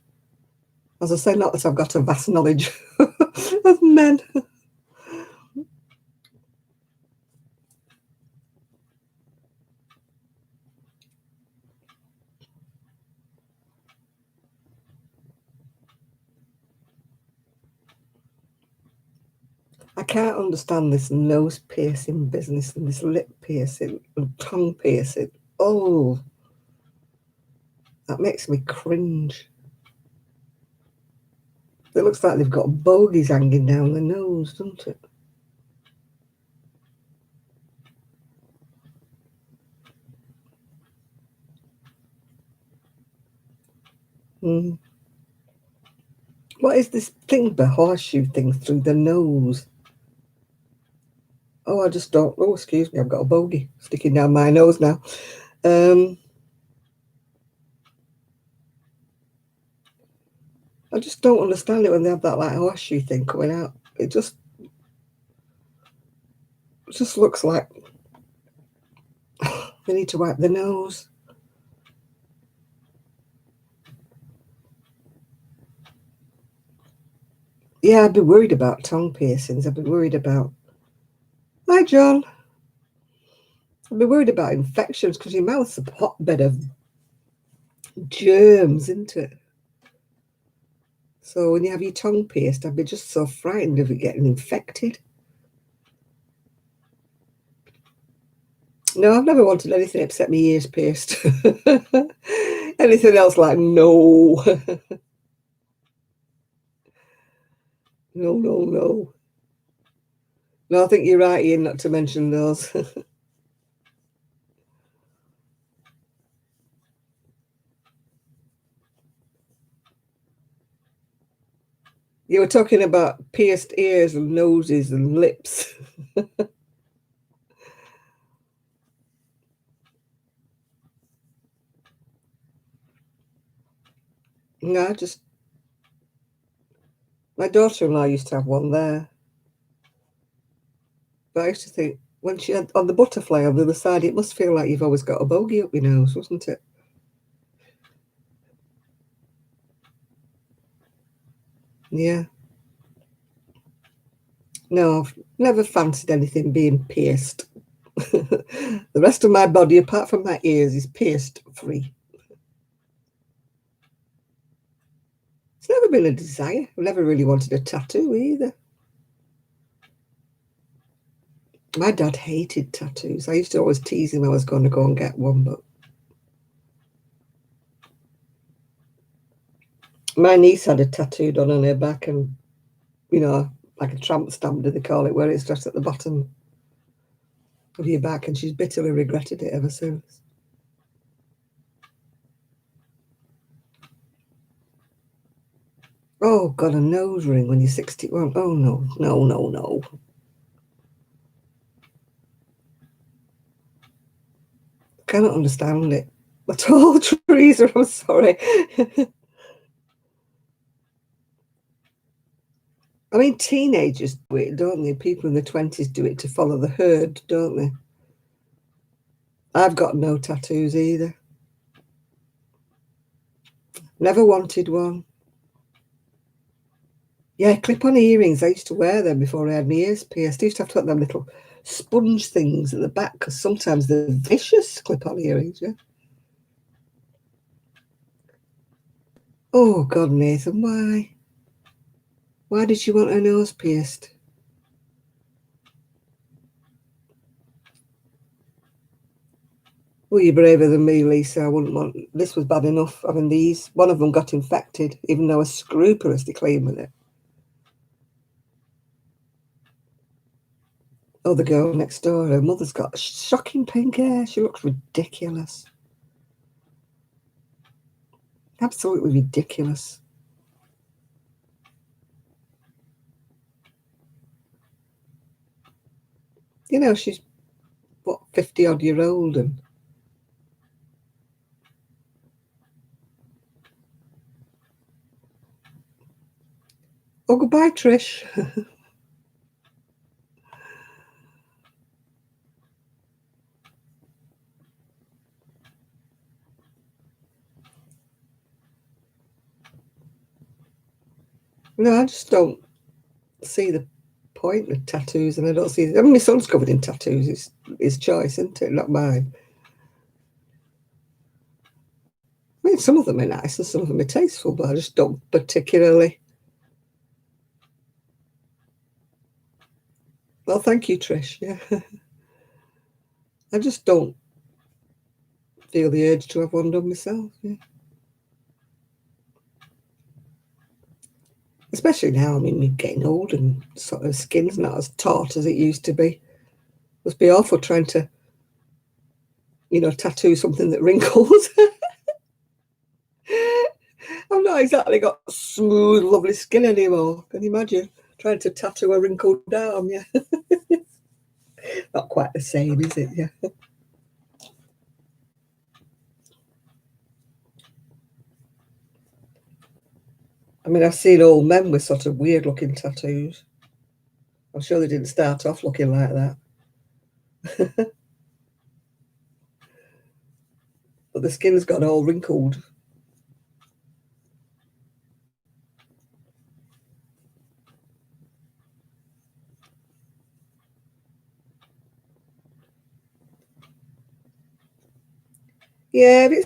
As I say, not that I've got a vast knowledge of men. I can't understand this nose piercing business and this lip piercing and tongue piercing. Oh, that makes me cringe. It looks like they've got bogies hanging down the nose, doesn't it? Mm. What is this thing, the horseshoe thing through the nose? Oh, I just don't. Oh, excuse me, I've got a bogey sticking down my nose now. I just don't understand it when they have that like horseshoe thing coming out. It just looks like they need to wipe the nose. Yeah, I'd be worried about tongue piercings. I'd be worried about. Hi, John. I'd be worried about infections because your mouth's a hotbed of germs, isn't it? So when you have your tongue pierced, I'd be just so frightened of it getting infected. No, I've never wanted anything except my ears pierced. Anything else, like, no. No, no, no. No, I think you're right, Ian, not to mention those. You were talking about pierced ears and noses and lips. No, my daughter-in-law used to have one there. But I used to think, when she had on the butterfly on the other side, it must feel like you've always got a bogey up your nose, wasn't it? Yeah. No, I've never fancied anything being pierced. The rest of my body, apart from my ears, is pierced free. It's never been a desire. I've never really wanted a tattoo either. My dad hated tattoos. I used to always tease him I was going to go and get one, but my niece had a tattoo done on her back, and like a tramp stamp, do they call it, where it's just at the bottom of your back, and she's bitterly regretted it ever since. Oh, God, a nose ring when you're 61. Oh, no, no, no, no. Cannot understand it at all, Teresa. I'm sorry. I mean, teenagers do it, don't they? People in their 20s do it to follow the herd, don't they? I've got no tattoos either. Never wanted one. Yeah, clip-on earrings. I used to wear them before I had my ears pierced. I used to have to put them little sponge things at the back because sometimes they're vicious, clip-on earrings, yeah. Oh, God, Nathan, why? Why did you want her nose pierced? Well, you're braver than me, Lisa. I wouldn't want... This was bad enough having these. One of them got infected, even though I was scrupulously clean with it. Oh, the girl next door, her mother's got shocking pink hair. She looks ridiculous. Absolutely ridiculous. She's, what, 50-odd-year-old, and oh, goodbye, Trish. No, I just don't see the point of tattoos, and I don't see. I mean, my son's covered in tattoos. It's his choice, isn't it? Not mine. I mean, some of them are nice and some of them are tasteful, but I just don't particularly. Well, thank you, Trish. Yeah, I just don't feel the urge to have one done myself. Yeah. Especially now. I mean, we're getting old and sort of skin's not as taut as it used to be. It must be awful trying to, tattoo something that wrinkles. I've not exactly got smooth, lovely skin anymore. Can you imagine trying to tattoo a wrinkled arm? Yeah, not quite the same, is it? Yeah. I mean, I've seen old men with sort of weird looking tattoos. I'm sure they didn't start off looking like that. But the skin's got all wrinkled. Yeah, but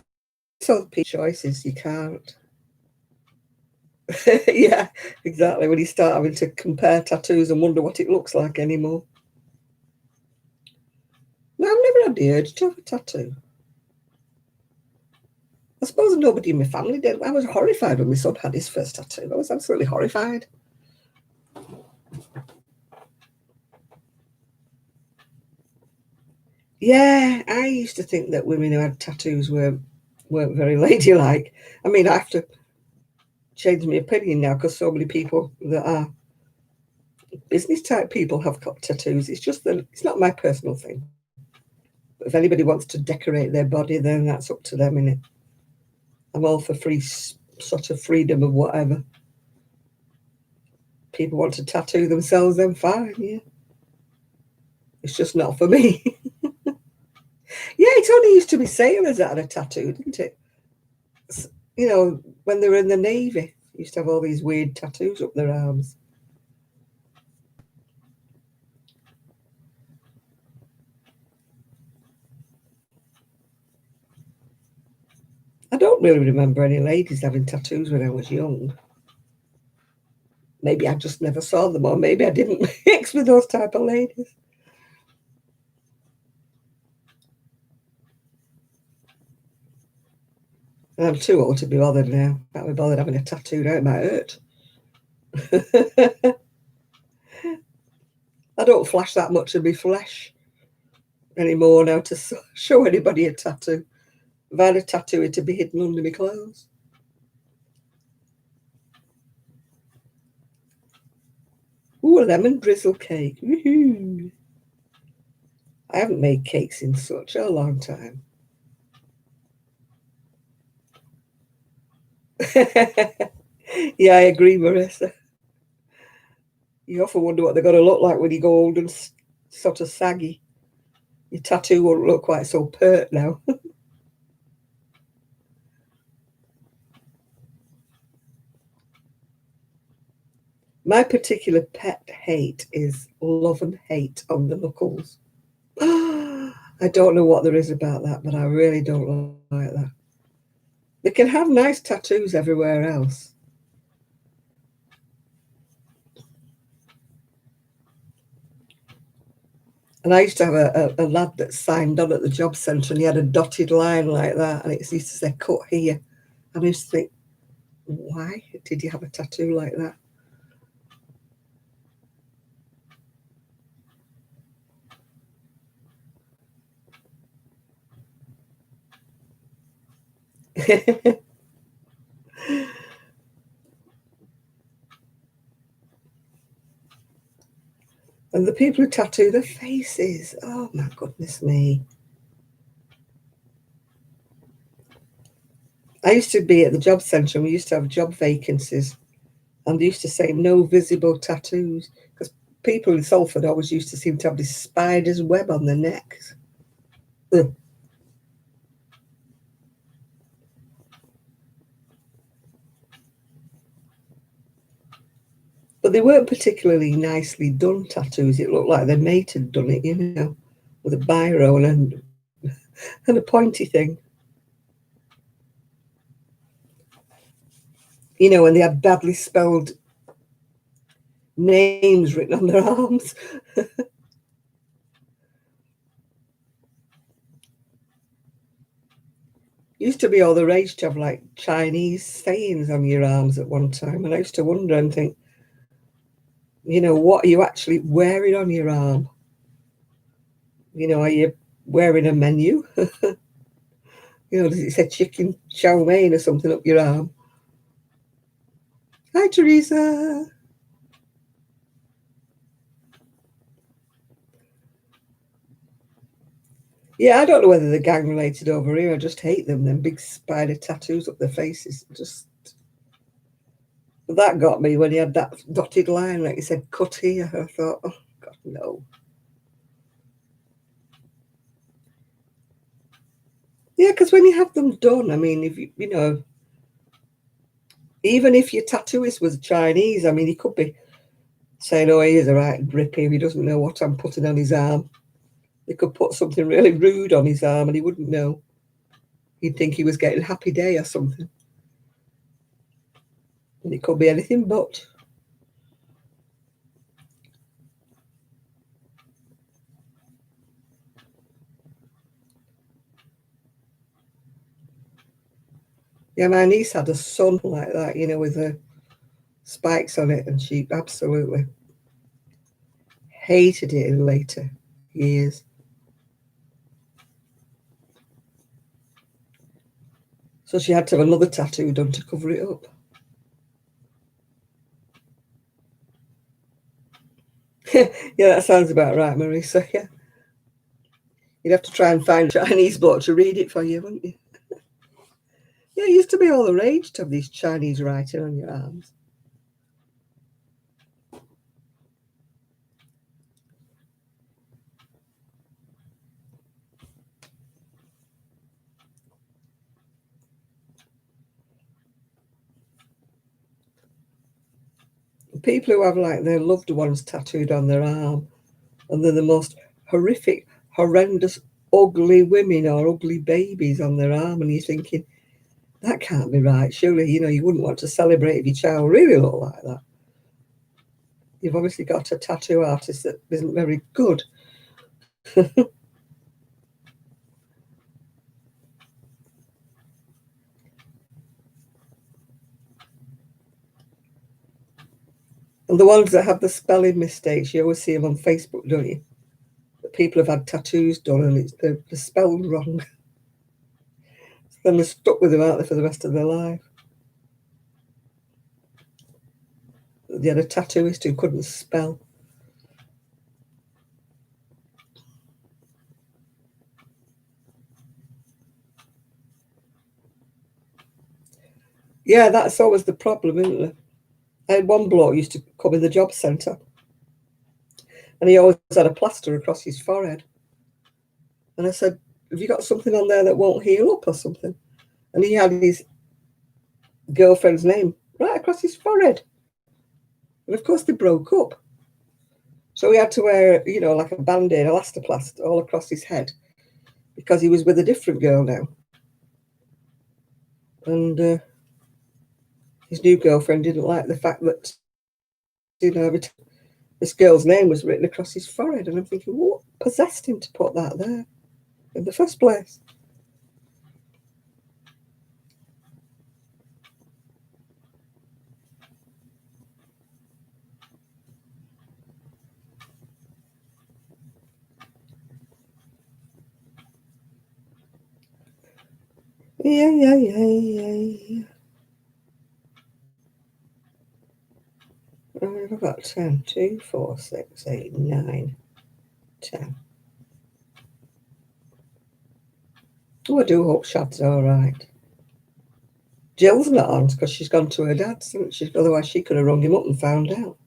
it's all choices. You can't. Yeah, exactly. When you start having to compare tattoos and wonder what it looks like anymore. No, I've never had the urge to have a tattoo. I suppose nobody in my family did. I was horrified when my son had his first tattoo. I was absolutely horrified. Yeah, I used to think that women who had tattoos weren't very ladylike. I mean, I have to change my opinion now because so many people that are business type people have got tattoos. It's just that it's not my personal thing. But if anybody wants to decorate their body, then that's up to them, innit? I'm all for free sort of freedom of whatever. People want to tattoo themselves, then fine, yeah. It's just not for me. Yeah, it only used to be sailors that had a tattoo, didn't it? When they were in the Navy, used to have all these weird tattoos up their arms. I don't really remember any ladies having tattoos when I was young. Maybe I just never saw them, or maybe I didn't mix with those type of ladies. And I'm too old to be bothered now. Can't be bothered having a tattoo now, it might hurt. I don't flash that much of my flesh anymore now to show anybody a tattoo. If I had a tattoo, it'd be hidden under my clothes. Ooh, a lemon drizzle cake. Woo-hoo. I haven't made cakes in such a long time. Yeah, I agree, Marissa. You often wonder what they're going to look like when you go old and sort of saggy. Your tattoo won't look quite so pert now. My particular pet hate is love and hate on the knuckles. I don't know what there is about that, but I really don't like that. They can have nice tattoos everywhere else. And I used to have a lad that signed on at the job centre and he had a dotted line like that and it used to say cut here. And I used to think, why did you have a tattoo like that? And the people who tattoo their faces, oh my goodness me. I used to be at the job centre and we used to have job vacancies and they used to say no visible tattoos because people in Salford always used to seem to have this spider's web on their necks. Ugh. But they weren't particularly nicely done tattoos. It looked like their mate had done it, you know, with a biro and a pointy thing. You know, and they had badly spelled names written on their arms. Used to be all the rage to have like Chinese sayings on your arms at one time. And I used to wonder and think, you know, what are you actually wearing on your arm? You know, are you wearing a menu? You know, does it say chicken chow mein or something up your arm? Hi, Teresa. Yeah, I don't know whether they're gang related over here. I just hate them. Them big spider tattoos up their faces. Just that got me when he had that dotted line, like he said, cut here. I thought, oh God, no. Yeah, because when you have them done, I mean, if you know, even if your tattooist was Chinese, I mean, he could be saying, oh, he is a right grippy. He doesn't know what I'm putting on his arm. They could put something really rude on his arm and he wouldn't know. He'd think he was getting Happy Day or something. And it could be anything but. Yeah, my niece had a son like that, you know, with the spikes on it, and she absolutely hated it in later years. So she had to have another tattoo done to cover it up. Yeah, that sounds about right, Marisa. Yeah. You'd have to try and find a Chinese bloke to read it for you, wouldn't you? Yeah, it used to be all the rage to have these Chinese writing on your arms. People who have like their loved ones tattooed on their arm, and they're the most horrific, horrendous, ugly women or ugly babies on their arm, and you're thinking, that can't be right. Surely, you know, you wouldn't want to celebrate if your child really looked like that. You've obviously got a tattoo artist that isn't very good. And the ones that have the spelling mistakes, you always see them on Facebook, don't you? That people have had tattoos done and they're spelled wrong. Then they're stuck with them, aren't they, for the rest of their life? They had a tattooist who couldn't spell. Yeah, that's always the problem, isn't it? I had one bloke used to come in the job centre and he always had a plaster across his forehead. And I said, have you got something on there that won't heal up or something? And he had his girlfriend's name right across his forehead. And of course they broke up. So he had to wear, you know, like a band-aid, elastoplast all across his head because he was with a different girl now. And his new girlfriend didn't like the fact that, you know, this girl's name was written across his forehead. And I'm thinking, what possessed him to put that there in the first place? Yeah. I've got 10, 2, 4, 6, 8, 9, 10. Oh, I do hope Shad's all right. Jill's not on because she's gone to her dad's, hasn't she? Otherwise, she could have rung him up and found out.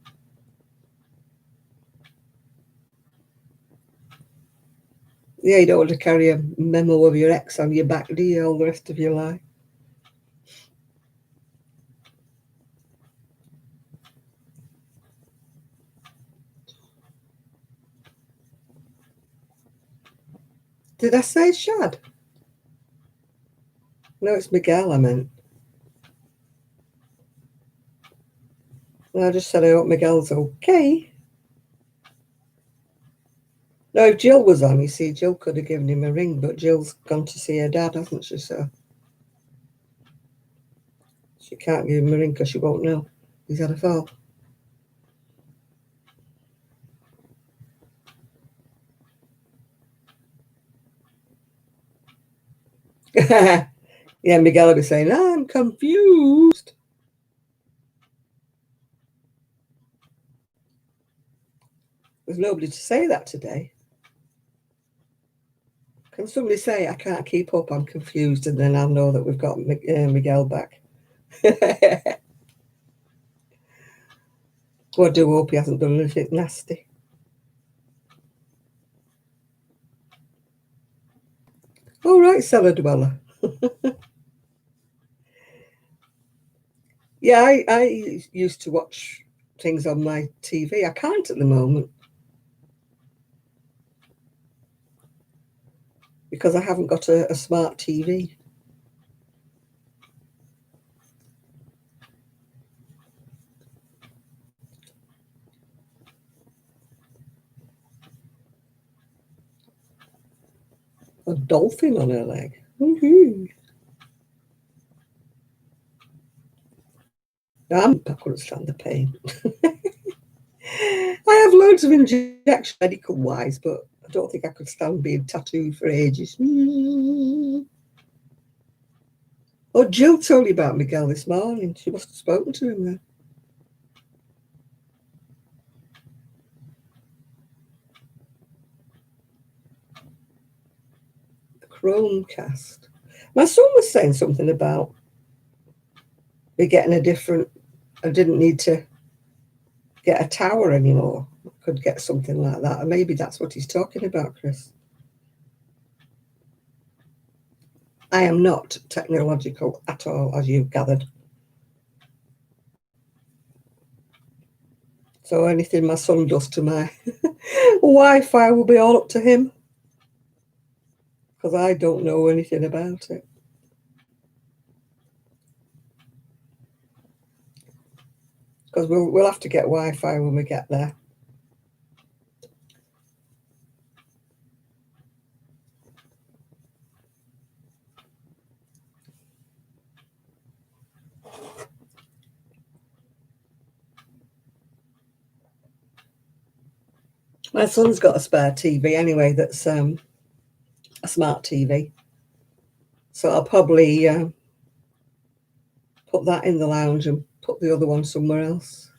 Yeah, you don't want to carry a memo of your ex on your back, do you, all the rest of your life? Did I say Shad? No, it's Miguel I meant. No, I just said I hope Miguel's okay. No, if Jill was on, you see, Jill could have given him a ring, but Jill's gone to see her dad, hasn't she? So she can't give him a ring because she won't know he's had a fall. Yeah, Miguel will be saying, I'm confused. There's nobody to say that today. Can somebody say, I can't keep up, I'm confused, and then I'll know that we've got Miguel back. Well, I do hope he hasn't done anything nasty. All right, cellar dweller. Yeah, I used to watch things on my TV. I can't at the moment because I haven't got a smart TV. A dolphin on her leg. Woohoo. I couldn't stand the pain. I have loads of injections medical wise, but I don't think I could stand being tattooed for ages. Oh, Jill told me about Miguel this morning. She must have spoken to him then. The Chromecast. My son was saying something about me getting a different. I didn't need to get a tower anymore. I could get something like that. And maybe that's what he's talking about, Chris. I am not technological at all, as you've gathered. So anything my son does to my Wi-Fi will be all up to him. Because I don't know anything about it. Because we'll have to get Wi-Fi when we get there. My son's got a spare TV anyway that's a smart TV. So I'll probably put that in the lounge and put the other one somewhere else.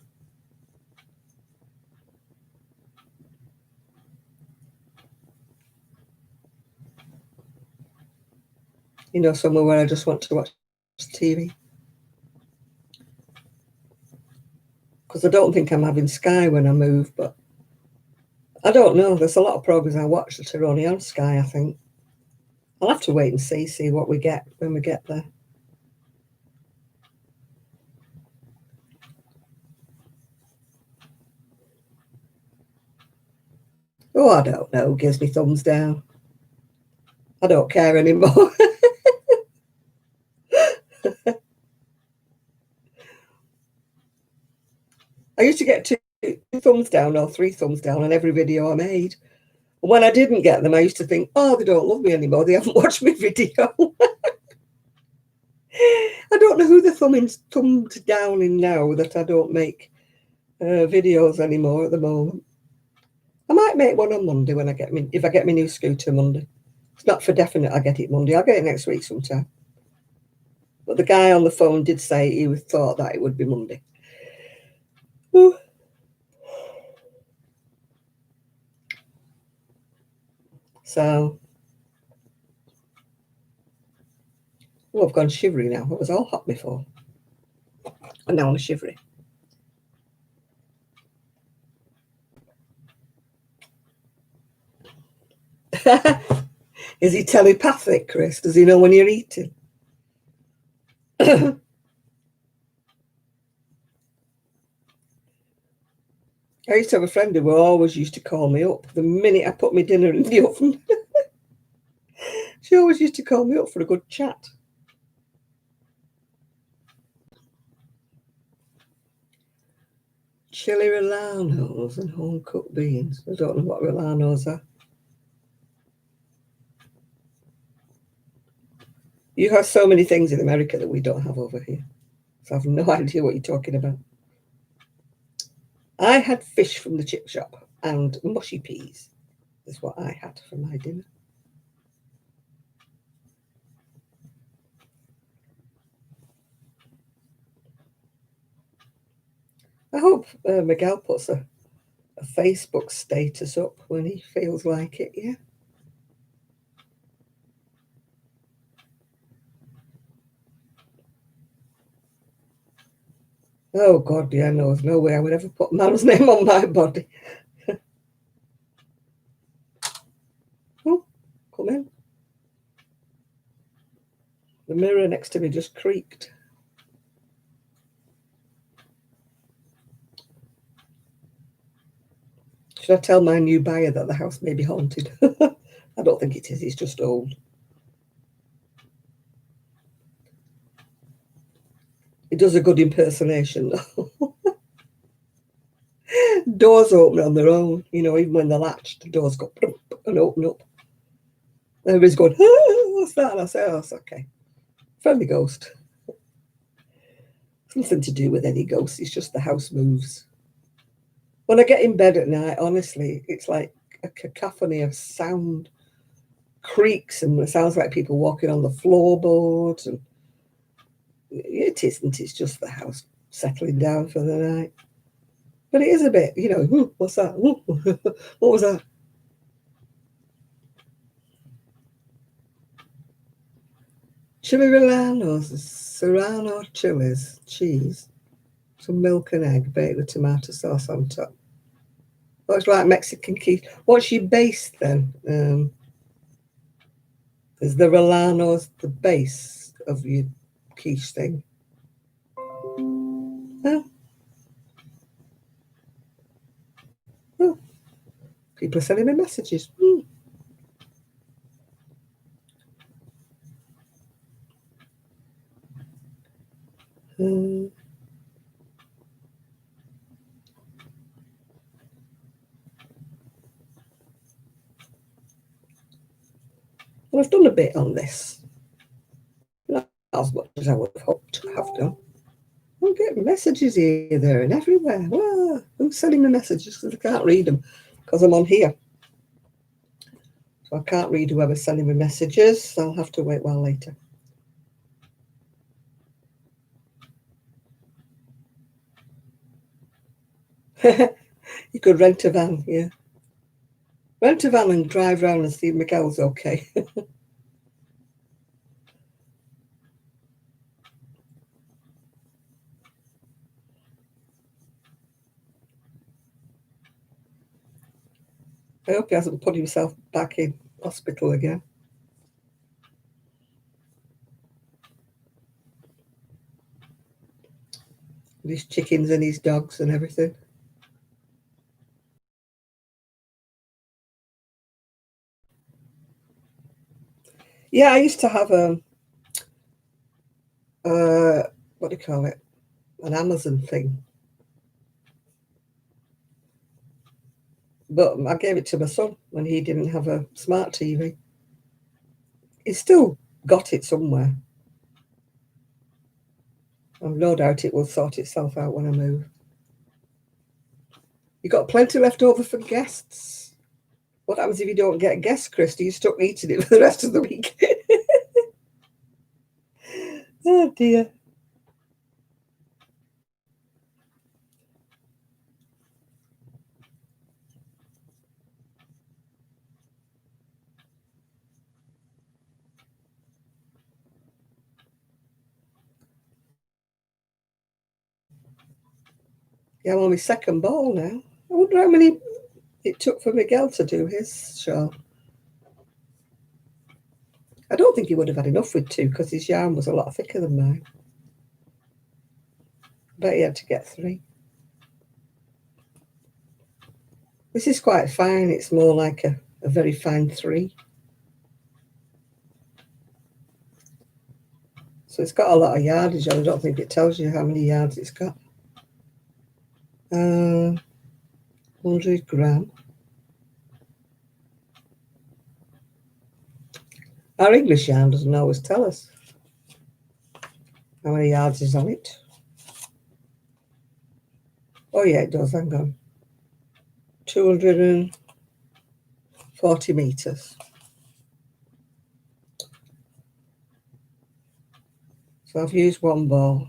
You know, somewhere where I just want to watch TV. Because I don't think I'm having Sky when I move, but I don't know. There's a lot of programs I watch that are only on Sky, I think. I'll have to wait and see what we get when we get there. Oh, I don't know. Gives me thumbs down. I don't care anymore. I used to get 2 thumbs down or 3 thumbs down on every video I made. And when I didn't get them, I used to think, oh, they don't love me anymore. They haven't watched my video. I don't know who they're thumbed down in now that I don't make videos anymore at the moment. I might make one on Monday when if I get my new scooter Monday. It's not for definite I get it Monday. I'll get it next week sometime. But the guy on the phone did say he thought that it would be Monday. Ooh. So, I've gone shivery now. It was all hot before. And now I'm shivery. Is he telepathic, Chris? Does he know when you're eating? I used to have a friend who always used to call me up the minute I put my dinner in the oven. She always used to call me up for a good chat. Chili Rilanos and home cooked beans. I don't know what Rilanos are. You have so many things in America that we don't have over here. So I have no idea what you're talking about. I had fish from the chip shop and mushy peas is what I had for my dinner. I hope Miguel puts a Facebook status up when he feels like it, yeah. Oh, God, yeah, no, there's no way I would ever put man's name on my body. Oh, come in. The mirror next to me just creaked. Should I tell my new buyer that the house may be haunted? I don't think it is, it's just old. It does a good impersonation, though. Doors open on their own, you know, even when they're latched, the doors go and open up. Everybody's going, oh, what's that? And I say, oh, it's okay. Friendly ghost. It's nothing to do with any ghosts, it's just the house moves. When I get in bed at night, honestly, it's like a cacophony of sound, creaks, and it sounds like people walking on the floorboards. And it isn't, it's just the house settling down for the night. But it is a bit, you know, what's that? What was that? Chili Rilanos, Serrano chilies, cheese, some milk and egg, baked with tomato sauce on top. Oh, it's like Mexican quiche. What's your base then? Is the Rilanos the base of your quiche thing? Oh, oh. People are sending me messages. Well, I've done a bit on this. Not as much as I would have hoped to have done. I'm getting messages here, there, and everywhere. Well, who's sending me messages? Because I can't read them because I'm on here. So I can't read whoever's sending me messages. So I'll have to wait a while later. You could rent a van, yeah. Rent a van and drive around and see if Miguel's okay. I hope he hasn't put himself back in hospital again. With his chickens and his dogs and everything. Yeah, I used to have what do you call it? An Amazon thing. But I gave it to my son when he didn't have a smart TV. He's still got it somewhere. I've no doubt it will sort itself out when I move. You got plenty left over for guests. What happens if you don't get guests, Chris? Are you stuck eating it for the rest of the week? Oh dear. Yeah, I'm on my second bowl now. I wonder how many it took for Miguel to do his show. I don't think he would have had enough with two because his yarn was a lot thicker than mine. Bet he had to get three. This is quite fine. It's more like a very fine three. So it's got a lot of yardage. I don't think it tells you how many yards it's got. 100 gram. Our English yarn doesn't always tell us how many yards is on it. Oh yeah, it does. Hang on. 240 meters. So I've used one ball.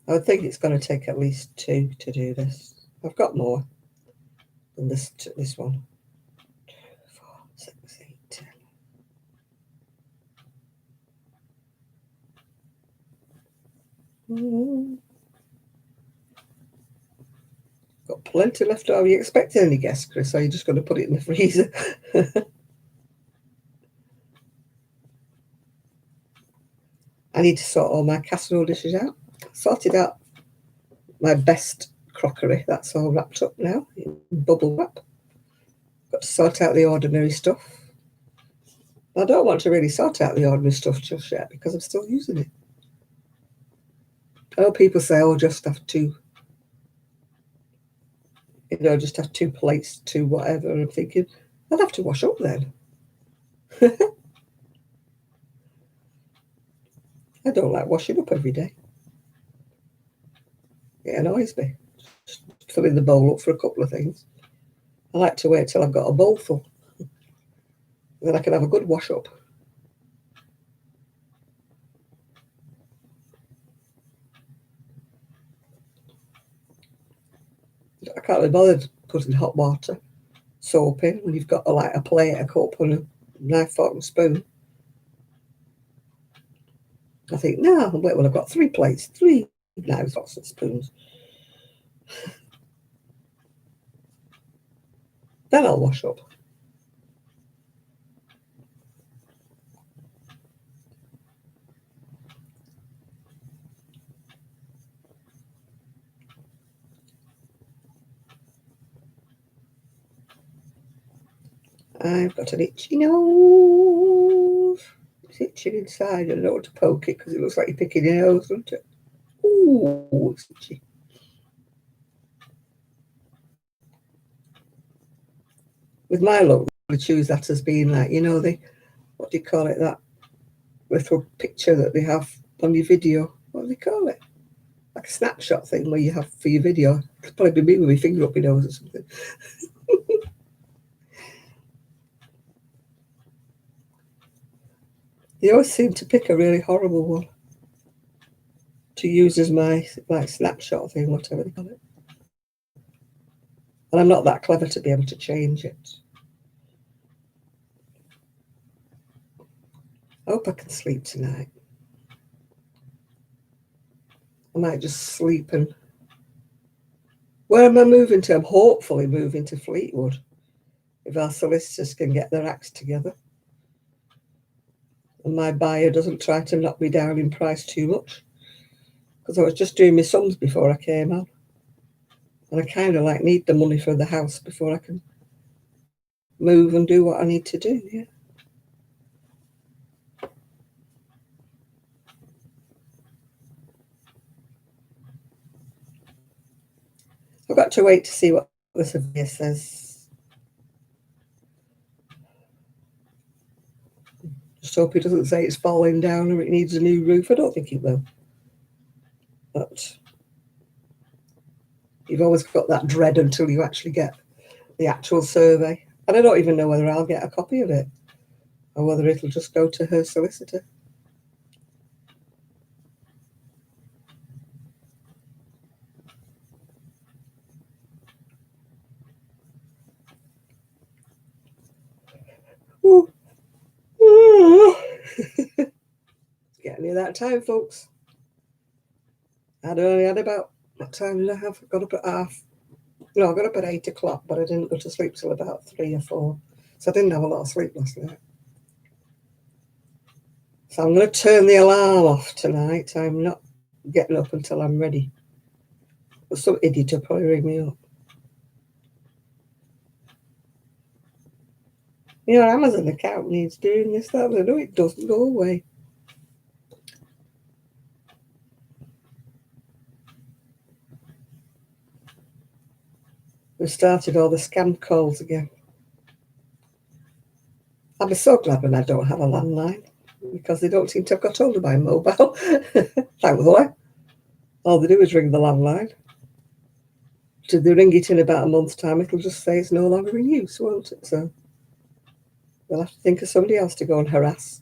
I would think it's going to take at least 2 to do this. I've got more than this one. 2, 4, 6, 8, 10. Got plenty left over. Are you expecting any guests, Chris? Or are you just going to put it in the freezer? I need to sort all my casserole dishes out. Sorted out my best crockery. That's all wrapped up now in bubble wrap. Got to sort out the ordinary stuff. I don't want to really sort out the ordinary stuff just yet because I'm still using it. I know people say, oh, just have 2, just have 2 plates, 2 whatever. And I'm thinking, I'd have to wash up then. I don't like washing up every day. It annoys me. Just filling the bowl up for a couple of things. I like to wait till I've got a bowl full. Then I can have a good wash up. I can't be bothered putting hot water, soap in when you've got a plate, a cup, and a knife, fork, and spoon. I think, no, wait, well, I've got 3 plates, 3 knives, forks, and spoons. Then I'll wash up. I've got an itchy nose. It's itching inside. I don't know what to poke it because it looks like you're picking your nose, doesn't it? Ooh, it's itchy. With my look, I choose that as being like, what do you call it, that little picture that they have on your video. What do they call it? Like a snapshot thing where you have for your video. It'd probably be me with my finger up my nose or something. They always seem to pick a really horrible one to use as my snapshot thing, whatever they call it. And I'm not that clever to be able to change it. I hope I can sleep tonight. I might just sleep and... Where am I moving to? I'm hopefully moving to Fleetwood. If our solicitors can get their acts together. And my buyer doesn't try to knock me down in price too much. Because I was just doing my sums before I came on. And I kind of need the money for the house before I can move and do what I need to do, yeah. I've got to wait to see what the surveyor says. Just hope he doesn't say it's falling down or it needs a new roof. I don't think it will. But you've always got that dread until you actually get the actual survey. And I don't even know whether I'll get a copy of it or whether it'll just go to her solicitor. Ooh. It's getting near that time, folks. I'd only had about, what time did I have? I got up at I got up at 8 o'clock, but I didn't go to sleep till about 3 or 4. So I didn't have a lot of sleep last night. So I'm going to turn the alarm off tonight. I'm not getting up until I'm ready. But some idiot will probably ring me up. Your Amazon account needs doing this, that. No, it doesn't go away. We've started all the scam calls again. I'll be so glad when I don't have a landline, because they don't seem to have got hold of my mobile. Thankfully. All they do is ring the landline. So they ring it in about a month's time, it'll just say it's no longer in use, won't it? So they'll have to think of somebody else to go and harass.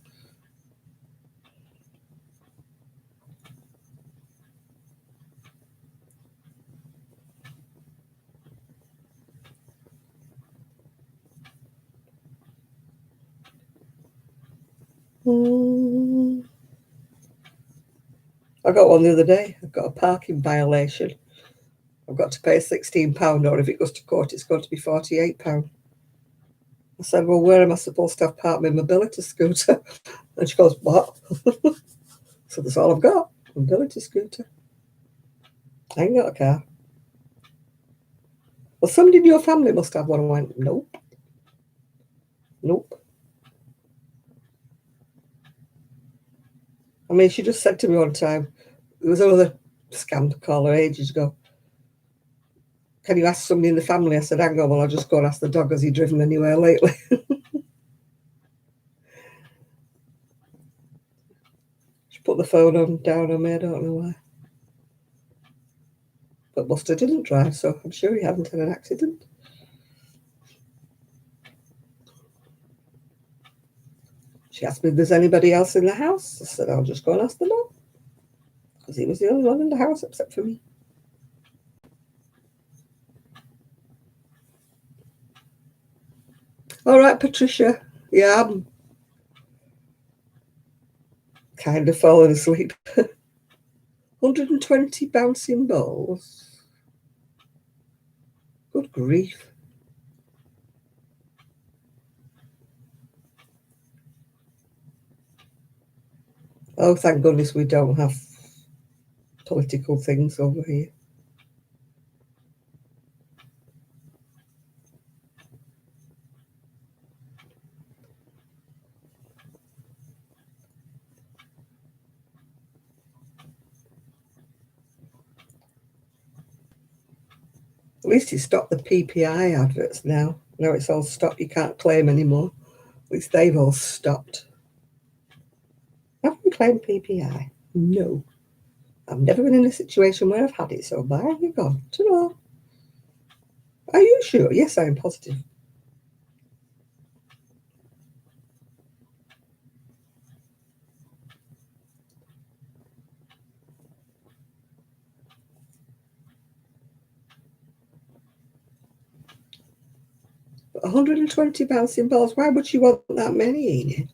I got one the other day. I've got a parking violation. I've got to pay £16, or if it goes to court, it's going to be £48. I said, well, where am I supposed to have parked my mobility scooter? And she goes, what? So that's all I've got, mobility scooter. I ain't got a car. Well, somebody in your family must have one. I went, nope. Nope. I mean, she just said to me one time, there was another scam caller ages ago. Can you ask somebody in the family? I said, hang on, well, I'll just go and ask the dog, has he driven anywhere lately? She put the phone down on me, I don't know why. But Buster didn't drive, so I'm sure he hadn't had an accident. She asked me if there's anybody else in the house. I said, I'll just go and ask the dog, because he was the only one in the house except for me. All right, Patricia. Yeah, I'm kind of falling asleep. 120 bouncing balls. Good grief. Oh, thank goodness we don't have political things over here. At least it stopped the PPI adverts now. Now it's all stopped. You can't claim anymore. At least they've all stopped. Have you claimed PPI? No. I've never been in a situation where I've had it, so why have you gone? To know. Are you sure? Yes, I'm positive. But 120 bouncing balls, why would you want that many, Enid?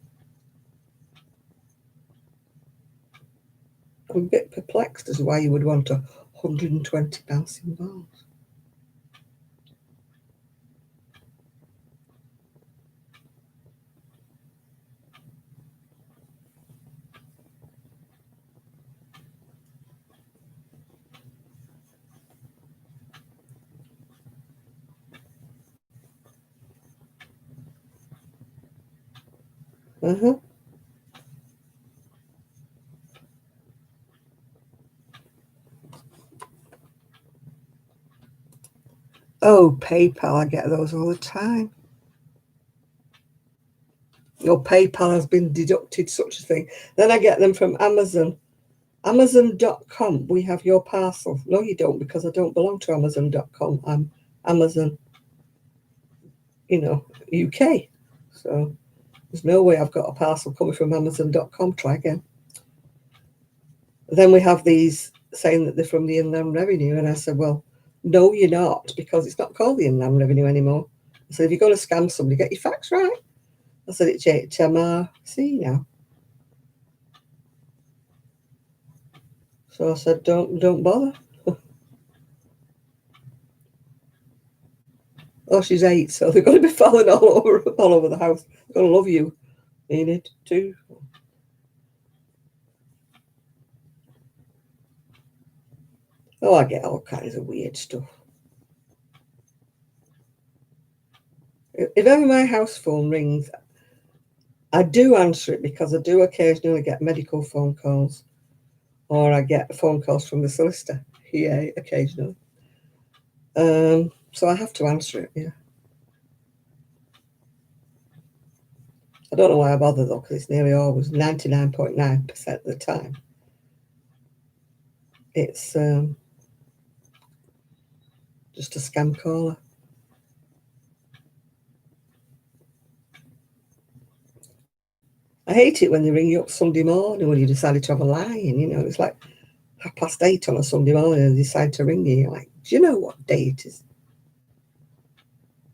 I'm a bit perplexed as to why you would want 120 bouncing balls. Uh-huh. Oh, PayPal, I get those all the time. Your PayPal has been deducted, such a thing. Then I get them from Amazon. Amazon.com, we have your parcel. No, you don't, because I don't belong to Amazon.com. I'm Amazon, UK. So there's no way I've got a parcel coming from Amazon.com. Try again. Then we have these saying that they're from the Inland Revenue. And I said, well, no, you're not, because it's not called the Inland Revenue anymore. I said, if you're going to scam somebody, get your facts right. I said, it's HMRC now. So I said, don't bother. Oh, she's 8, so they're going to be falling all over the house. They're going to love you, Enid, too. Oh, I get all kinds of weird stuff. if ever my house phone rings, I do answer it because I do occasionally get medical phone calls, or I get phone calls from the solicitor. Yeah, occasionally. So I have to answer it. Yeah. I don't know why I bother though, because it's nearly always 99.9% of the time. It's just a scam caller. I hate it when they ring you up Sunday morning when you decided to have a lie-in. It's like 8:30 on a Sunday morning and they decide to ring you. You're like, do you know what day it is?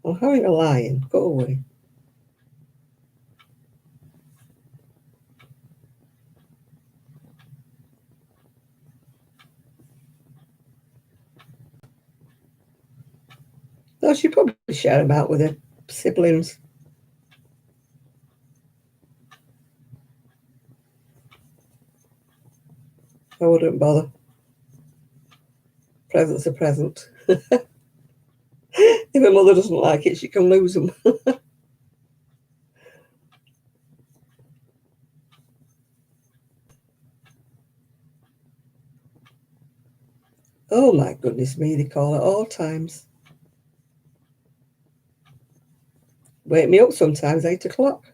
I'm having a lie-in. Go away. No, she probably share them out with her siblings. I wouldn't bother. Present's a present. If her mother doesn't like it, she can lose them. Oh my goodness me, they call at all times. Wake me up sometimes 8 o'clock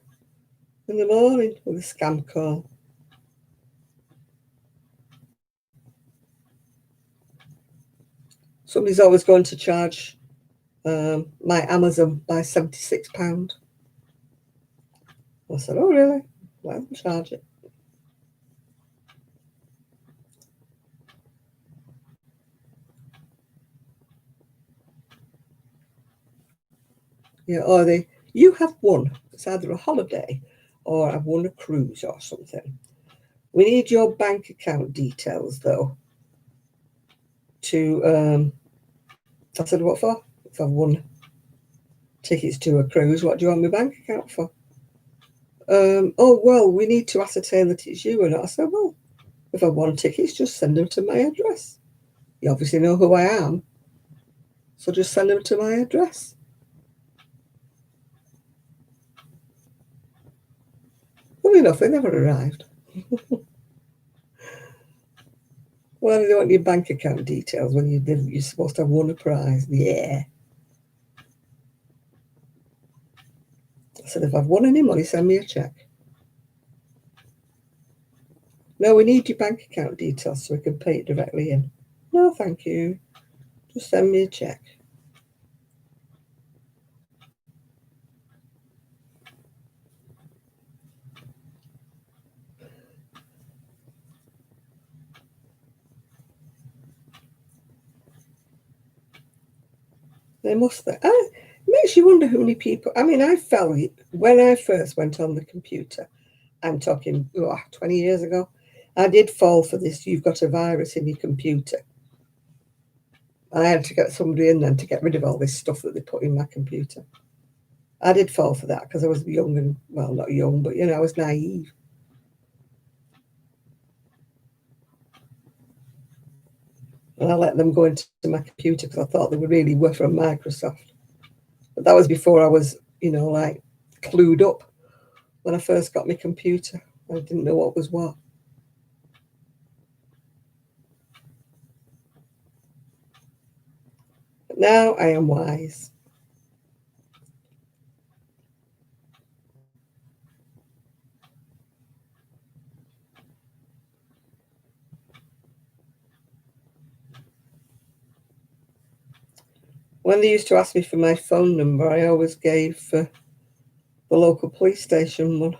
in the morning with a scam call. Somebody's always going to charge my Amazon by £76. I said, oh really? Well, I'll charge it. Yeah, or you have won. It's either a holiday or I've won a cruise or something. We need your bank account details though. I said, what for? If I've won tickets to a cruise, what do you want my bank account for? Oh, well, we need to ascertain that it's you. And I said, well, if I won tickets, just send them to my address. You obviously know who I am, so just send them to my address. Well, enough, they never arrived. Well, they want your bank account details when you're supposed to have won a prize. Yeah. I said, if I've won any money, send me a cheque. No, we need your bank account details so we can pay it directly in. No, thank you. Just send me a cheque. They must. It makes you wonder how many people. I mean, I fell when I first went on the computer. I'm talking 20 years ago. I did fall for this. You've got a virus in your computer. I had to get somebody in then to get rid of all this stuff that they put in my computer. I did fall for that because I was young and, well, not young, but, I was naive. And I let them go into my computer because I thought they really were from Microsoft. But that was before I was, like clued up. When I first got my computer, I didn't know what was what. But now I am wise. When they used to ask me for my phone number, I always gave the local police station one.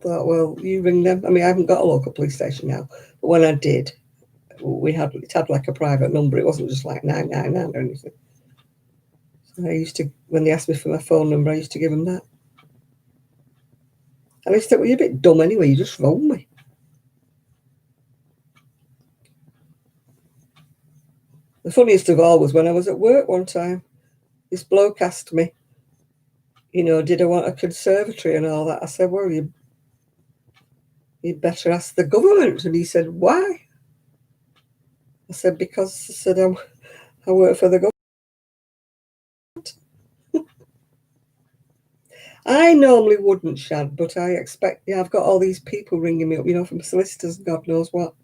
Thought, well, you ring them. I mean, I haven't got a local police station now, but when I did, it had like a private number. It wasn't just like 999 or anything. So I used to, when they asked me for my phone number, I used to give them that. And they said, well, you're a bit dumb anyway. You just phone me. The funniest of all was when I was at work one time. This bloke asked me, did I want a conservatory and all that? I said, well, you'd better ask the government. And he said, why? I said, because I work for the government. I normally wouldn't, Shad, but I expect, yeah, I've got all these people ringing me up, you know, from solicitors and God knows what.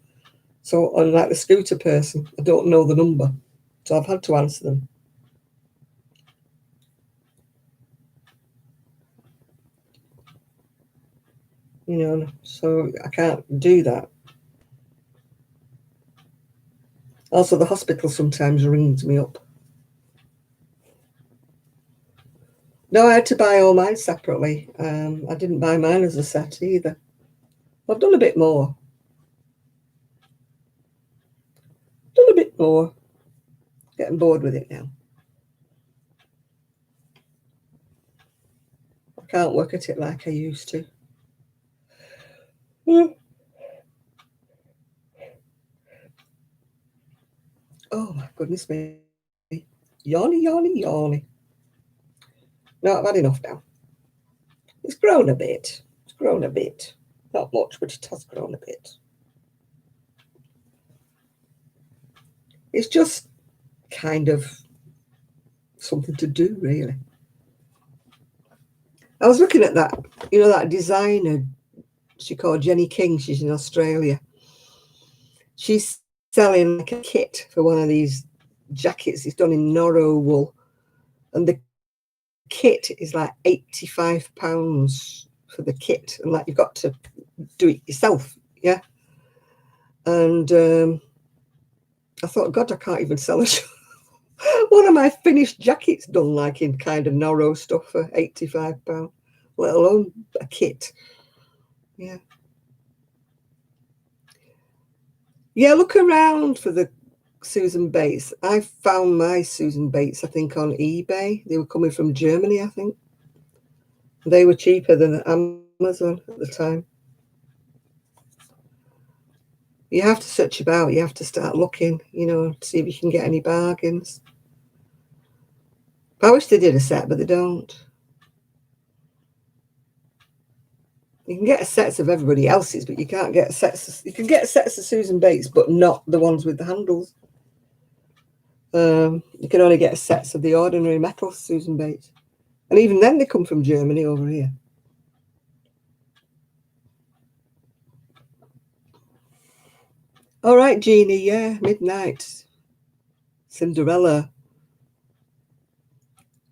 So, unlike the scooter person, I don't know the number. So I've had to answer them. You know, so I can't do that. Also, the hospital sometimes rings me up. No, I had to buy all mine separately. I didn't buy mine as a set either. I've done a bit more. Getting bored with it now. I can't work at it like I used to. Oh my goodness me. Yawny. No, I've had enough now. It's grown a bit. Not much, but it has grown a bit. It's just kind of something to do, really. I was looking at that, you know, that designer, she called Jenny King, she's in Australia. She's selling like a kit for one of these jackets. It's done in Noro wool. And the kit is like £85 for the kit. And like you've got to do it yourself, yeah? And I thought, God, I can't even sell a one of my finished jackets done like in kind of Noro stuff for £85, let alone a kit. Yeah. Yeah, look around for the Susan Bates. I found my Susan Bates, I think, on eBay. They were coming from Germany, I think. They were cheaper than Amazon at the time. You have to search about. You have to start looking, you know, to see if you can get any bargains. I wish they did a set, but they don't. You can get sets of everybody else's, but you can't get sets. You can get sets of Susan Bates, but not the ones with the handles. You can only get sets of the ordinary metal Susan Bates, and even then they come from Germany over here. All right, Jeannie. Yeah, midnight. Cinderella.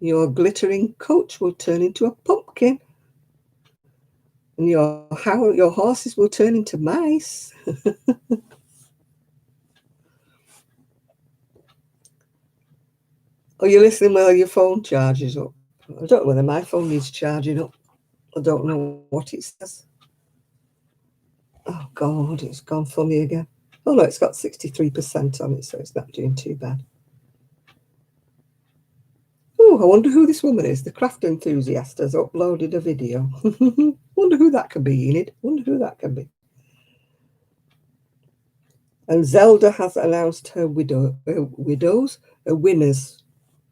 Your glittering coach will turn into a pumpkin. And your horses will turn into mice. Oh, you're listening while your phone charges up. I don't know whether my phone needs charging up. I don't know what it says. Oh, God, it's gone for me again. Oh, no, it's got 63% on it, so it's not doing too bad. Oh, I wonder who this woman is. The craft enthusiast has uploaded a video. Wonder who that could be, Enid. Wonder who that can be. And Zelda has announced her winners.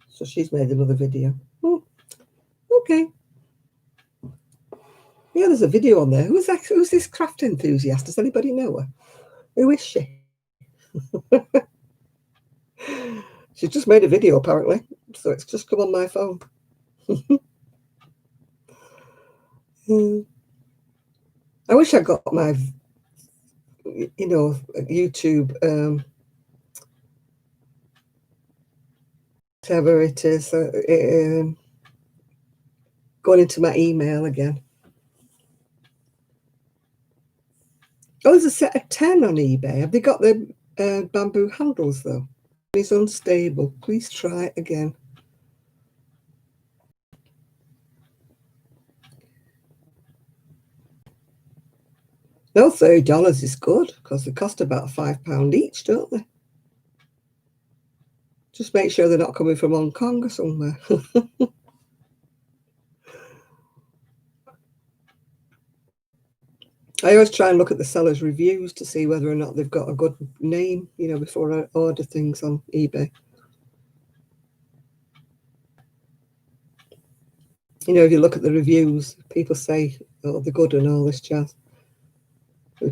So she's made another video. Oh, okay. Yeah, there's a video on there. Who's this craft enthusiast? Does anybody know her? Who is she? She's just made a video, apparently. So it's just come on my phone. I wish I got my, you know, YouTube, whatever it is, going into my email again. Oh, there's a set of 10 on eBay. Have they got the bamboo handles, though? It's unstable. Please try again. No, $30 is good because they cost about £5 each, don't they? Just make sure they're not coming from Hong Kong or somewhere. I always try and look at the sellers' reviews to see whether or not they've got a good name, you know, before I order things on eBay. You know, if you look at the reviews, people say, oh, they're good and all this jazz.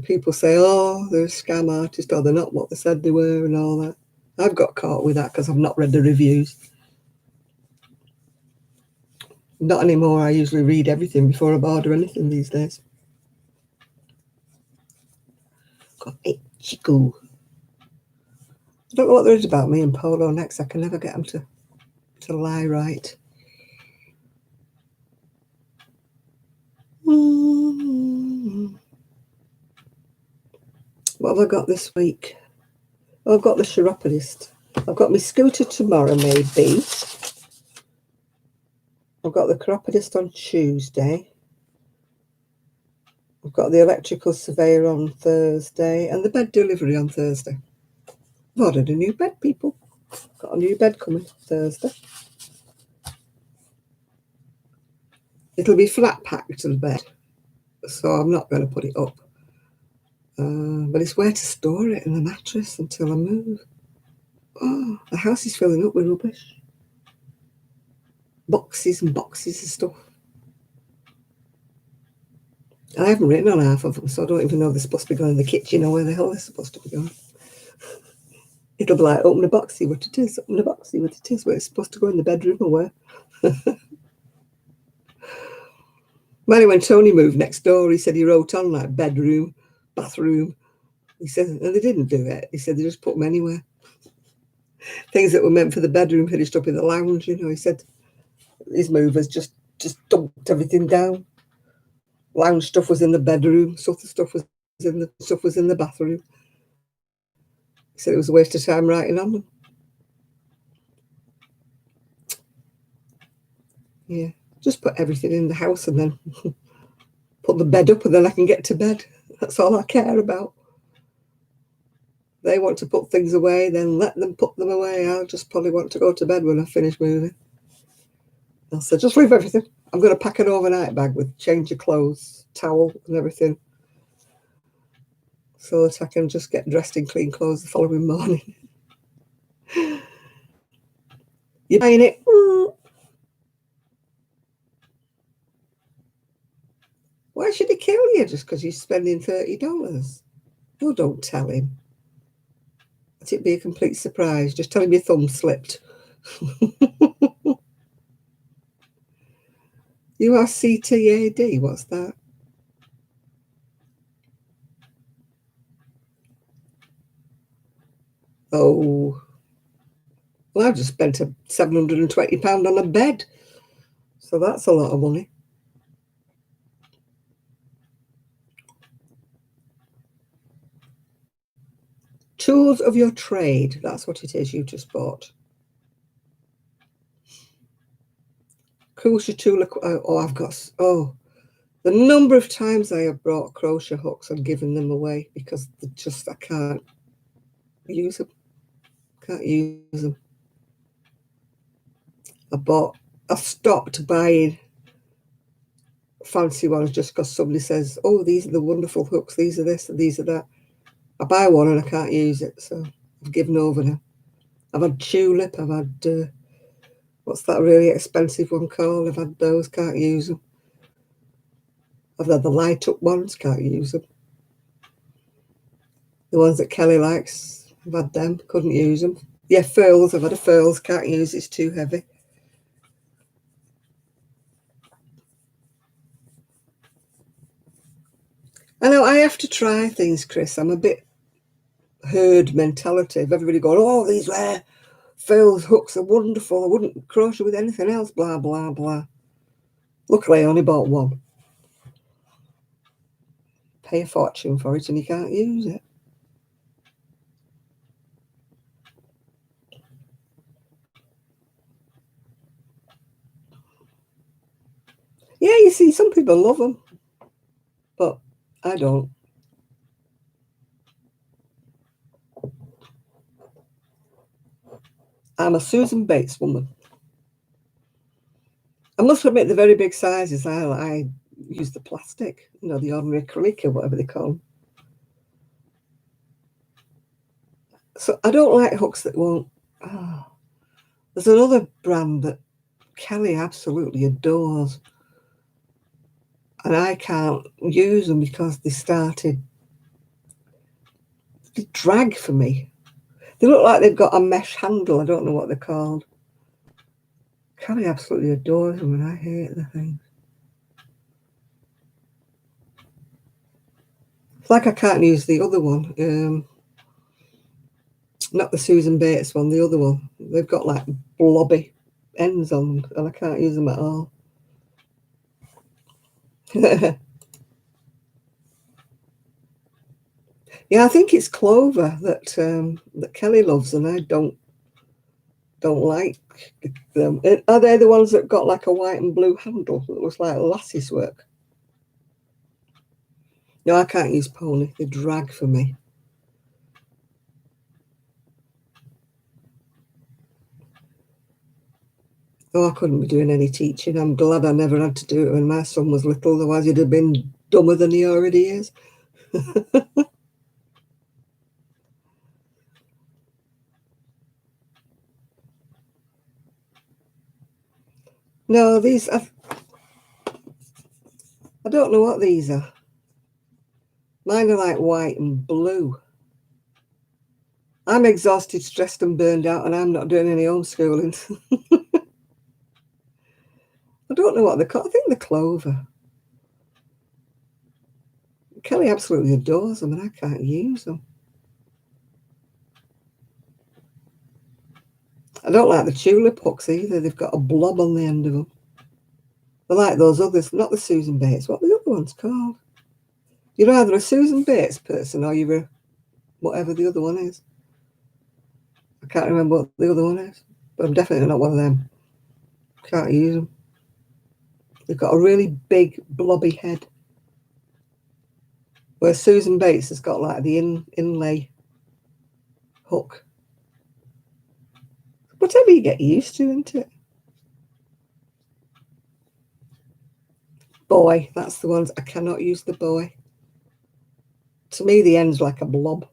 People say, oh, they're a scam artist, or they're not what they said they were and all that. I've got caught with that because I've not read the reviews. Not anymore. I usually read everything before I order anything these days. Got Ichigo. I don't know what there is about me and Polo Next. I can never get them to lie right. What have I got this week? Oh, I've got the chiropodist. I've got my scooter tomorrow, maybe. I've got the chiropodist on Tuesday. I've got the electrical surveyor on Thursday and the bed delivery on Thursday. I've ordered a new bed, people. Got a new bed coming Thursday. It'll be flat packed to the bed, so I'm not going to put it up. But it's where to store it in the mattress until I move. Oh, the house is filling up with rubbish. Boxes and boxes of stuff. I haven't written on half of them, so I don't even know if they're supposed to be going in the kitchen or where the hell they're supposed to be going. It'll be like, open the box, see what it is, open the box, see what it is, where it's supposed to go in the bedroom or where. Manny, when Tony moved next door, he said he wrote on like bedroom, bathroom. He said, and they didn't do it. He said they just put them anywhere. Things that were meant for the bedroom finished up in the lounge, you know. He said his movers just dumped everything down. Lounge stuff was in the bedroom, sofa stuff was in the bathroom. He said it was a waste of time writing on them. Yeah, just put everything in the house and then put the bed up and then I can get to bed. That's all I care about. They want to put things away, then let them put them away. I'll just probably want to go to bed when I finish moving. I'll say, just leave everything. I'm going to pack an overnight bag with change of clothes, towel and everything, so that I can just get dressed in clean clothes the following morning. You're buying it? Why should he kill you just because you're spending $30? Oh, don't tell him. Let it be a complete surprise. Just tell him your thumb slipped. URCTAD, what's that? Oh, well, I've just spent £720 on a bed. So that's a lot of money. Tools of your trade. That's what it is you just bought. Crochet tool. The number of times I have brought crochet hooks and given them away because I can't use them. Can't use them. I stopped buying fancy ones just because somebody says, oh, these are the wonderful hooks, these are this and these are that. I buy one and I can't use it, so I've given over now. I've had tulip, I've had what's that really expensive one called? I've had those, can't use them. I've had the light up ones, can't use them. The ones that Kelly likes, I've had them, couldn't use them. Yeah, furls, I've had a furls, can't use, it's too heavy. I know I have to try things, Chris. I'm a bit herd mentality of everybody going, oh, these rare furls hooks are wonderful. I wouldn't crochet with anything else, blah, blah, blah. Luckily, I only bought one. Pay a fortune for it and you can't use it. Yeah, you see, some people love them, but I don't. I'm a Susan Bates woman. I must admit, the very big sizes, I use the plastic, you know, the ordinary acrylic or whatever they call them. So I don't like hooks that won't. Oh. There's another brand that Kelly absolutely adores, and I can't use them because they drag for me. They look like they've got a mesh handle. I don't know what they're called. Kelly absolutely adores them, and I hate the thing. It's like I can't use the other one. Not the Susan Bates one, the other one. They've got like blobby ends on them, and I can't use them at all. Yeah, I think it's clover that Kelly loves, and I don't like them. Are they the ones that got like a white and blue handle that was like lassie's work? No, I can't use pony. They drag for me. Oh, I couldn't be doing any teaching. I'm glad I never had to do it when my son was little, otherwise he'd have been dumber than he already is. No, these, I don't know what these are. Mine are like white and blue. I'm exhausted, stressed and burned out, and I'm not doing any homeschooling. I don't know what they're called. I think they're clover. Kelly absolutely adores them, and I can't use them. I don't like the tulip hooks either. They've got a blob on the end of them. They're like those others, not the Susan Bates. What are the other ones called? You're either a Susan Bates person or you're a whatever the other one is. I can't remember what the other one is, but I'm definitely not one of them. Can't use them. They've got a really big blobby head. Where Susan Bates has got like the inlay hook. Whatever you get used to, isn't it? Boy, that's the ones I cannot use the boy. To me, the end's like a blob.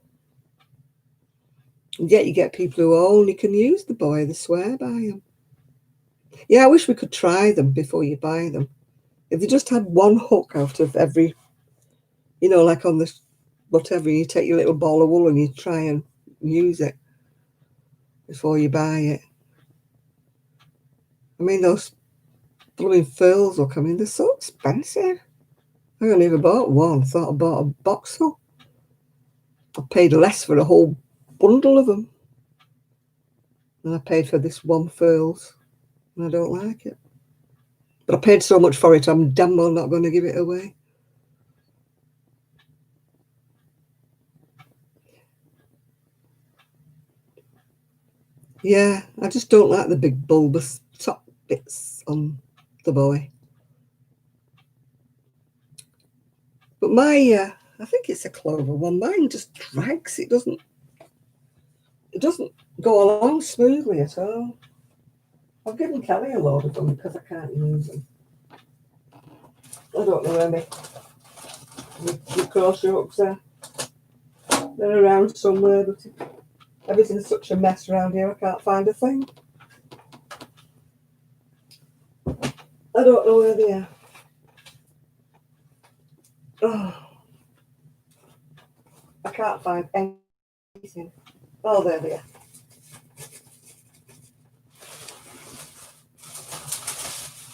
And yet you get people who only can use the boy, they swear by them. Yeah, I wish we could try them before you buy them. If they just had one hook out of every, like on the whatever, you take your little ball of wool and you try and use it before you buy it. I mean, those blooming furls will come in, they're so expensive. I only ever bought one. Thought I bought a box full. I paid less for a whole bundle of them than I paid for this one furls, and I don't like it. But I paid so much for it, I'm damn well not going to give it away. Yeah, I just don't like the big bulbous top bits on the boy. But my, I think it's a clover one. Mine just drags. It doesn't go along smoothly at all. I've given Kelly a load of them because I can't use them. I don't know where my crochet hooks are. They're around somewhere, but everything's such a mess around here, I can't find a thing. I don't know where they are. Oh, I can't find anything. Oh, there they are.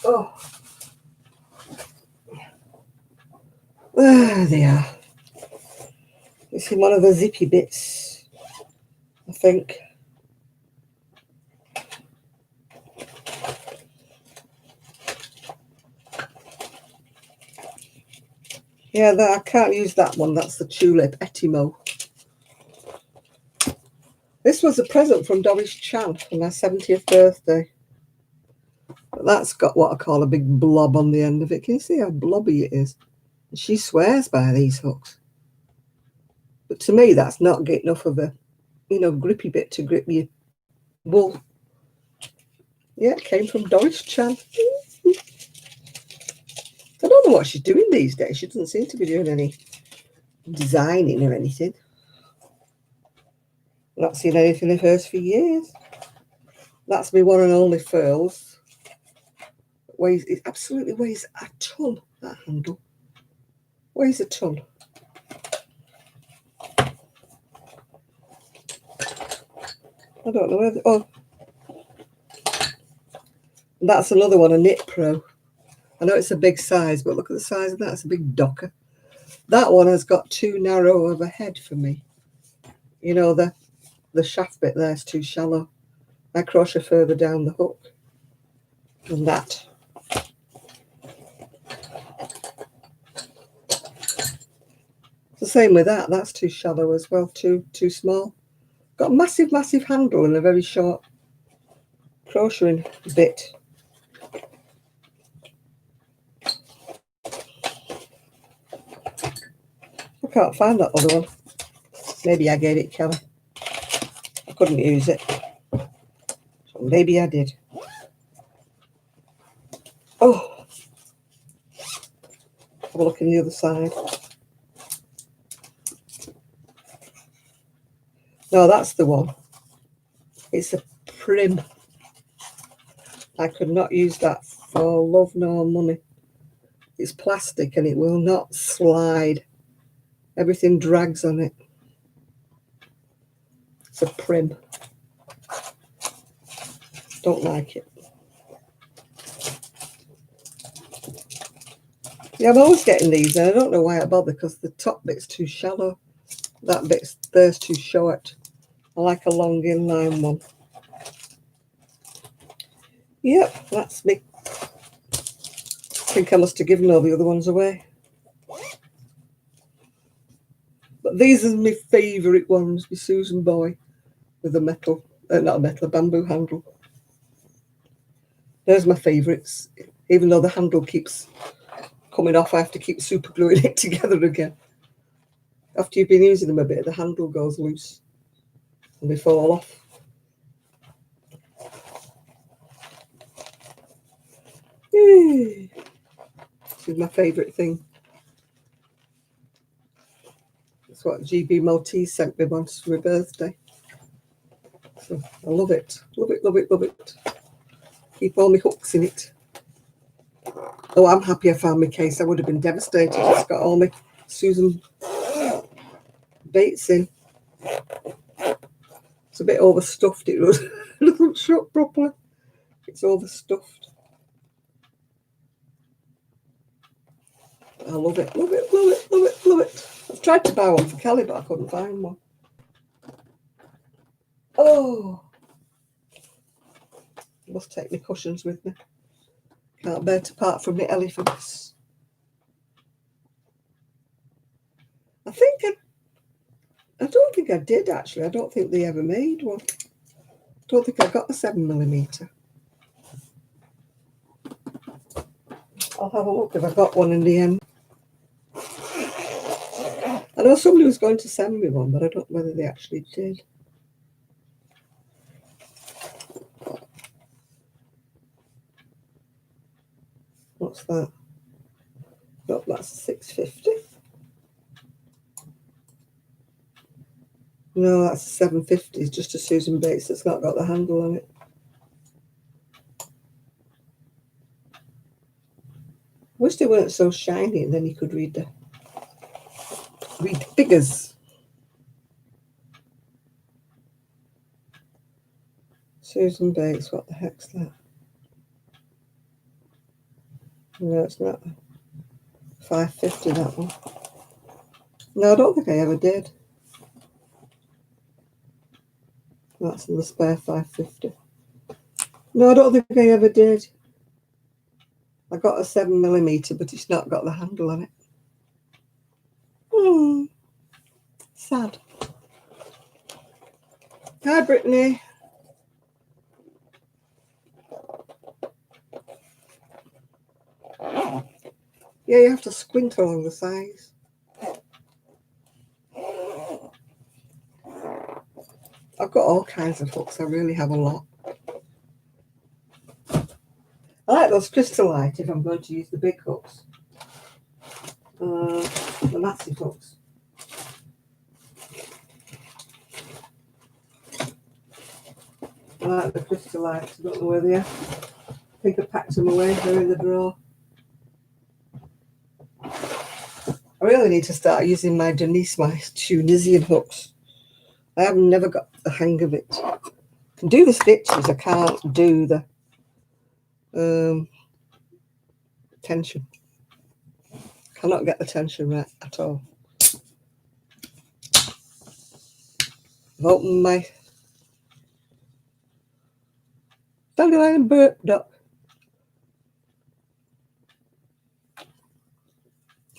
Oh, there they are. It's in one of the zippy bits, I think. Yeah, I can't use that one. That's the tulip Etimo. This was a present from Doris Chan for my 70th birthday. But that's got what I call a big blob on the end of it. Can you see how blobby it is? And she swears by these hooks. But to me, that's not good enough of a, grippy bit to grip your wool. Yeah, it came from Doris Chan. I don't know what she's doing these days. She doesn't seem to be doing any designing or anything. Not seen anything of hers for years. That's my one and only furls. It absolutely weighs a ton, that handle. Weighs a ton. I don't know where. Oh, that's another one, a Knit Pro. I know it's a big size, but look at the size of that. It's a big docker. That one has got too narrow of a head for me. You know, the shaft bit there is too shallow. I crochet further down the hook than that. It's the same with that. That's too shallow as well, too small. Got a massive, massive handle and a very short crocheting bit. I can't find that other one. Maybe I gave it Kelly. I couldn't use it. So maybe I did. Oh, have a look in the other side. No, that's the one. It's a Prim. I could not use that for love nor money. It's plastic and it will not slide. Everything drags on it. It's a Prim. Don't like it. Yeah, I'm always getting these and I don't know why I bother, because the top bit's too shallow. That bit's there's too short. I like a long inline one. Yep, that's me. I think I must have given all the other ones away. But these are my favourite ones, my Susan Boy with a metal, not a metal, a bamboo handle. There's my favourites. Even though the handle keeps coming off, I have to keep super gluing it together again. After you've been using them a bit, the handle goes loose and they fall off. Yay. This is my favourite thing. That's what GB Maltese sent me once for my birthday. So I love it. Love it, love it, love it. Keep all my hooks in it. Oh, I'm happy I found my case. I would have been devastated. It's got all my Susan baits in. It's a bit overstuffed. It doesn't shut properly. It's overstuffed. I love it, love it, love it, love it, love it. I've tried to buy one for Kelly, but I couldn't find one. Oh, I must take my cushions with me. Can't bear to part from the elephants. I don't think I did actually. I don't think they ever made one. I don't think I got a 7mm. I'll have a look if I got one in the end. I know somebody was going to send me one, but I don't know whether they actually did. What's that? No, that's 650. No, that's 750. It's just a Susan Bates that's not got the handle on it. I wish they weren't so shiny and then you could read the figures. Susan Bates, what the heck's that? No, it's not. 550, that one. No, I don't think I ever did. That's in the spare 550. No, I don't think I ever did. I got a 7mm, but it's not got the handle on it. Sad. Hi, Brittany. Yeah, you have to squint along the sides. I've got all kinds of hooks. I really have a lot. I like those Crystalite if I'm going to use the big hooks. The massive hooks. I like the Crystalite. I don't know where they are. I think I packed them away. They're in the drawer. I really need to start using my Denise, my Tunisian hooks. I have never got the hang of it. can do the stitches. I can't do the tension. Cannot get the tension right at all. I've opened my Dandelion Burdock,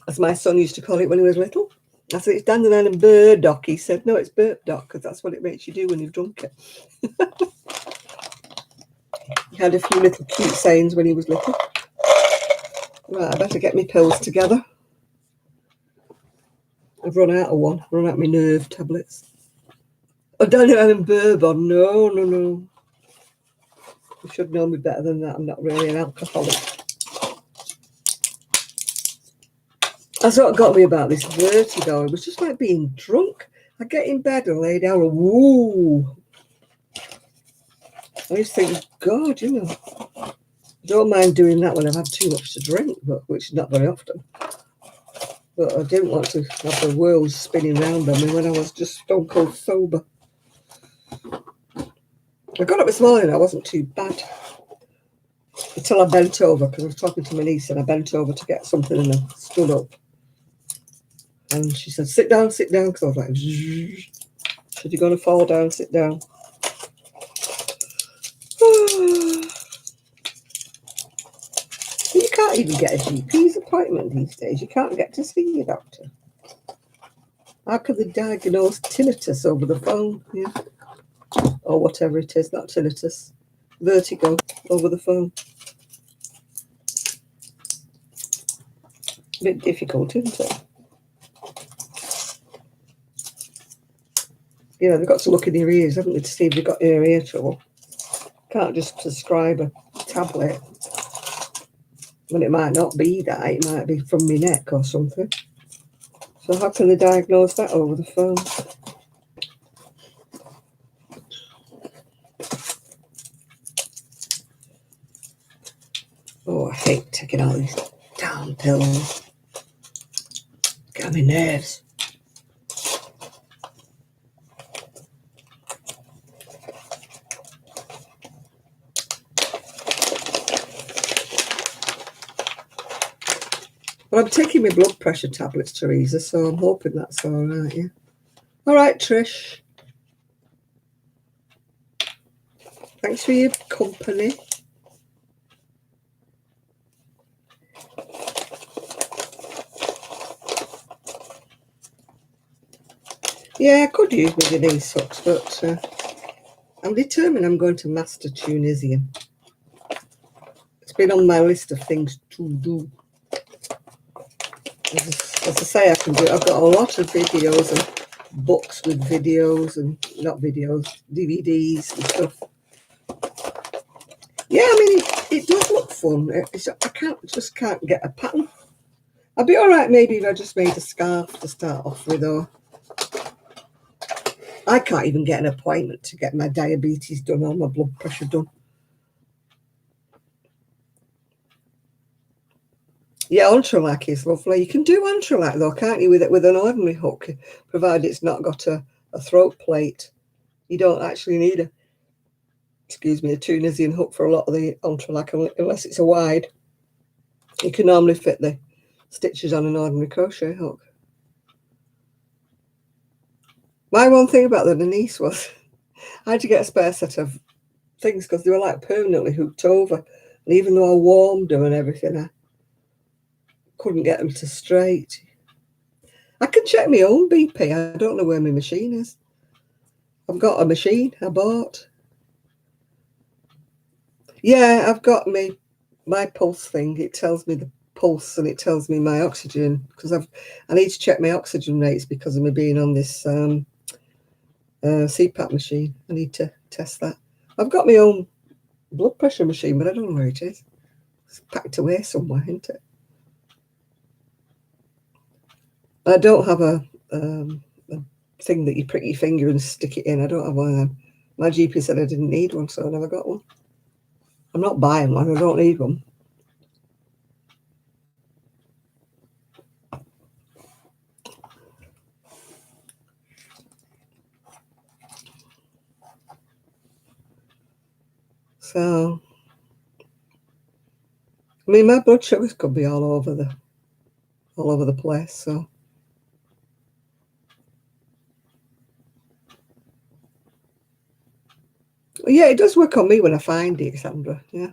as my son used to call it when he was little. I said, it's Dandelion and Burdock. He said, no, it's Burdock, because that's what it makes you do when you've drunk it. He had a few little cute sayings when he was little. Right, I better get my pills together. I've run out of one. Run out of my nerve tablets. Oh, Dandelion and Bourbon. No. You should know me better than that. I'm not really an alcoholic. That's what got me about this vertigo. It was just like being drunk. I get in bed and lay down and woo. I used to think, God, I don't mind doing that when I've had too much to drink, which is not very often. But I didn't want to have the world spinning round on me when I was just stone cold sober. I got up this morning, I wasn't too bad. Until I bent over, because I was talking to my niece, and I bent over to get something and I stood up. And she said, sit down, because I was like, said, you're going to fall down, sit down. You can't even get a GP's appointment these days. You can't get to see your doctor. How could they diagnose tinnitus over the phone? Yeah. Or whatever it is, not tinnitus. Vertigo over the phone. A bit difficult, isn't it? They've got to look in your ears, haven't they, to see if they've got ear trouble. Can't just prescribe a tablet when it might not be that. It might be from my neck or something. So how can they diagnose that over the phone? Oh, I hate taking all these damn pills. Get on my nerves. Well, I'm taking my blood pressure tablets, Teresa, so I'm hoping that's all right, yeah. All right, Trish. Thanks for your company. Yeah, I could use my Denise hooks, but I'm determined I'm going to master Tunisian. It's been on my list of things to do. As I say, I can do it. I've got a lot of videos and books with videos and not videos, DVDs and stuff. Yeah, I mean, it does look fun. I just can't get a pattern. I'd be all right maybe if I just made a scarf to start off with, or I can't even get an appointment to get my diabetes done or my blood pressure done. Yeah, Ultralac is lovely. You can do Ultralac though, can't you, with an ordinary hook, provided it's not got a throat plate. You don't actually need a Tunisian hook for a lot of the Ultralac unless it's a wide. You can normally fit the stitches on an ordinary crochet hook. My one thing about the Denise was I had to get a spare set of things because they were like permanently hooked over. And even though I warmed them and everything, I couldn't get them to straight. I can check my own BP. I don't know where my machine is. I've got a machine I bought. Yeah, I've got my pulse thing. It tells me the pulse and it tells me my oxygen, because I need to check my oxygen rates because of me being on this CPAP machine. I need to test that. I've got my own blood pressure machine, but I don't know where it is. It's packed away somewhere, isn't it? I don't have a thing that you prick your finger and stick it in. I don't have one of them. My GP said I didn't need one, so I never got one. I'm not buying one. I don't need one. So, I mean, my blood sugars could be all over the place. So, yeah, it does work on me when I find it, Sandra. Yeah.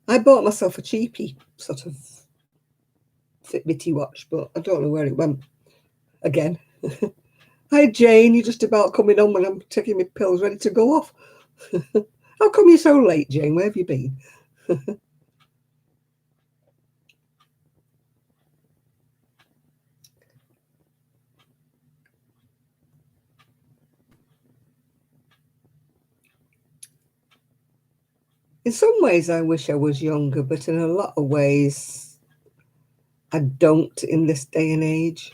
I bought myself a cheapy sort of Fitbitty watch, but I don't know where it went again. Hi, Jane. You're just about coming on when I'm taking my pills ready to go off. How come you're so late, Jane? Where have you been? In some ways, I wish I was younger, but in a lot of ways, I don't in this day and age.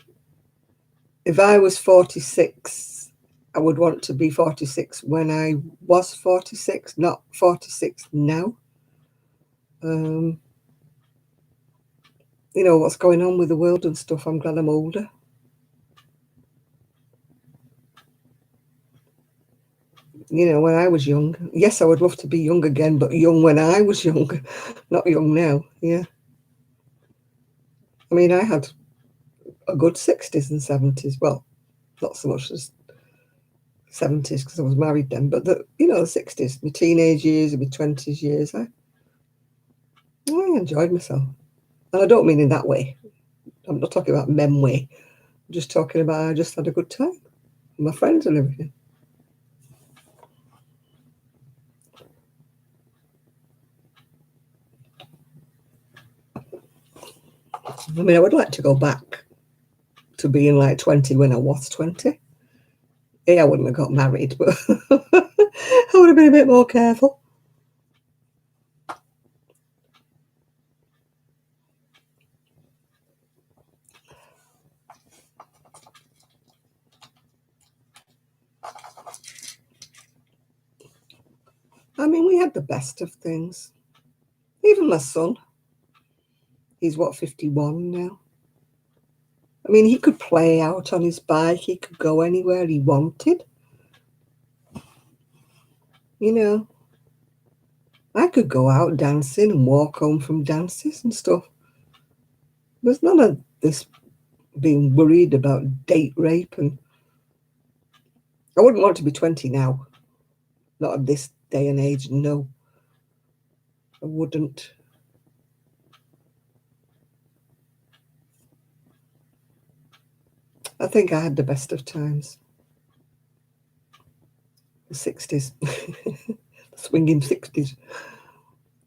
If I was 46, I would want to be 46 when I was 46, not 46 now. You know, what's going on with the world and stuff. I'm glad I'm older. You know, when I was young, yes, I would love to be young again, but young when I was young, not young now. Yeah. I mean, I had a good 60s and 70s. Well, not so much as 70s because I was married then, but the 60s, my teenage years and my 20s years, I enjoyed myself. And I don't mean in that way. I'm not talking about men way. I'm just talking about I just had a good time with my friends and everything. I mean, I would like to go back to being like 20 when I was 20. I wouldn't have got married, but I would have been a bit more careful. I mean, we had the best of things. Even my son, he's 51 now. I mean, he could play out on his bike. He could go anywhere he wanted. You know, I could go out dancing and walk home from dances and stuff. There's none of this being worried about date rape, and I wouldn't want to be 20 now. Not at this day and age, no. I wouldn't. I think I had the best of times. The 60s. Swinging 60s.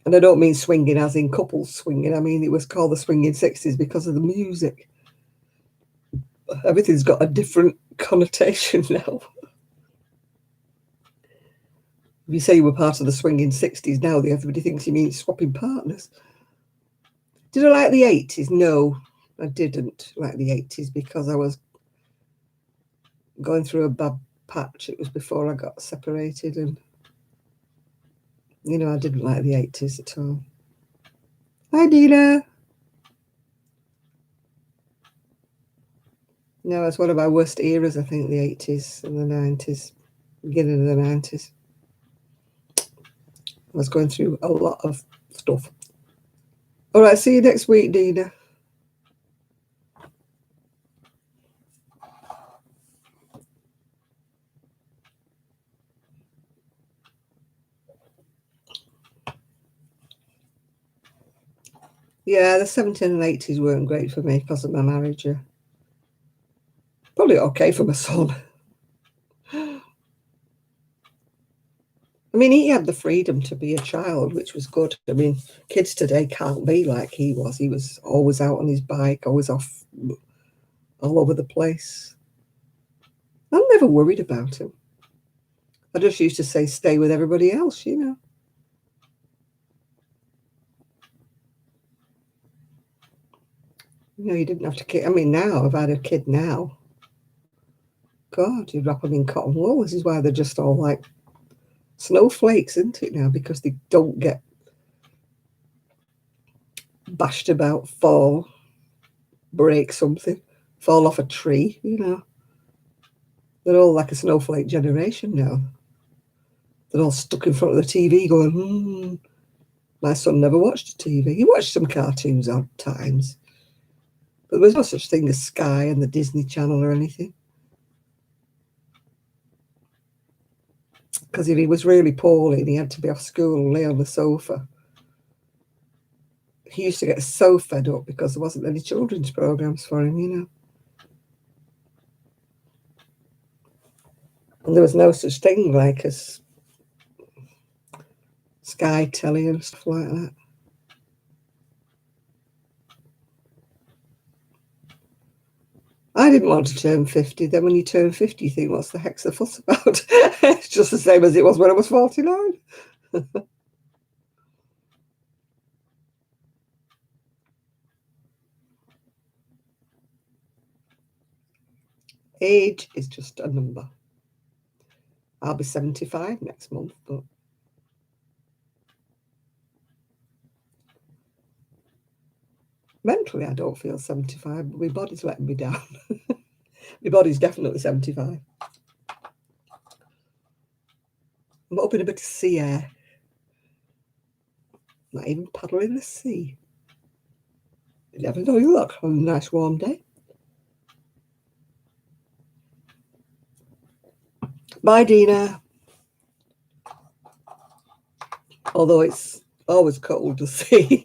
And I don't mean swinging as in couples swinging. I mean, it was called the swinging 60s because of the music. Everything's got a different connotation now. If you say you were part of the swinging 60s now, everybody thinks you mean swapping partners. Did I like the 80s? No, I didn't like the 80s because I was going through a bad patch. It was before I got separated, and I didn't like the 80s at all. Hi, Dina. No, it's one of my worst eras, I think, the 80s and the 90s, beginning of the 90s. I was going through a lot of stuff. All right, see you next week, Dina. Yeah, the 70s and 80s weren't great for me because of my marriage. Yeah. Probably okay for my son. I mean, he had the freedom to be a child, which was good. I mean, kids today can't be like he was. He was always out on his bike, always off all over the place. I'm never worried about him. I just used to say, stay with everybody else, You you didn't have to kid. I mean, now, if I had a kid now, God, you'd wrap them in cotton wool. This is why they're just all like snowflakes, isn't it, now? Because they don't get bashed about, fall, break something, fall off a tree, They're all like a snowflake generation now. They're all stuck in front of the TV going, My son never watched TV. He watched some cartoons odd times. But there was no such thing as Sky and the Disney Channel or anything. Because if he was really poorly and he had to be off school and lay on the sofa, he used to get so fed up because there wasn't any children's programs for him, you know. And there was no such thing like as Sky Telly and stuff like that. I didn't want to turn 50. Then when you turn 50, you think, what's the heck's the fuss about? It's just the same as it was when I was 49. Age is just a number. I'll be 75 next month, but mentally I don't feel 75, but my body's letting me down. My body's definitely 75. I'm up in a bit of sea air. Not even paddling the sea. You never know, you look on a nice warm day. Bye, Dina. Although it's always cold to see,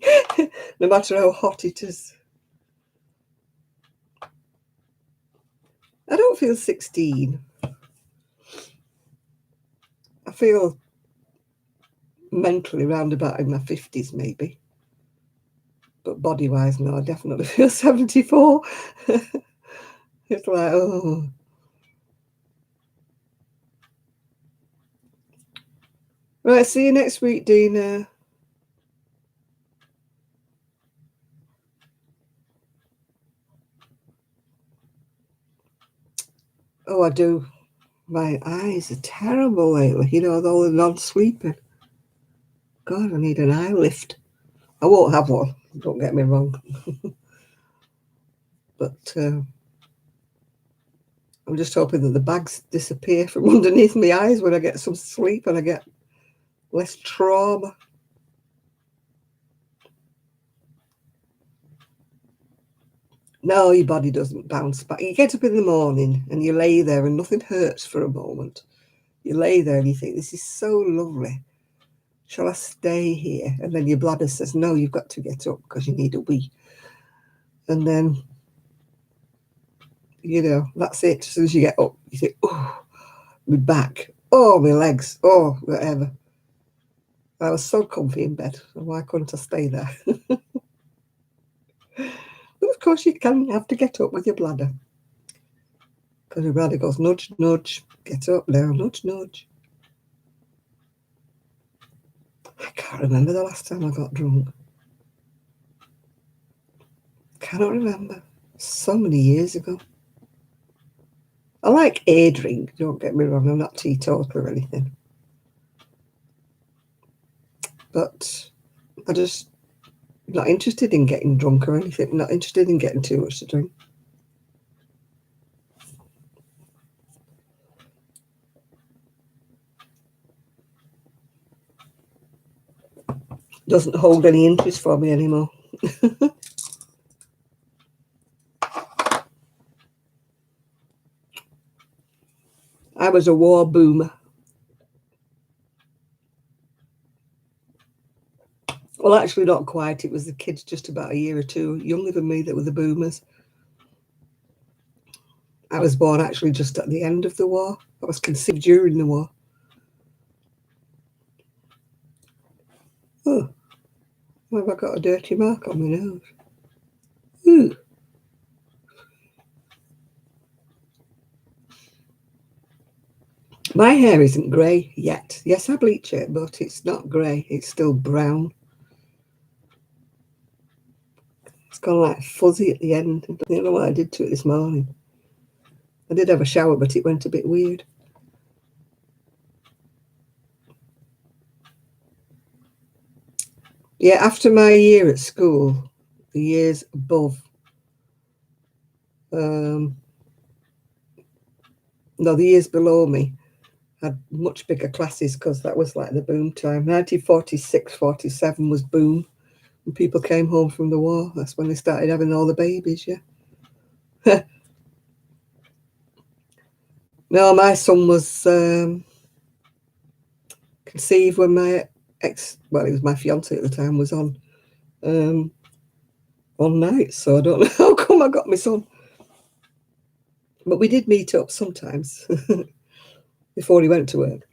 no matter how hot it is. I don't feel 16. I feel mentally round about in my 50s, maybe. But body-wise, no, I definitely feel 74. It's like, oh. Right, see you next week, Dina. Oh, I do. My eyes are terrible lately. You know, all the non-sleeping. God, I need an eye lift. I won't have one, don't get me wrong. But I'm just hoping that the bags disappear from underneath my eyes when I get some sleep and I get less trauma. No, your body doesn't bounce back. You get up in the morning and you lay there and nothing hurts for a moment. You lay there and you think, this is so lovely. Shall I stay here? And then your bladder says, no, you've got to get up because you need a wee. And then, you know, that's it. As soon as you get up, you think, oh, my back, oh, my legs, oh, whatever. I was so comfy in bed. Why couldn't I stay there? But of course, you have to get up with your bladder. Because your bladder goes, nudge, nudge, get up now, nudge, nudge. I can't remember the last time I got drunk. Cannot remember. So many years ago. I like a drink, don't get me wrong. I'm not teetotal or anything. But I just not interested in getting drunk or anything. Not interested in getting too much to drink. Doesn't hold any interest for me anymore. I was a war boomer. Well, actually, not quite. It was the kids just about a year or two younger than me that were the boomers. I was born actually just at the end of the war. I was conceived during the war. Oh, why have I got a dirty mark on my nose? Ooh. My hair isn't grey yet. Yes, I bleach it, but it's not grey. It's still brown. It's gone like fuzzy at the end. I don't know what I did to it this morning. I did have a shower, but it went a bit weird. Yeah, after my year at school, the years above, No, the years below me had much bigger classes because that was like the boom time. 1946, 47 was boom. When people came home from the war, that's when they started having all the babies, yeah. No, my son was conceived when my well, he was my fiance at the time, was on nights, so I don't know how come I got my son. But we did meet up sometimes before he went to work.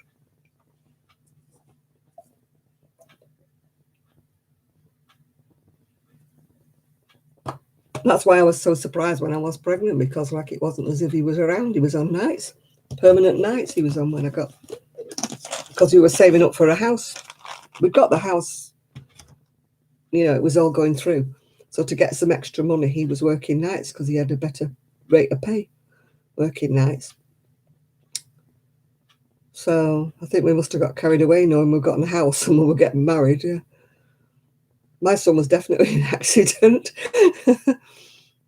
That's why I was so surprised when I was pregnant, because like it wasn't as if he was around. He was on nights, permanent nights he was on when I got, because we were saving up for a house. We'd got the house, you know, it was all going through. So to get some extra money, he was working nights because he had a better rate of pay working nights. So I think we must have got carried away knowing we'd gotten a house and we were getting married. Yeah. My son was definitely an accident.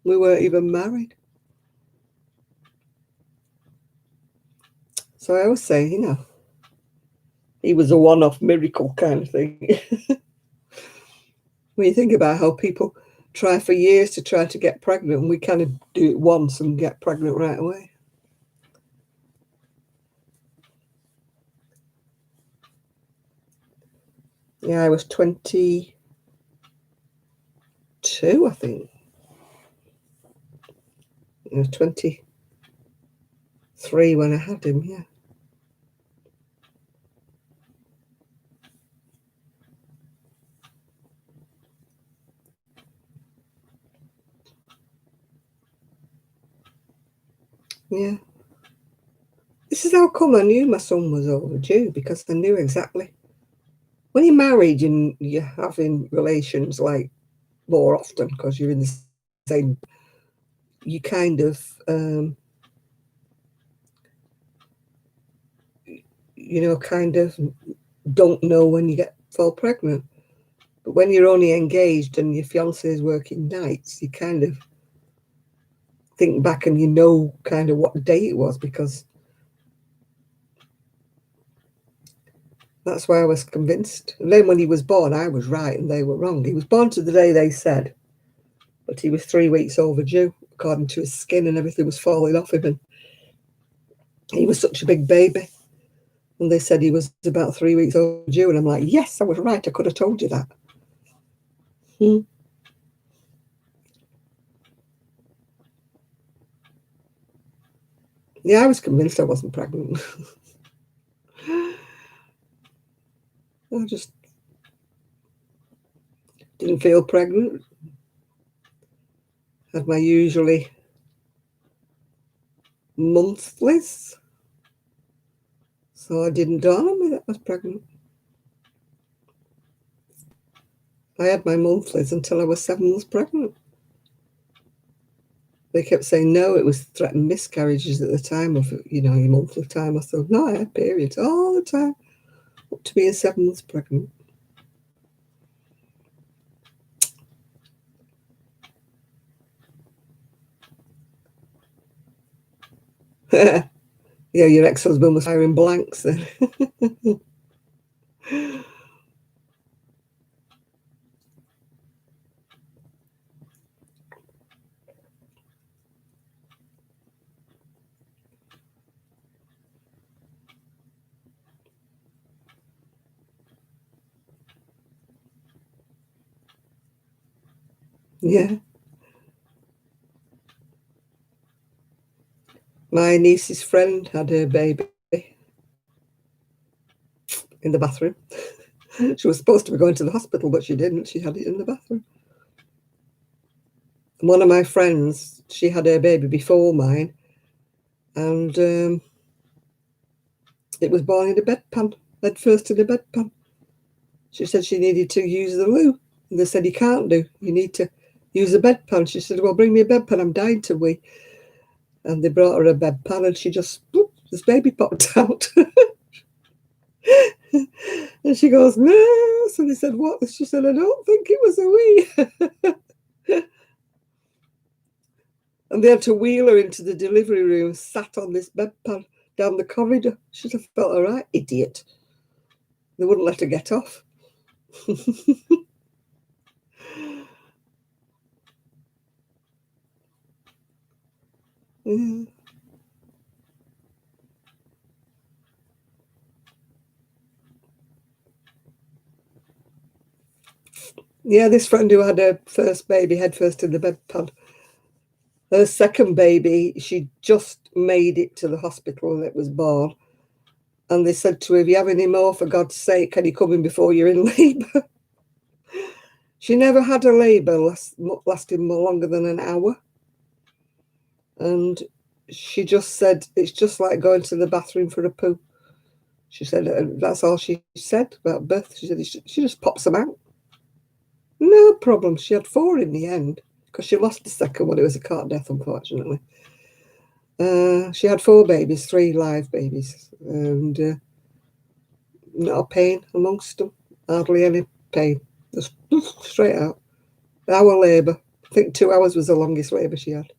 We weren't even married. So I always say, you know, he was a one-off miracle kind of thing. When you think about how people try for years to try to get pregnant, and we kind of do it once and get pregnant right away. Yeah, I was 22, I think. I was 23 when I had him, yeah. Yeah. This is how come I knew my son was overdue, because I knew exactly. When you're married and you're having relations like more often because you're in the same, you kind of, you know, kind of don't know when you fall pregnant. But when you're only engaged and your fiance is working nights, you kind of think back and you know kind of what day it was, because that's why I was convinced. And then when he was born, I was right and they were wrong. He was born to the day they said, but he was 3 weeks overdue, according to his skin, and everything was falling off him. And he was such a big baby. And they said he was about 3 weeks overdue. And I'm like, yes, I was right. I could have told you that. Yeah, I was convinced I wasn't pregnant. I just didn't feel pregnant. Had my usually monthlies. So I didn't dawn on me that I was pregnant. I had my monthlies until I was 7 months pregnant. They kept saying no, it was threatened miscarriages at the time of, you know, your monthly time. I thought, no, I had periods all the time up to being 7 months pregnant. Yeah, your ex-husband was firing blanks then. Yeah. My niece's friend had her baby in the bathroom. She was supposed to be going to the hospital, but she didn't. She had it in the bathroom. And one of my friends, she had her baby before mine, and it was born in a bedpan, head first in a bedpan. She said she needed to use the loo. And they said, you can't do. You need to use a bedpan. She said, well, bring me a bedpan. I'm dying to wee. And they brought her a bedpan, and she just, whoop, this baby popped out. And she goes, nurse. And they said, what? She said, I don't think it was a wee. And they had to wheel her into the delivery room, sat on this bedpan down the corridor. Should have felt all right, idiot. They wouldn't let her get off. Yeah. Yeah, this friend who had her first baby head first in the bedpan, her second baby, she just made it to the hospital and it was born. And they said to her, if you have any more, for God's sake, can you come in before you're in labour? She never had a labour lasting more longer than an hour. And she just said, it's just like going to the bathroom for a poo. She said, that's all she said about birth. She said, she just pops them out. No problem. She had 4 in the end because she lost the second one. It was a cart death, unfortunately. She had 4 babies, 3 live babies, and not a pain amongst them. Hardly any pain. Just straight out. Hour labour. I think 2 hours was the longest labour she had.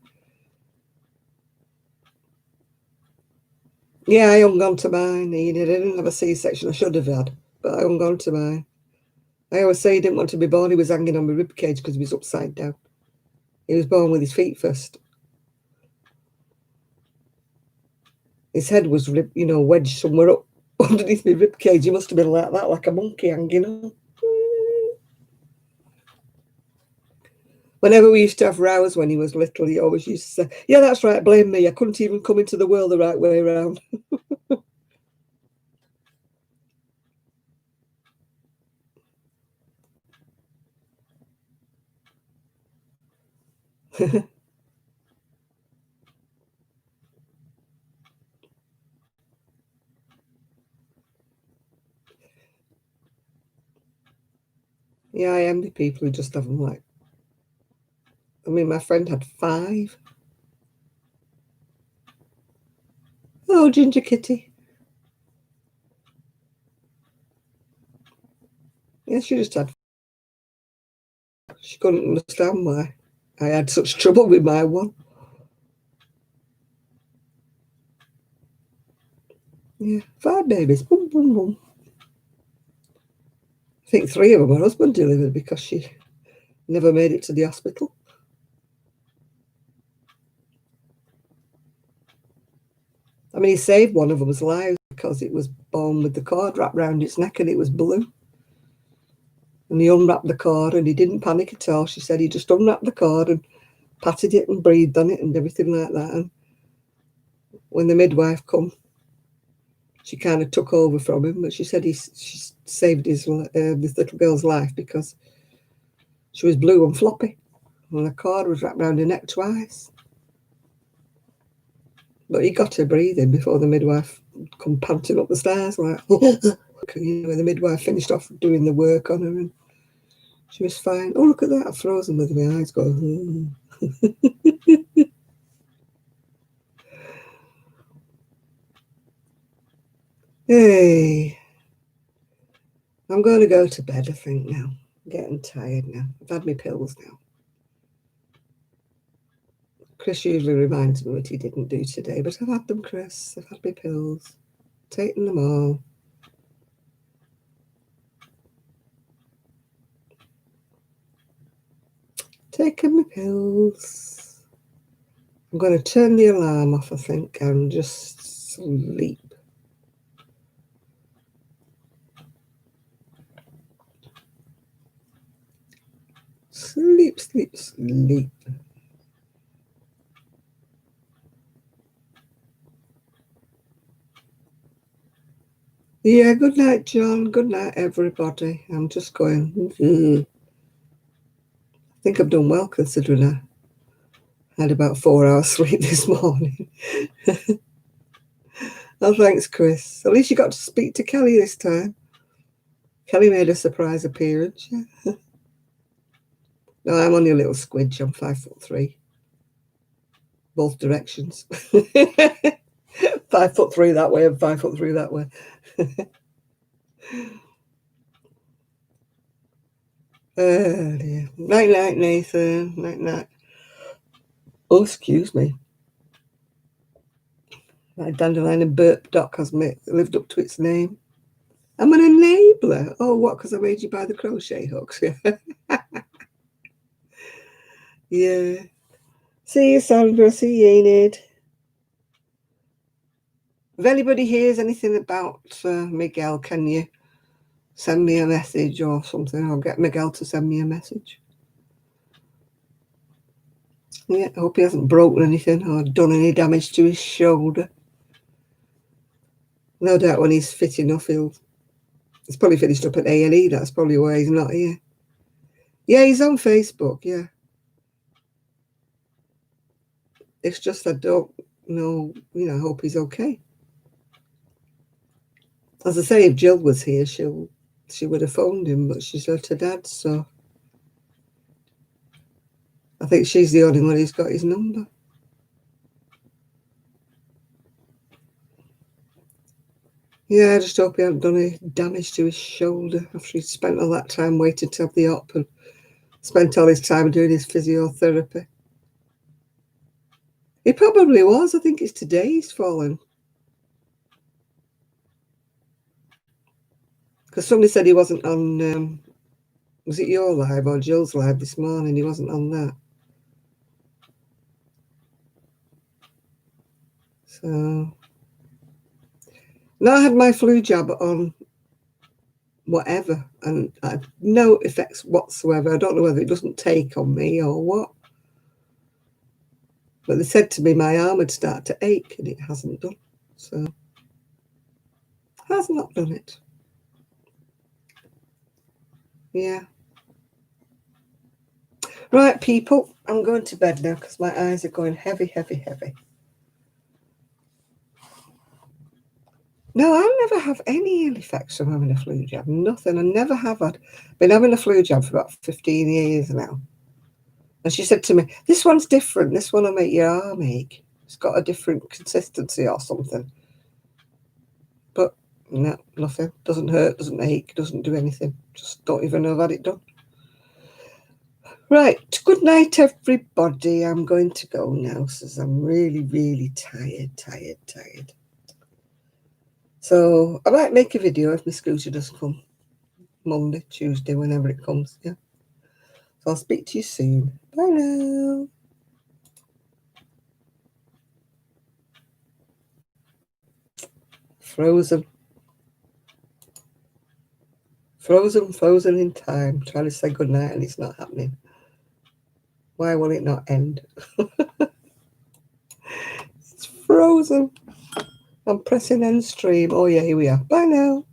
Yeah, I hung on to mine. I didn't have a C-section. I should have had, but I hung on to mine. I always say he didn't want to be born. He was hanging on my rib cage because he was upside down. He was born with his feet first. His head was, wedged somewhere up underneath my rib cage. He must have been like that, like a monkey hanging on. Whenever we used to have rows when he was little, he always used to say, yeah, that's right, blame me. I couldn't even come into the world the right way around. Yeah, I envy people who just have them like. I mean, my friend had 5. Oh, Ginger Kitty. Yeah, she just had. She couldn't understand why I had such trouble with my one. Yeah, 5 babies. Boom, boom, boom. I think 3 of them her husband delivered because she never made it to the hospital. I mean, he saved one of them's lives because it was born with the cord wrapped around its neck and it was blue. And he unwrapped the cord and he didn't panic at all. She said he just unwrapped the cord and patted it and breathed on it and everything like that. And when the midwife come, she kind of took over from him. But she said she saved this little girl's life because she was blue and floppy. And the cord was wrapped around her neck twice. But he got her breathing before the midwife come panting up the stairs like, when the midwife finished off doing the work on her and she was fine. Oh, look at that. I've frozen with my eyes going. Hey, I'm going to go to bed, I think, now. I'm getting tired now. I've had my pills now. Chris usually reminds me what he didn't do today, but I've had them, Chris. I've had my pills. Taken them all. Taken my pills. I'm going to turn the alarm off, I think, and just sleep. Sleep, sleep, sleep. Yeah, good night, John. Good night, everybody. I'm just going, I think I've done well considering I had about 4 hours sleep this morning. Oh, thanks, Chris. At least you got to speak to Kelly this time. Kelly made a surprise appearance. Yeah. No, I'm only a little squidge. I'm 5'3". Both directions. 5'3" that way and 5'3" that way. Oh dear. Night night, Nathan. Night night. Oh, excuse me. My dandelion and burp dock has lived up to its name. I'm an enabler. Oh, what? Because I made you buy the crochet hooks. Yeah. See you, Sandra. See you, Enid. If anybody hears anything about Miguel, can you send me a message or something? I'll get Miguel to send me a message. Yeah, I hope he hasn't broken anything or done any damage to his shoulder. No doubt when he's fit enough, he's probably finished up at A&E. That's probably why he's not here. Yeah, he's on Facebook, yeah. It's just I don't know, I hope he's okay. As I say, if Jill was here, she would have phoned him, but she's left her dad, so I think she's the only one who's got his number. Yeah, I just hope he hasn't done any damage to his shoulder after he spent all that time waiting to have the op and spent all his time doing his physiotherapy. He probably was. I think it's today he's fallen. Because somebody said he wasn't on, was it your live or Jill's live this morning? He wasn't on that. So, now I had my flu jab on whatever, and I had no effects whatsoever. I don't know whether it doesn't take on me or what. But they said to me my arm would start to ache, and it hasn't done. So, has not done it. Yeah. Right, people, I'm going to bed now because my eyes are going heavy, heavy, heavy. No, I never have any ill effects from having a flu jab. Nothing. I never have been having a flu jab for about 15 years now. And she said to me, this one's different. This one will make your arm ache. It's got a different consistency or something. But no, nothing. Doesn't hurt, doesn't ache, doesn't do anything. Just don't even know I've had it done. Right. Good night, everybody. I'm going to go now because I'm really, really tired. So I might make a video if my scooter does come Monday, Tuesday, whenever it comes. Yeah. So I'll speak to you soon. Bye now. Frozen in time. Trying to say goodnight and it's not happening. Why will it not end? It's frozen. I'm pressing end stream. Oh yeah, here we are. Bye now.